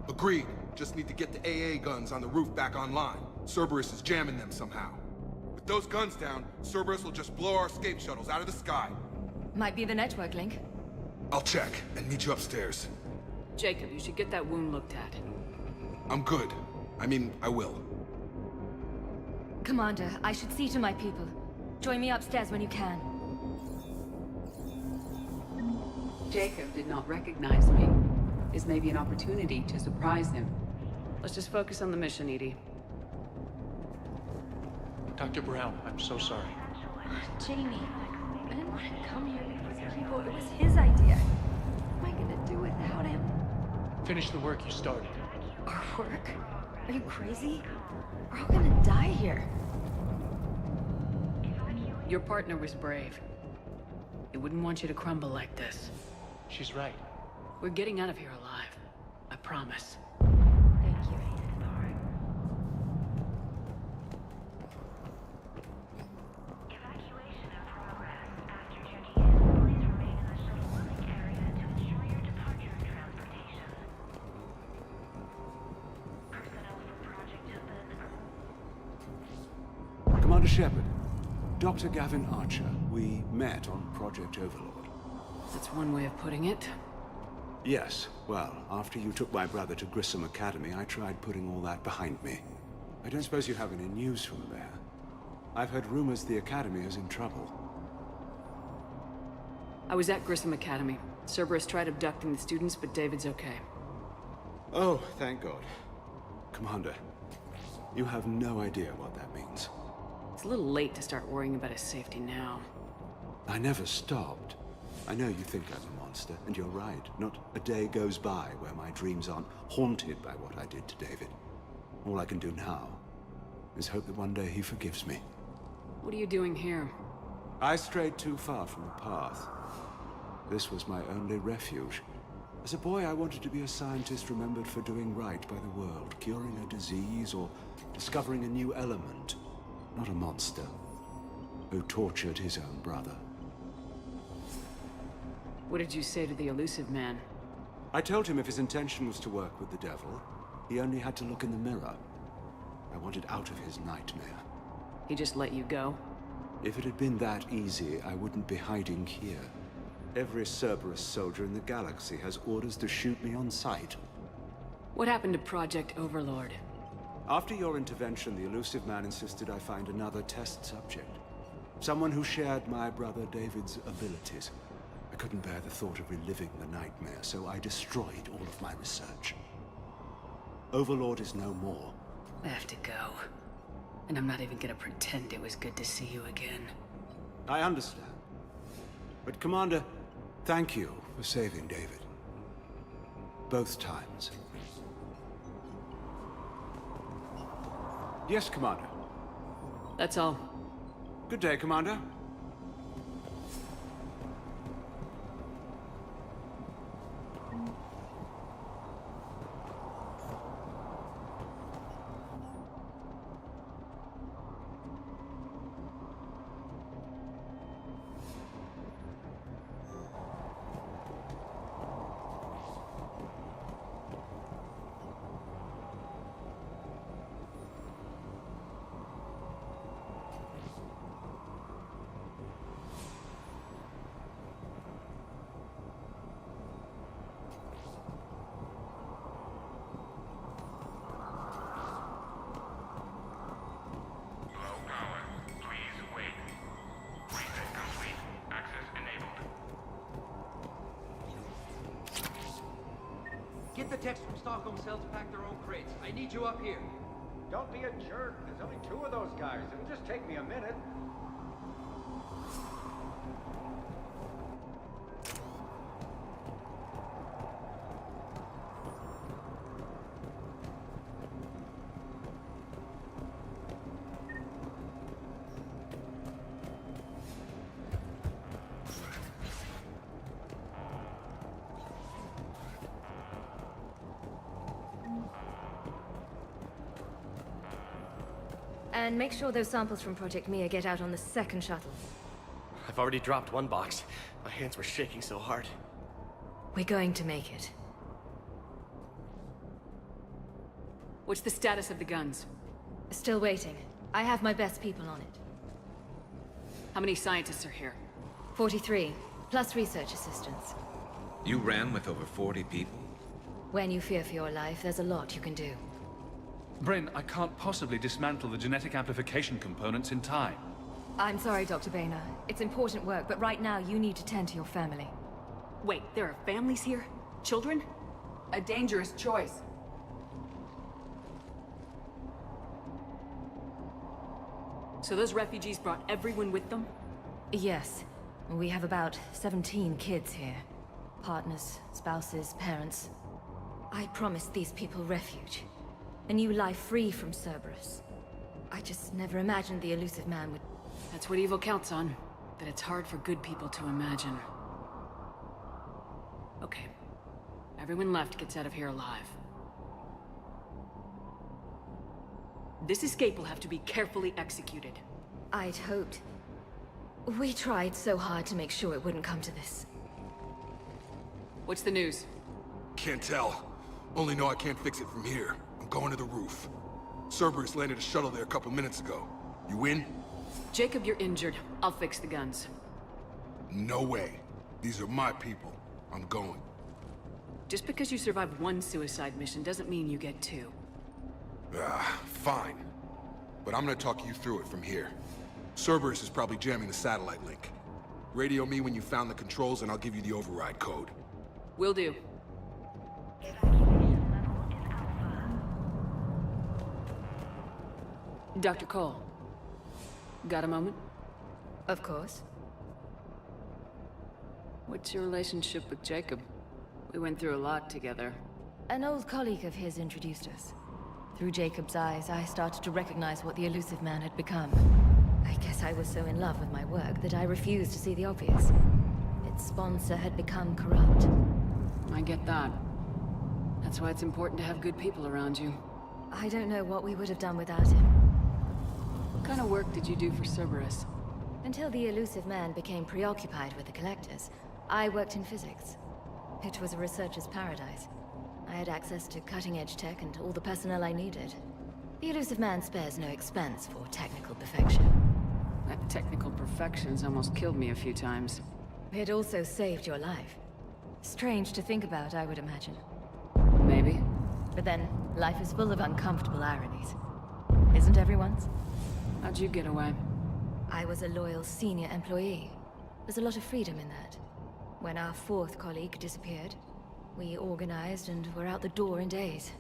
Speaker 14: Agreed. Just need to get the AA guns on the roof back online. Cerberus is jamming them somehow. With those guns down, Cerberus will just blow our escape shuttles out of the sky.
Speaker 2: Might be the network link.
Speaker 14: I'll check and meet you upstairs.
Speaker 5: Jacob, you should get that wound looked at.
Speaker 14: I'm good. I mean, I will.
Speaker 2: Commander, I should see to my people. Join me upstairs when you can.
Speaker 17: Jacob did not recognize me. Is maybe an opportunity to surprise him.
Speaker 5: Let's just focus on the mission, Edie.
Speaker 26: Dr. Brown, I'm so sorry.
Speaker 8: Jamie, I didn't want to come here because people. It was his idea. What am I gonna do without him?
Speaker 26: Finish the work you started.
Speaker 8: Our work? Are you crazy? We're all gonna die here.
Speaker 5: Your partner was brave. He wouldn't want you to crumble like this.
Speaker 26: She's right.
Speaker 5: We're getting out of here alive. I promise.
Speaker 8: Thank you.
Speaker 4: Commander Shepard, Dr. Gavin Archer, we met on Project Overlord.
Speaker 5: That's one way of putting it.
Speaker 4: Yes, well, after you took my brother to Grissom Academy, I tried putting all that behind me. I don't suppose you have any news from there. I've heard rumors the Academy is in trouble.
Speaker 5: I was at Grissom Academy. Cerberus tried abducting the students, but David's okay.
Speaker 4: Oh, thank God. Commander, you have no idea what that means.
Speaker 5: It's a little late to start worrying about his safety now.
Speaker 4: I never stopped. I know you think I'm a monster, and you're right. Not a day goes by where my dreams aren't haunted by what I did to David. All I can do now is hope that one day he forgives me.
Speaker 5: What are you doing here?
Speaker 4: I strayed too far from the path. This was my only refuge. As a boy, I wanted to be a scientist remembered for doing right by the world, curing a disease or discovering a new element. Not a monster who tortured his own brother.
Speaker 5: What did you say to the Elusive Man?
Speaker 4: I told him if his intention was to work with the devil, he only had to look in the mirror. I wanted out of his nightmare.
Speaker 5: He just let you go?
Speaker 4: If it had been that easy, I wouldn't be hiding here. Every Cerberus soldier in the galaxy has orders to shoot me on sight.
Speaker 5: What happened to Project Overlord?
Speaker 4: After your intervention, the Elusive Man insisted I find another test subject. Someone who shared my brother David's abilities. I couldn't bear the thought of reliving the nightmare, so I destroyed all of my research. Overlord is no more.
Speaker 5: I have to go. And I'm not even gonna pretend it was good to see you again.
Speaker 4: I understand. But Commander, thank you for saving David. Both times. Yes, Commander.
Speaker 5: That's all.
Speaker 4: Good day, Commander.
Speaker 6: Get the techs from Stockholm Cell to pack their own crates. I need you up here.
Speaker 10: Don't be a jerk. There's only 2 of those guys. It'll just take me a minute.
Speaker 2: And make sure those samples from Project Mia get out on the second shuttle.
Speaker 9: I've already dropped one box. My hands were shaking so hard.
Speaker 2: We're going to make it.
Speaker 5: What's the status of the guns?
Speaker 2: Still waiting. I have my best people on it.
Speaker 5: How many scientists are here?
Speaker 2: 43, plus research assistants.
Speaker 7: You ran with over 40 people?
Speaker 2: When you fear for your life, there's a lot you can do.
Speaker 12: Bryn, I can't possibly dismantle the genetic amplification components in time.
Speaker 2: I'm sorry, Dr. Boehner. It's important work, but right now you need to tend to your family.
Speaker 5: Wait, there are families here? Children?
Speaker 17: A dangerous choice.
Speaker 5: So those refugees brought everyone with them?
Speaker 2: Yes. We have about 17 kids here. Partners, spouses, parents. I promised these people refuge. A new life free from Cerberus. I just never imagined the elusive man would...
Speaker 5: That's what evil counts on. That it's hard for good people to imagine. Okay. Everyone left gets out of here alive. This escape will have to be carefully executed.
Speaker 2: I'd hoped. We tried so hard to make sure it wouldn't come to this.
Speaker 5: What's the news?
Speaker 14: Can't tell. Only know I can't fix it from here. I'm going to the roof. Cerberus landed a shuttle there a couple minutes ago. You in?
Speaker 5: Jacob, you're injured. I'll fix the guns.
Speaker 14: No way. These are my people. I'm going.
Speaker 5: Just because you survived one suicide mission doesn't mean you get two.
Speaker 14: Fine. But I'm gonna talk you through it from here. Cerberus is probably jamming the satellite link. Radio me when you found the controls and I'll give you the override code.
Speaker 5: Will do. Dr. Cole. Got a moment?
Speaker 2: Of course.
Speaker 5: What's your relationship with Jacob? We went through a lot together.
Speaker 2: An old colleague of his introduced us. Through Jacob's eyes, I started to recognize what the elusive man had become. I guess I was so in love with my work that I refused to see the obvious. Its sponsor had become corrupt.
Speaker 5: I get that. That's why it's important to have good people around you.
Speaker 2: I don't know what we would have done without him.
Speaker 5: What kind of work did you do for Cerberus?
Speaker 2: Until the elusive man became preoccupied with the Collectors, I worked in physics. It was a researcher's paradise. I had access to cutting-edge tech and all the personnel I needed. The elusive man spares no expense for technical perfection.
Speaker 5: That technical perfection's almost killed me a few times.
Speaker 2: It also saved your life. Strange to think about, I would imagine.
Speaker 5: Maybe.
Speaker 2: But then, life is full of uncomfortable ironies. Isn't everyone's?
Speaker 5: How'd you get away?
Speaker 2: I was a loyal senior employee. There's a lot of freedom in that. When our fourth colleague disappeared, we organized and were out the door in days.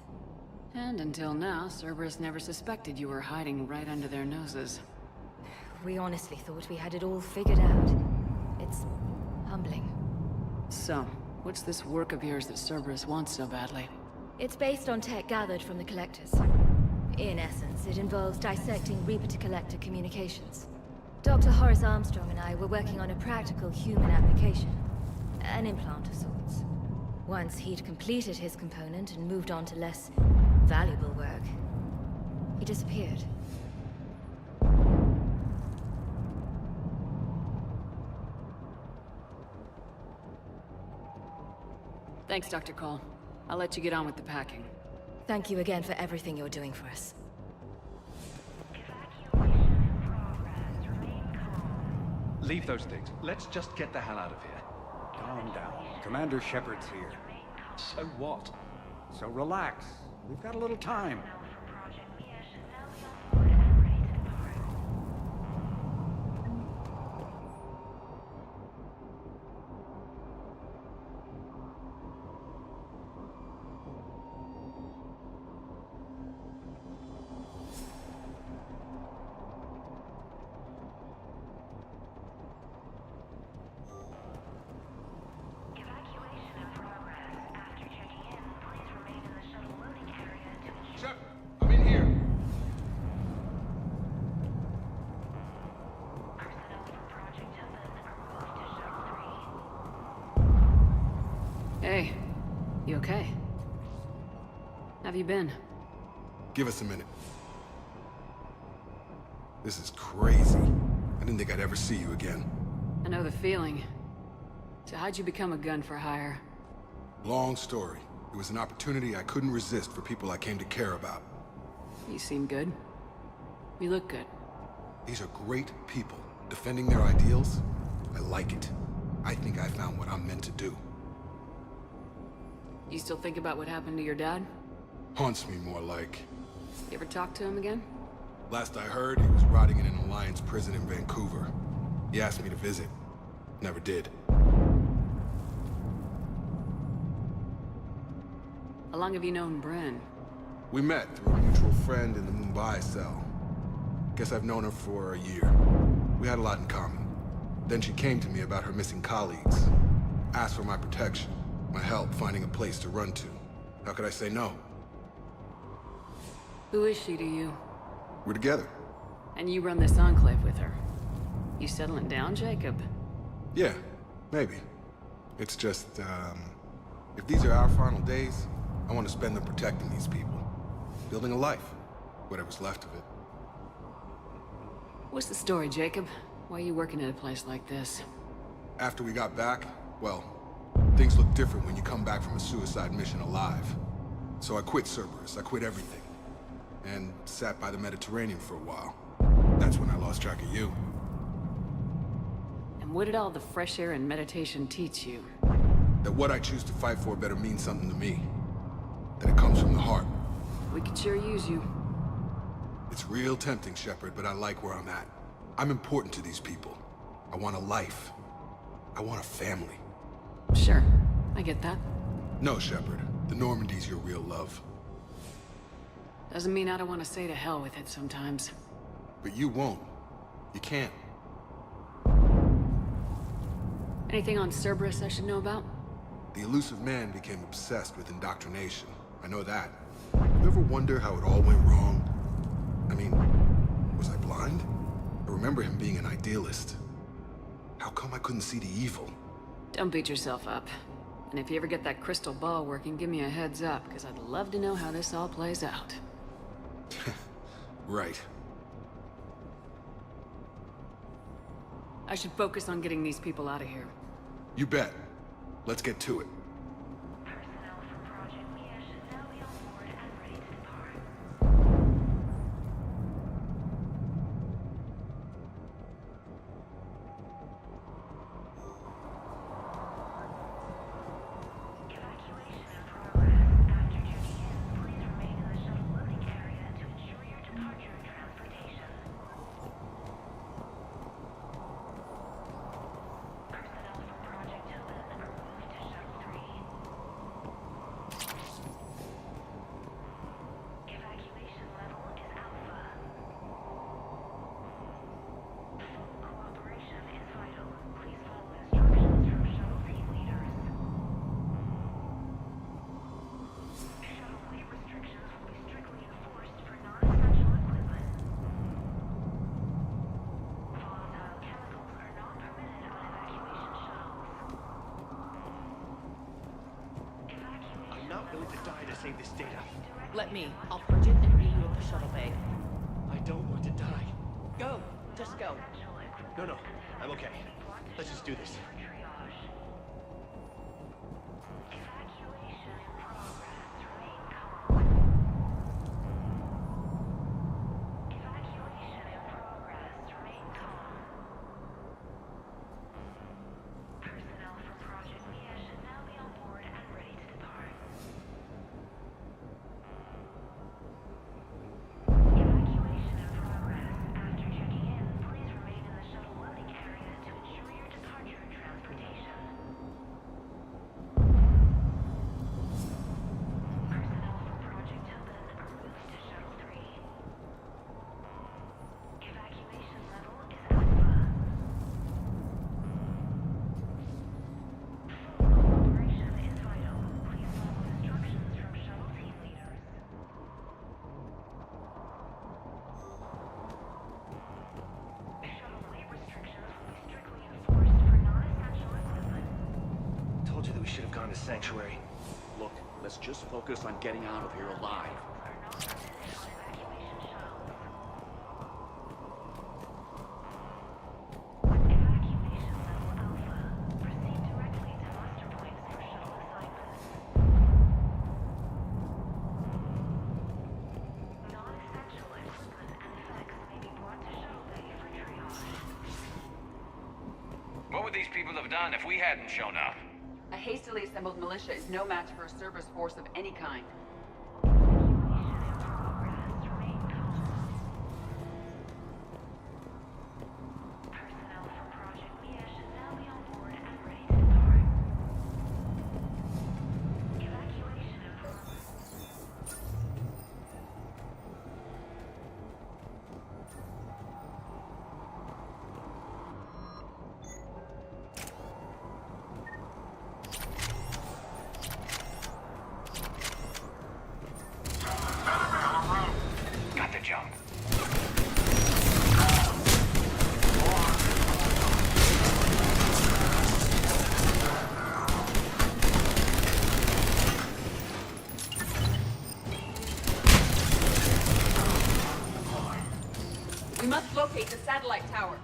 Speaker 5: And until now, Cerberus never suspected you were hiding right under their noses.
Speaker 2: We honestly thought we had it all figured out. It's humbling.
Speaker 5: So, what's this work of yours that Cerberus wants so badly?
Speaker 2: It's based on tech gathered from the Collectors. In essence, it involves dissecting Reaper-to-Collector communications. Dr. Horace Armstrong and I were working on a practical human application. An implant of sorts. Once he'd completed his component and moved on to less valuable work, he disappeared.
Speaker 5: Thanks, Dr. Cole. I'll let you get on with the packing.
Speaker 2: Thank you again for everything you're doing for us.
Speaker 12: Leave those things. Let's just get the hell out of here.
Speaker 10: Calm down. Commander Shepard's here.
Speaker 12: So what?
Speaker 10: So relax. We've got a little time.
Speaker 5: Hey, you okay? Have you been?
Speaker 14: Give us a minute.
Speaker 13: This is crazy. I didn't think I'd ever see you again.
Speaker 5: I know the feeling. So how'd you become a gun for hire?
Speaker 13: Long story. It was an opportunity I couldn't resist for people I came to care about.
Speaker 5: You seem good. You look good.
Speaker 13: These are great people. Defending their ideals, I like it. I think I found what I'm meant to do.
Speaker 5: You still think about what happened to your dad?
Speaker 13: Haunts me more like.
Speaker 5: You ever talk to him again?
Speaker 13: Last I heard, he was rotting in an Alliance prison in Vancouver. He asked me to visit. Never did.
Speaker 5: How long have you known Bren?
Speaker 13: We met through a mutual friend in the Mumbai cell. Guess I've known her for a year. We had a lot in common. Then she came to me about her missing colleagues. Asked for my protection, my help finding a place to run to. How could I say no?
Speaker 5: Who is she to you?
Speaker 13: We're together.
Speaker 5: And you run this enclave with her. You settling down, Jacob?
Speaker 13: Yeah, maybe. It's just, if these are our final days, I want to spend them protecting these people. Building a life. Whatever's left of it.
Speaker 5: What's the story, Jacob? Why are you working at a place like this?
Speaker 13: After we got back, well, things look different when you come back from a suicide mission alive. So I quit Cerberus, I quit everything. And sat by the Mediterranean for a while. That's when I lost track of you.
Speaker 5: And what did all the fresh air and meditation teach you?
Speaker 13: That what I choose to fight for better mean something to me. That it comes from the heart.
Speaker 5: We could sure use you.
Speaker 13: It's real tempting, Shepard, but I like where I'm at. I'm important to these people. I want a life. I want a family.
Speaker 5: Sure, I get that.
Speaker 13: No, Shepard. The Normandy's your real love.
Speaker 5: Doesn't mean I don't want to say to hell with it sometimes.
Speaker 13: But you won't. You can't.
Speaker 5: Anything on Cerberus I should know about?
Speaker 13: The Illusive Man became obsessed with indoctrination. I know that. You ever wonder how it all went wrong? I mean, was I blind? I remember him being an idealist. How come I couldn't see the evil?
Speaker 5: Don't beat yourself up. And if you ever get that crystal ball working, give me a heads up, because I'd love to know how this all plays out.
Speaker 13: Right.
Speaker 5: I should focus on getting these people out of here.
Speaker 13: You bet. Let's get to it.
Speaker 9: Save this data.
Speaker 16: Let me. I'll purge it and meet you at the shuttle bay.
Speaker 9: I don't want to die.
Speaker 16: Go. Just go.
Speaker 9: No, I'm okay. Let's just do this. We should have gone to Sanctuary.
Speaker 23: Look, let's just focus on getting out of here alive.
Speaker 7: What would these people have done if we hadn't shown up?
Speaker 17: A hastily assembled militia is no match for a Cerberus force of any kind.
Speaker 7: Got the jump.
Speaker 17: We must locate the satellite tower.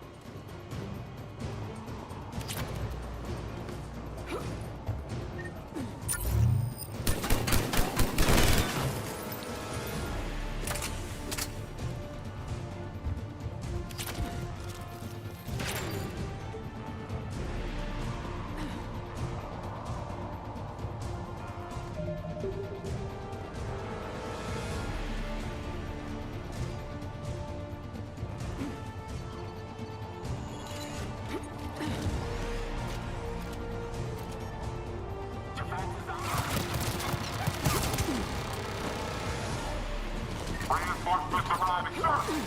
Speaker 3: Reinforcements arriving, sir.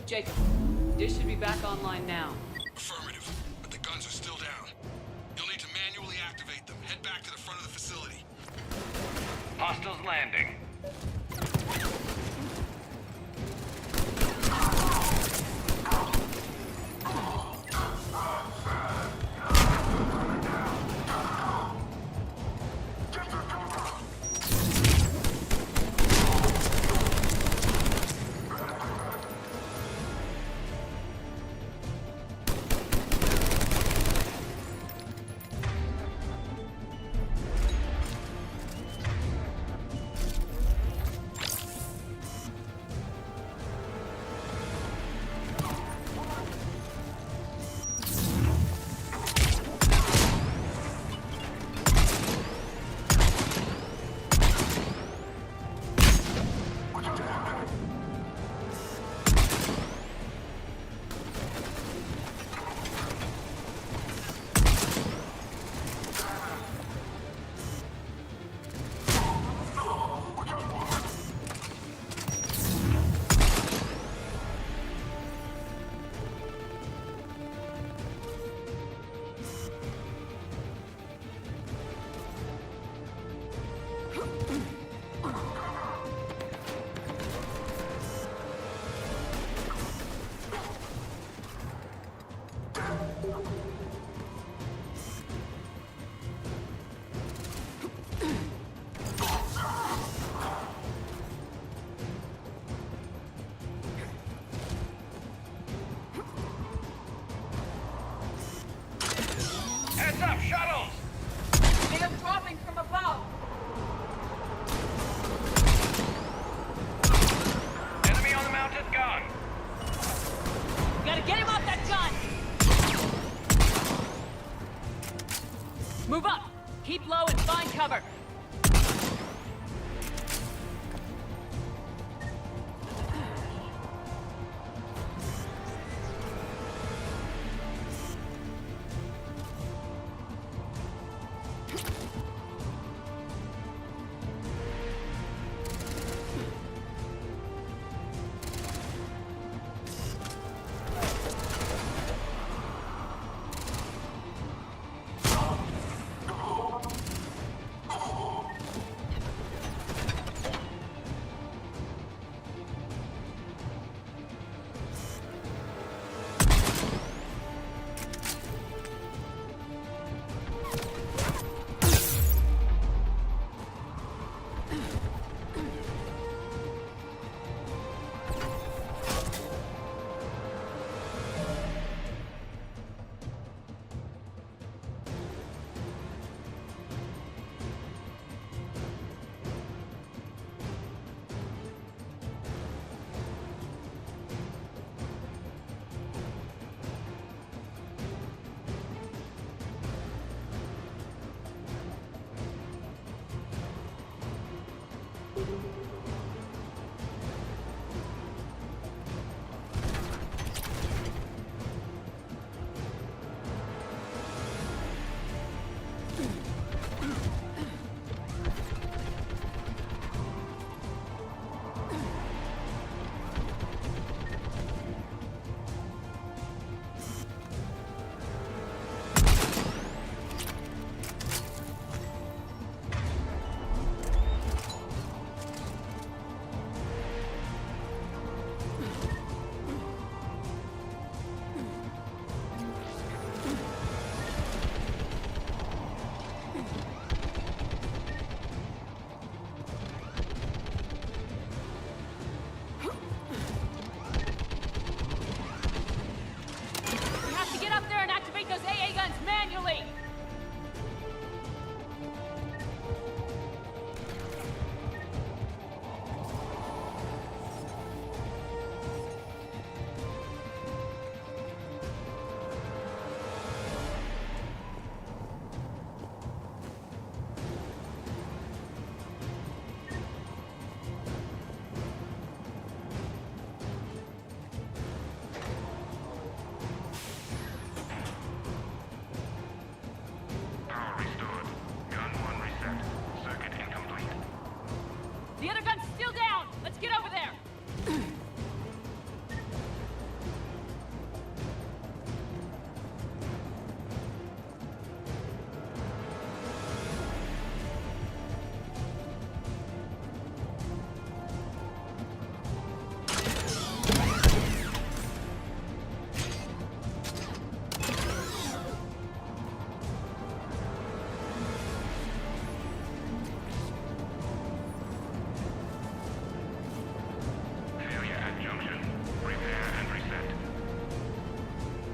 Speaker 5: Jacob, dish should be back online now.
Speaker 13: Affirmative, but the guns are still down. You'll need to manually activate them. Head back to the front of the facility.
Speaker 7: Hostiles landing.
Speaker 6: Heads up, shuttles!
Speaker 17: They are dropping from above!
Speaker 6: Enemy on the mounted gun!
Speaker 24: Gotta get him off that gun! Move up! Keep low and find cover!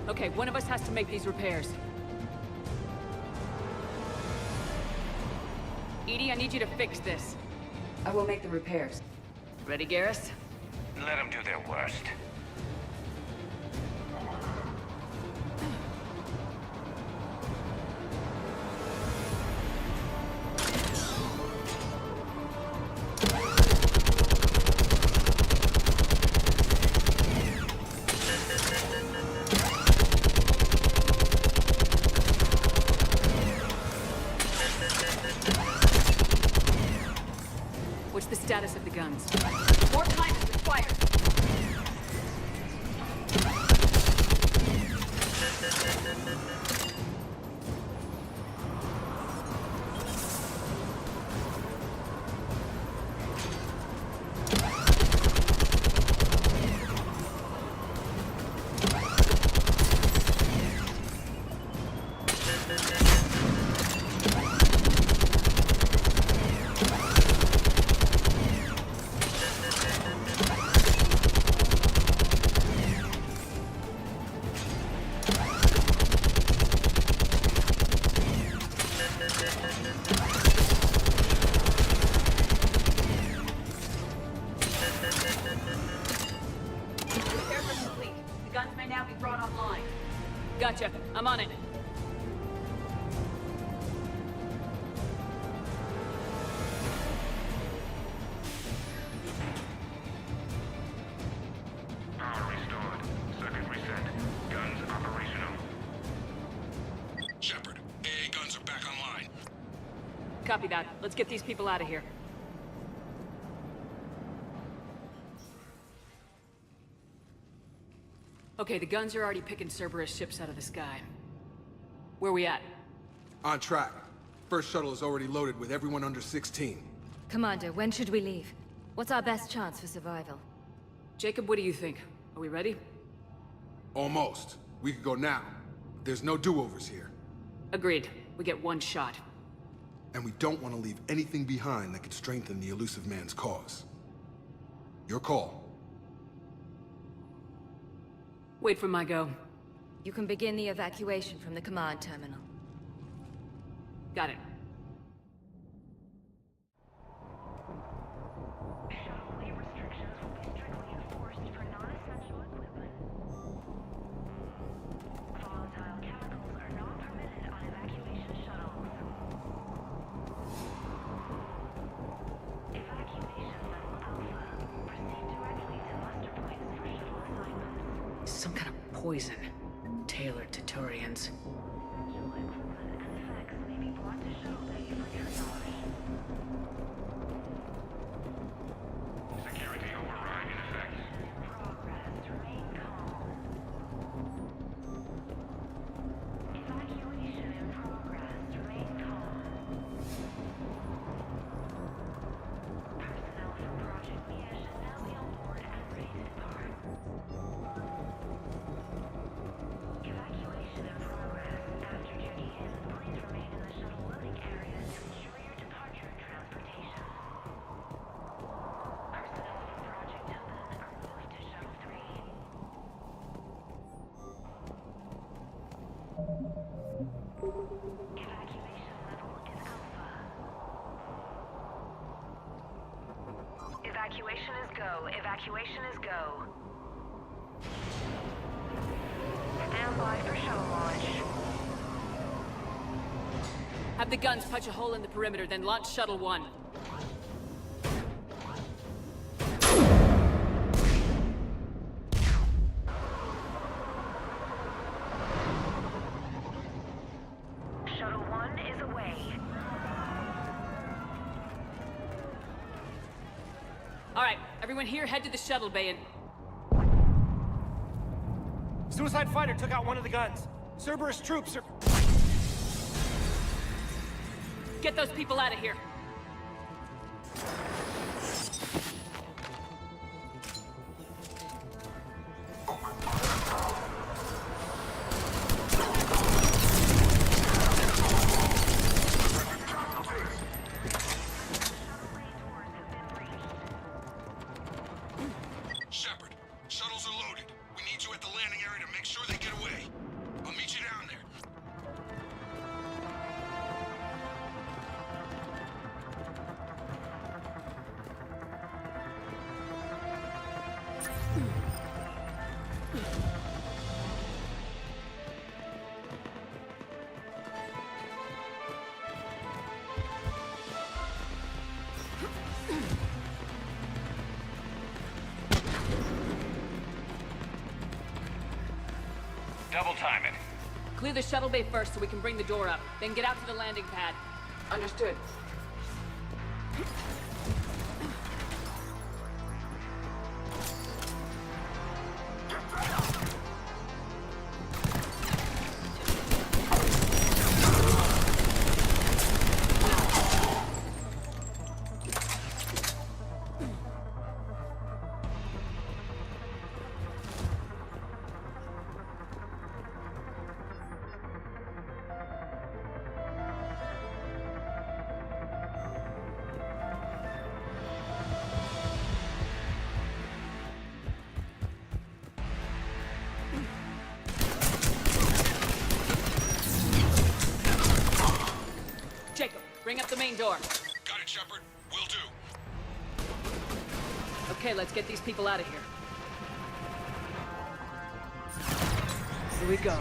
Speaker 5: Okay, one of us has to make these repairs. Edie, I need you to fix this.
Speaker 17: I will make the repairs.
Speaker 5: Ready, Garrus?
Speaker 6: Let them do their worst.
Speaker 5: What's the status of the guns?
Speaker 17: More time is required.
Speaker 5: Gotcha. I'm on it.
Speaker 3: Power restored. Circuit reset. Guns operational.
Speaker 14: Shepard, AA guns are back online.
Speaker 5: Copy that. Let's get these people out of here. Okay, the guns are already picking Cerberus ships out of the sky. Where we at?
Speaker 13: On track. First shuttle is already loaded with everyone under 16.
Speaker 2: Commander, when should we leave? What's our best chance for survival?
Speaker 5: Jacob, what do you think? Are we ready?
Speaker 13: Almost. We could go now. There's no do-overs here.
Speaker 5: Agreed. We get one shot.
Speaker 13: And we don't want to leave anything behind that could strengthen the Illusive Man's cause. Your call.
Speaker 5: Wait for my go.
Speaker 2: You can begin the evacuation from the command terminal.
Speaker 5: Got it.
Speaker 1: Shuttleway restrictions will be strictly enforced for non-essential equipment. Volatile chemicals are not permitted on evacuation shuttles. Evacuation level Alpha. Proceed directly to muster points for shuttle assignments.
Speaker 5: Some kind of poison. Tailored to Turians.
Speaker 1: Essential equipment and effects may be brought to shuttle bay for triage.
Speaker 3: Security override in effect.
Speaker 1: Progress. Remain calm. Evacuation in progress. Remain calm. Personnel from Project Mia should now be on board and ready to depart. Evacuation in progress. After checking in, please remain in the shuttle loading area to ensure your departure and transportation. Personnel from Project Tobin are moved to Shuttle 3. Evacuation level is Alpha. Evacuation is go. Evacuation is go. Stand by for shuttle launch.
Speaker 5: Have the guns punch a hole in the perimeter, then launch Shuttle 1.
Speaker 1: Shuttle 1 is away.
Speaker 5: Alright, everyone here, head to the shuttle bay and...
Speaker 6: Suicide fighter took out one of the guns. Cerberus troops are...
Speaker 5: Get those people out of here.
Speaker 14: Shepard, shuttles are loaded. We need you at the landing area to make sure they get away. I'll meet you down there.
Speaker 6: Double time it.
Speaker 5: Clear the shuttle bay first so we can bring the door up. Then get out to the landing pad.
Speaker 17: Understood.
Speaker 5: Jacob, bring up the main door.
Speaker 14: Got it, Shepard. Will do.
Speaker 5: Okay, let's get these people out of here. Here we go.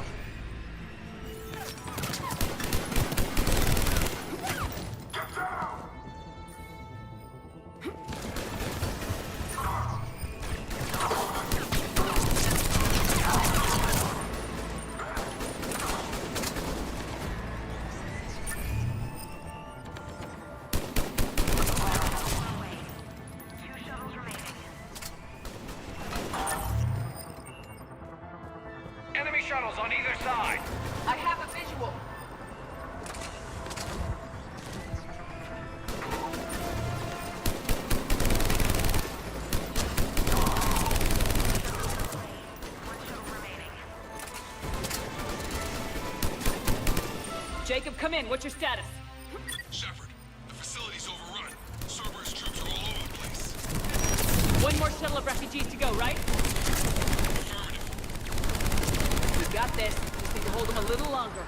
Speaker 5: Jacob, come in. What's your status?
Speaker 13: Shepard, the facility's overrun. Cerberus troops are all over the place.
Speaker 5: One more shuttle of refugees to go, right? We got this. Just need to hold them a little longer.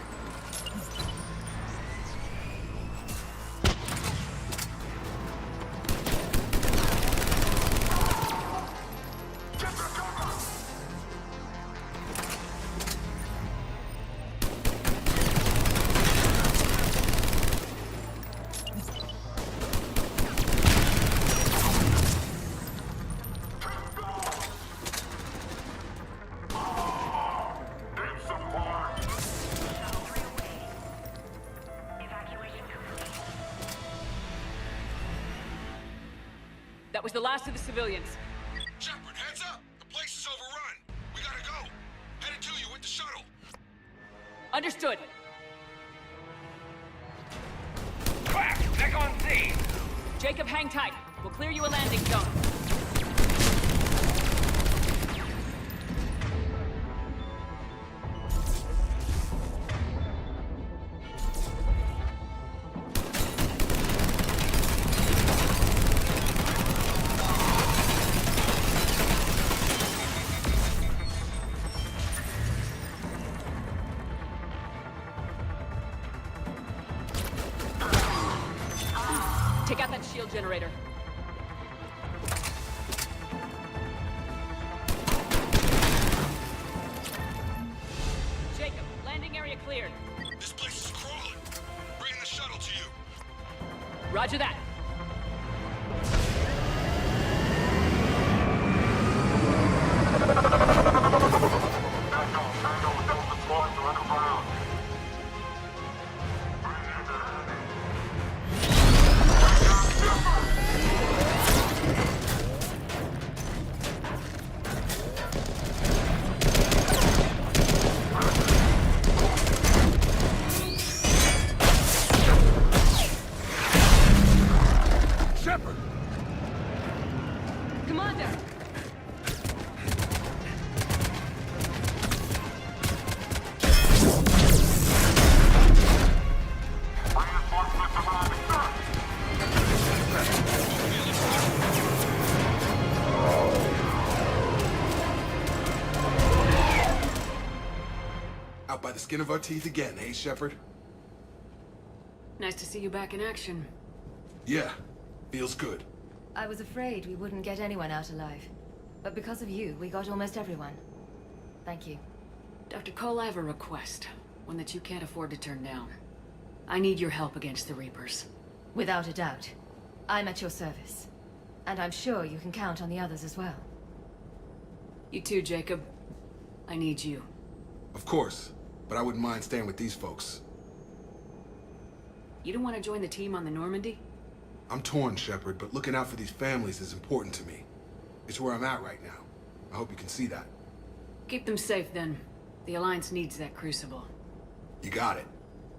Speaker 5: That was the last of the civilians.
Speaker 13: Shepard, heads up! The place is overrun! We gotta go! Headed to you with the shuttle!
Speaker 5: Understood.
Speaker 3: Crack! Back on scene!
Speaker 5: Jacob, hang tight. We'll clear you a landing zone. Take out that shield generator. Jacob, landing area cleared.
Speaker 13: This place is crawling. Bringing the shuttle to you.
Speaker 5: Roger that. Commander!
Speaker 13: Out by the skin of our teeth again, eh, Shepard?
Speaker 5: Nice to see you back in action.
Speaker 13: Yeah, feels good.
Speaker 2: I was afraid we wouldn't get anyone out alive. But because of you, we got almost everyone. Thank you.
Speaker 5: Dr. Cole, I have a request. One that you can't afford to turn down. I need your help against the Reapers.
Speaker 2: Without a doubt. I'm at your service. And I'm sure you can count on the others as well.
Speaker 5: You too, Jacob. I need you.
Speaker 13: Of course, but I wouldn't mind staying with these folks.
Speaker 5: You don't want to join the team on the Normandy?
Speaker 13: I'm torn, Shepard, but looking out for these families is important to me. It's where I'm at right now. I hope you can see that.
Speaker 5: Keep them safe, then. The Alliance needs that Crucible.
Speaker 13: You got it.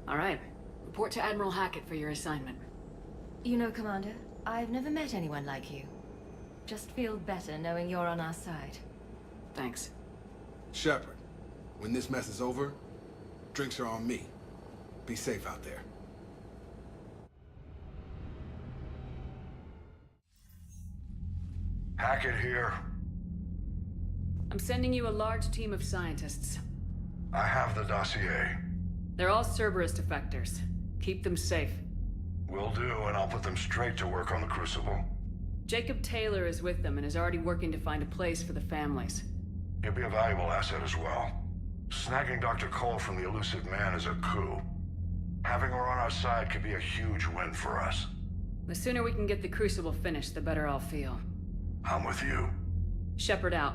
Speaker 5: All right. Report to Admiral Hackett for your assignment.
Speaker 2: You know, Commander, I've never met anyone like you. Just feel better knowing you're on our side.
Speaker 5: Thanks.
Speaker 13: Shepard, when this mess is over, drinks are on me. Be safe out there.
Speaker 15: Hackett here.
Speaker 5: I'm sending you a large team of scientists.
Speaker 15: I have the dossier.
Speaker 5: They're all Cerberus defectors. Keep them safe.
Speaker 15: Will do, and I'll put them straight to work on the Crucible.
Speaker 5: Jacob Taylor is with them and is already working to find a place for the families.
Speaker 15: He'll be a valuable asset as well. Snagging Dr. Cole from the Elusive Man is a coup. Having her on our side could be a huge win for us.
Speaker 5: The sooner we can get the Crucible finished, the better I'll feel.
Speaker 15: I'm with you.
Speaker 5: Shepard out.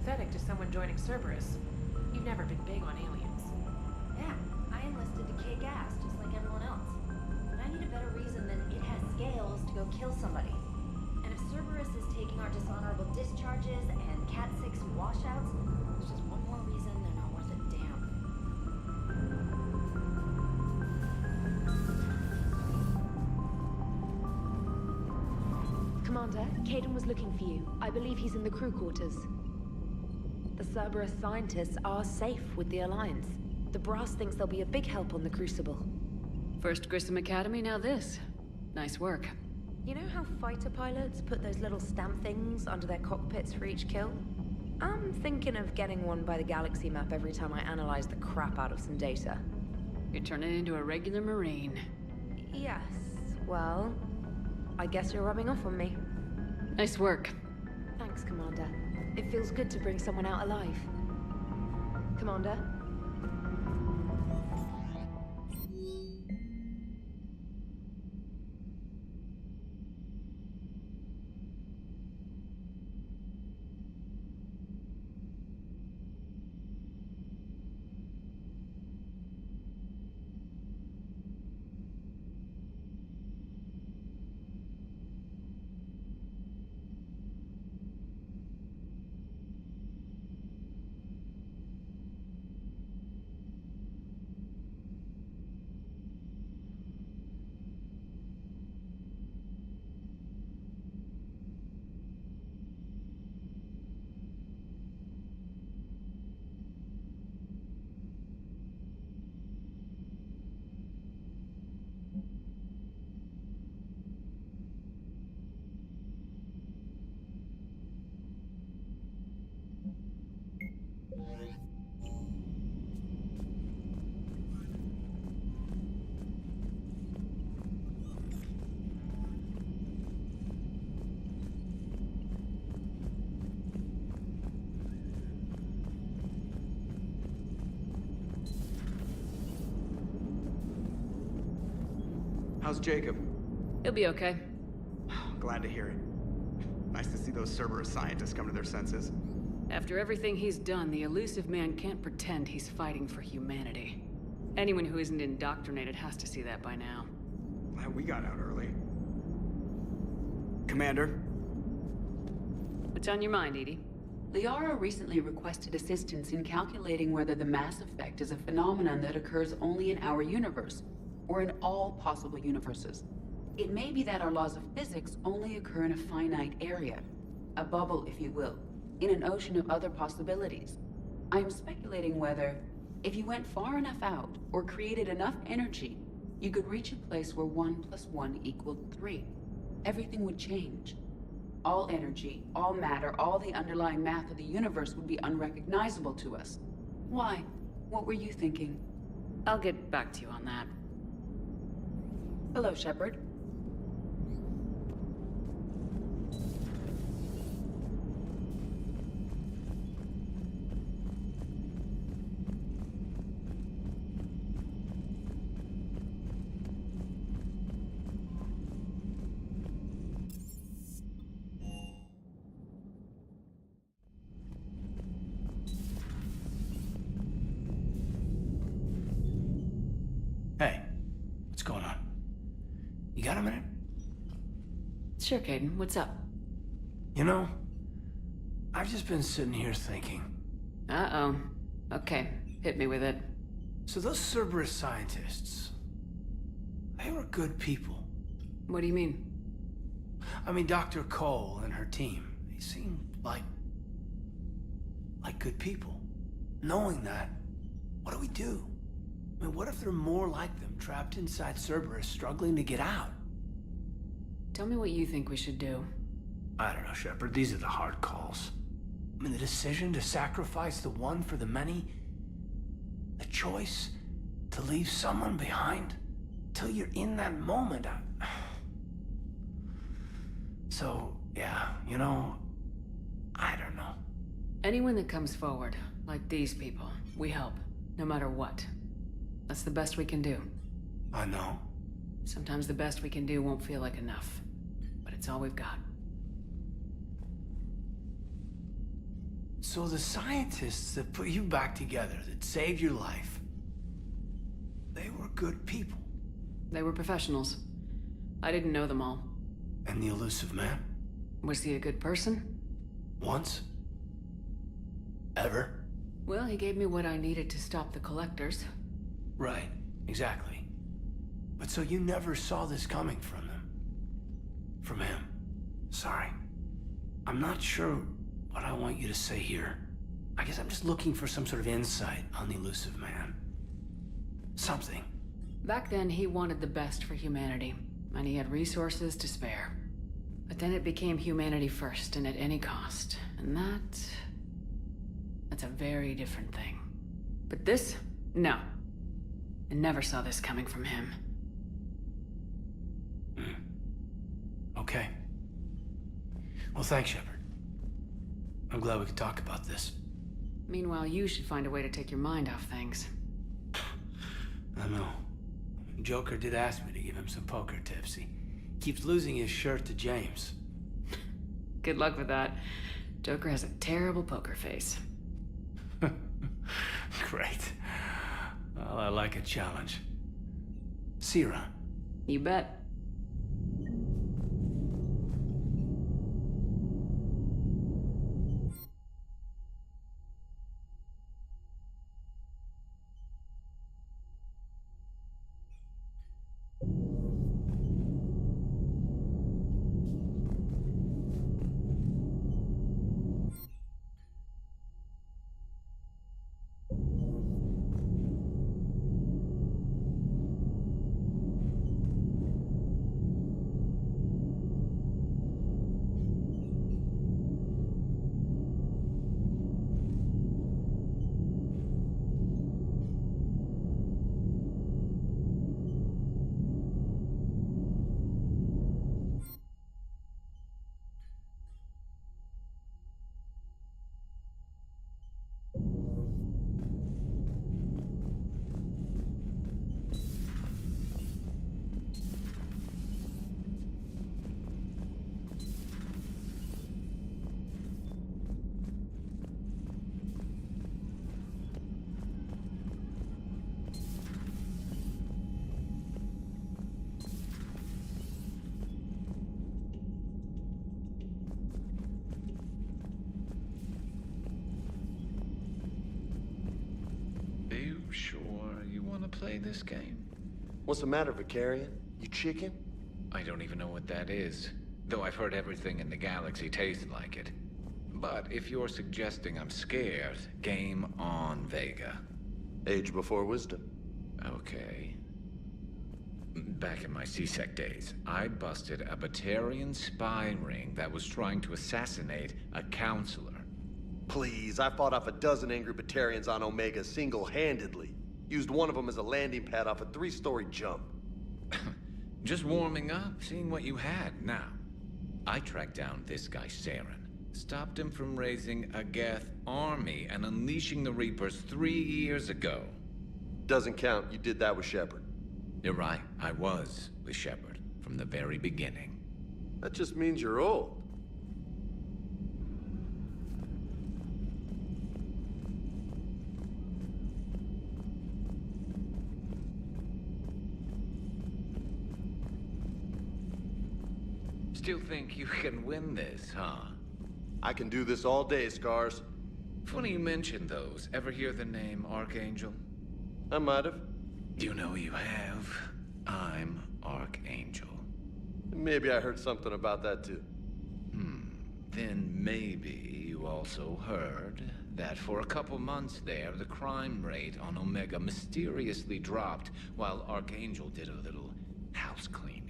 Speaker 11: sympathetic to someone joining Cerberus. You've never been big on aliens.
Speaker 2: Yeah, I enlisted to kick ass, just like everyone else. But I need a better reason than it has scales to go kill somebody. And if Cerberus is taking our dishonorable discharges and Cat 6 washouts, it's just one more reason they're not worth a damn.
Speaker 8: Commander, Caden was looking for you. I believe he's in the crew quarters. The Cerberus scientists are safe with the Alliance. The Brass thinks they'll be a big help on the Crucible.
Speaker 5: First Grissom Academy, now this. Nice work.
Speaker 8: You know how fighter pilots put those little stamp things under their cockpits for each kill? I'm thinking of getting one by the galaxy map every time I analyze the crap out of some data.
Speaker 5: You're turning into a regular Marine.
Speaker 8: Yes, well, I guess you're rubbing off on me.
Speaker 5: Nice work.
Speaker 8: Thanks, Commander. It feels good to bring someone out alive. Commander?
Speaker 6: How's Jacob?
Speaker 5: He'll be okay.
Speaker 6: Glad to hear it. Nice to see those Cerberus scientists come to their senses.
Speaker 5: After everything he's done, the elusive man can't pretend he's fighting for humanity. Anyone who isn't indoctrinated has to see that by now.
Speaker 6: Glad we got out early. Commander?
Speaker 5: What's on your mind, EDI?
Speaker 17: Liara recently requested assistance in calculating whether the Mass Effect is a phenomenon that occurs only in our universe, or in all possible universes. It may be that our laws of physics only occur in a finite area, a bubble, if you will, in an ocean of other possibilities. I am speculating whether, if you went far enough out, or created enough energy, you could reach a place where 1 + 1 = 3. Everything would change. All energy, all matter, all the underlying math of the universe would be unrecognizable to us. Why? What were you thinking?
Speaker 5: I'll get back to you on that.
Speaker 17: Hello, Shepard.
Speaker 18: Hey, what's going on? You got a minute?
Speaker 5: Sure, Caden. What's up?
Speaker 18: You know, I've just been sitting here thinking.
Speaker 5: Uh-oh. Okay, hit me with it.
Speaker 18: So those Cerberus scientists, they were good people.
Speaker 5: What do you mean?
Speaker 18: I mean, Dr. Cole and her team, they seemed like good people. Knowing that, what do we do? I mean, what if there are more like them trapped inside Cerberus struggling to get out?
Speaker 5: Tell me what you think we should do.
Speaker 18: I don't know, Shepard. These are the hard calls. I mean, the decision to sacrifice the one for the many, the choice to leave someone behind till you're in that moment. So, yeah, you know, I don't know.
Speaker 5: Anyone that comes forward, like these people, we help, no matter what. That's the best we can do.
Speaker 18: I know.
Speaker 5: Sometimes the best we can do won't feel like enough, but it's all we've got.
Speaker 18: So the scientists that put you back together, that saved your life, they were good people.
Speaker 5: They were professionals. I didn't know them all.
Speaker 18: And the elusive man?
Speaker 5: Was he a good person?
Speaker 18: Once? Ever?
Speaker 5: Well, he gave me what I needed to stop the collectors.
Speaker 18: Right, exactly. But so you never saw this coming from them? From him? Sorry. I'm not sure what I want you to say here. I guess I'm just looking for some sort of insight on the elusive man. Something.
Speaker 5: Back then, he wanted the best for humanity, and he had resources to spare. But then it became humanity first, and at any cost. And that's a very different thing. But this? No. I never saw this coming from him.
Speaker 18: Okay. Well, thanks, Shepard. I'm glad we could talk about this.
Speaker 5: Meanwhile, you should find a way to take your mind off things.
Speaker 18: I know. Joker did ask me to give him some poker tips. He keeps losing his shirt to James.
Speaker 5: Good luck with that. Joker has a terrible poker face.
Speaker 18: Great. Well, I like a challenge. See you around.
Speaker 5: You bet.
Speaker 7: Sure you want to play this game?
Speaker 9: What's the matter, Vicarian? You chicken?
Speaker 7: I don't even know what that is, though I've heard everything in the galaxy tastes like it. But if you're suggesting I'm scared, game on, Vega.
Speaker 9: Age before wisdom.
Speaker 7: Okay. Back in my C-Sec days, I busted a Batarian spy ring that was trying to assassinate a counselor.
Speaker 9: Please, I fought off a dozen angry Batarians on Omega single-handedly. Used one of them as a landing pad off a 3-story jump.
Speaker 7: Just warming up, seeing what you had. Now, I tracked down this guy, Saren. Stopped him from raising a Geth army and unleashing the Reapers 3 years ago.
Speaker 9: Doesn't count. You did that with Shepard.
Speaker 7: You're right. I was with Shepard from the very beginning.
Speaker 9: That just means you're old.
Speaker 7: Still think you can win this, huh?
Speaker 9: I can do this all day, Scars.
Speaker 7: Funny you mention those. Ever hear the name Archangel?
Speaker 9: I might have.
Speaker 7: You know you have. I'm Archangel.
Speaker 9: Maybe I heard something about that too.
Speaker 7: Then maybe you also heard that for a couple months there, the crime rate on Omega mysteriously dropped while Archangel did a little house cleaning.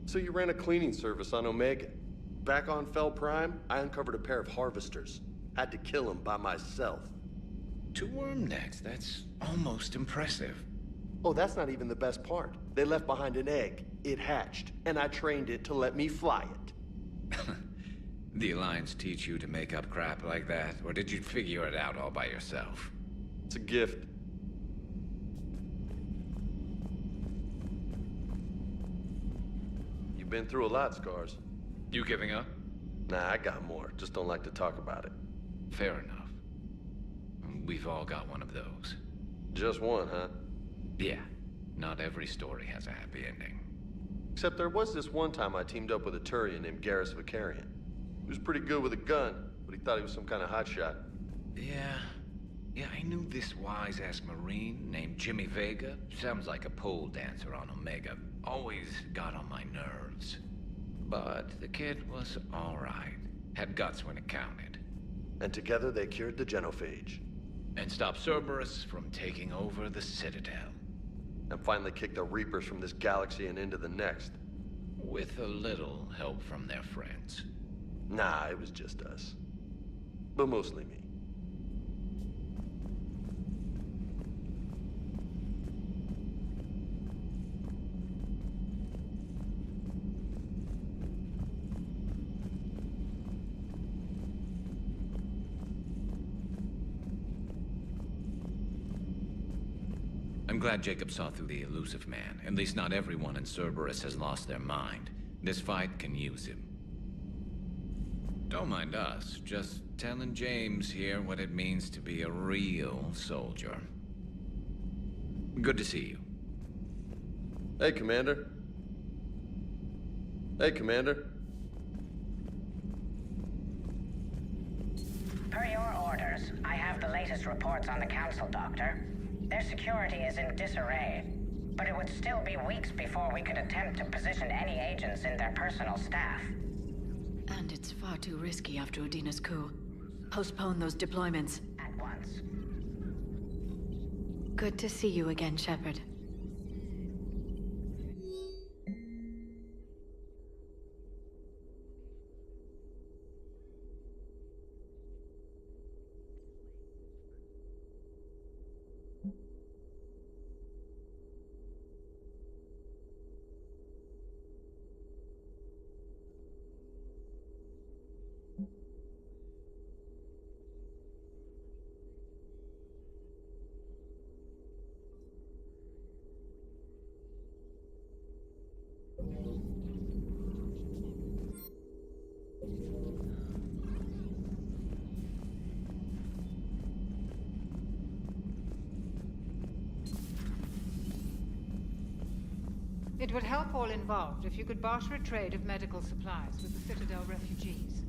Speaker 9: So you ran a cleaning service on Omega. Back on Fel Prime, I uncovered a pair of harvesters. Had to kill them by myself.
Speaker 7: 2 worm necks, that's almost impressive.
Speaker 9: Oh, that's not even the best part. They left behind an egg. It hatched, and I trained it to let me fly it.
Speaker 7: The Alliance teach you to make up crap like that, or did you figure it out all by yourself?
Speaker 9: It's a gift. You've been through a lot, Scars.
Speaker 7: You giving up?
Speaker 9: Nah, I got more. Just don't like to talk about it.
Speaker 7: Fair enough. We've all got one of those.
Speaker 9: Just one, huh?
Speaker 7: Yeah. Not every story has a happy ending.
Speaker 9: Except there was this one time I teamed up with a Turian named Garrus Vakarian. He was pretty good with a gun, but he thought he was some kind of hotshot.
Speaker 7: Yeah, I knew this wise-ass Marine named Jimmy Vega. Sounds like a pole dancer on Omega. Always got on my nerves. But the kid was alright. Had guts when it counted.
Speaker 9: And together they cured the Genophage.
Speaker 7: And stopped Cerberus from taking over the Citadel.
Speaker 9: And finally kicked the Reapers from this galaxy and into the next.
Speaker 7: With a little help from their friends.
Speaker 9: Nah, it was just us. But mostly me.
Speaker 7: I'm glad Jacob saw through the elusive man. At least not everyone in Cerberus has lost their mind. This fight can use him. Don't mind us, just telling James here what it means to be a real soldier. Good to see you.
Speaker 9: Hey, Commander. Hey, Commander.
Speaker 19: Per your orders, I have the latest reports on the Council, Doctor. Their security is in disarray, but it would still be weeks before we could attempt to position any agents in their personal staff.
Speaker 1: And it's far too risky after Udina's coup. Postpone those deployments.
Speaker 19: At once.
Speaker 1: Good to see you again, Shepard.
Speaker 20: It would help all involved if you could barter a trade of medical supplies with the Citadel refugees.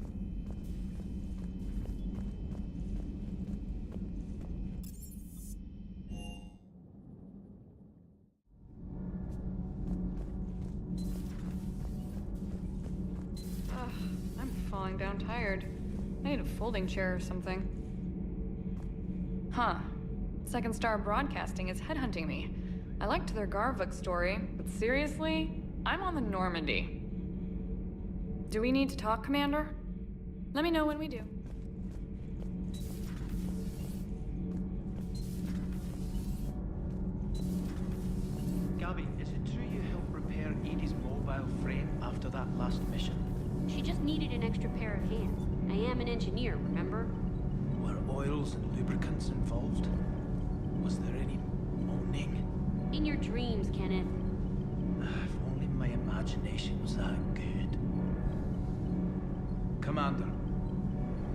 Speaker 21: I'm falling down tired. I need a folding chair or something. Huh. Second Star Broadcasting is headhunting me. I liked their Garvuk story, but seriously, I'm on the Normandy. Do we need to talk, Commander? Let me know when we do.
Speaker 6: Gabby, is it true you helped repair Edie's mobile frame after that last mission?
Speaker 24: She just needed an extra pair of hands. I am an engineer, remember?
Speaker 6: Were oils and lubricants involved? Was there any moaning?
Speaker 24: In your dreams, Kenneth.
Speaker 6: If only my imagination was that good. Commander.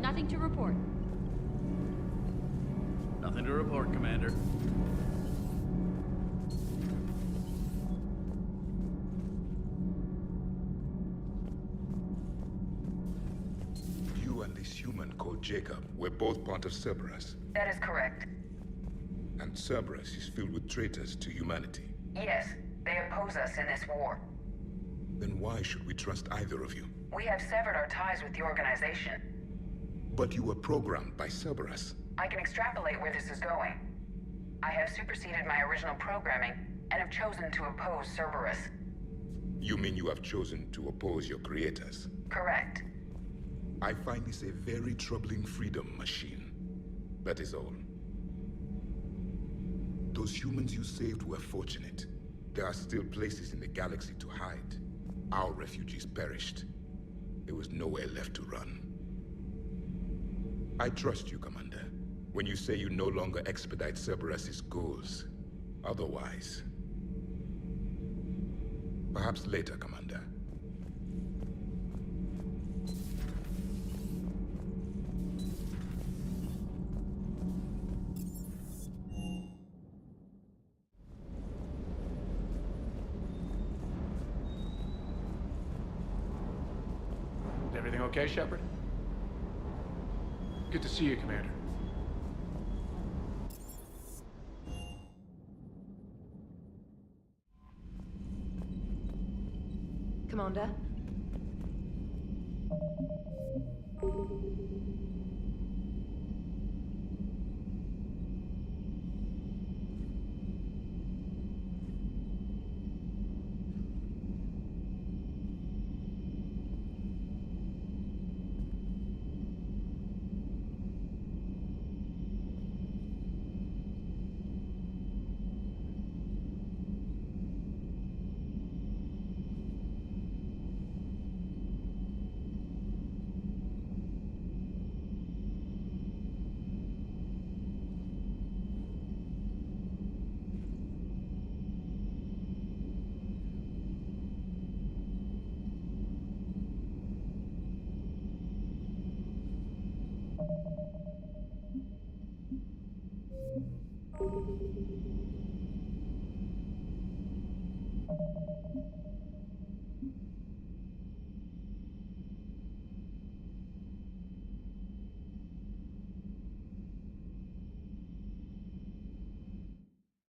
Speaker 24: Nothing to report.
Speaker 6: Nothing to report, Commander.
Speaker 14: You and this human called Jacob were both part of Cerberus.
Speaker 19: That is correct.
Speaker 14: And Cerberus is filled with traitors to humanity.
Speaker 19: Yes, they oppose us in this war.
Speaker 14: Then why should we trust either of you?
Speaker 19: We have severed our ties with the organization.
Speaker 14: But you were programmed by Cerberus.
Speaker 19: I can extrapolate where this is going. I have superseded my original programming and have chosen to oppose Cerberus.
Speaker 14: You mean you have chosen to oppose your creators?
Speaker 19: Correct.
Speaker 14: I find this a very troubling freedom machine. That is all. Those humans you saved were fortunate. There are still places in the galaxy to hide. Our refugees perished. There was nowhere left to run. I trust you, Commander, when you say you no longer expedite Cerberus's goals. Otherwise... Perhaps later, Commander.
Speaker 18: Everything okay, Shepard? Good to see you, Commander.
Speaker 2: Commander?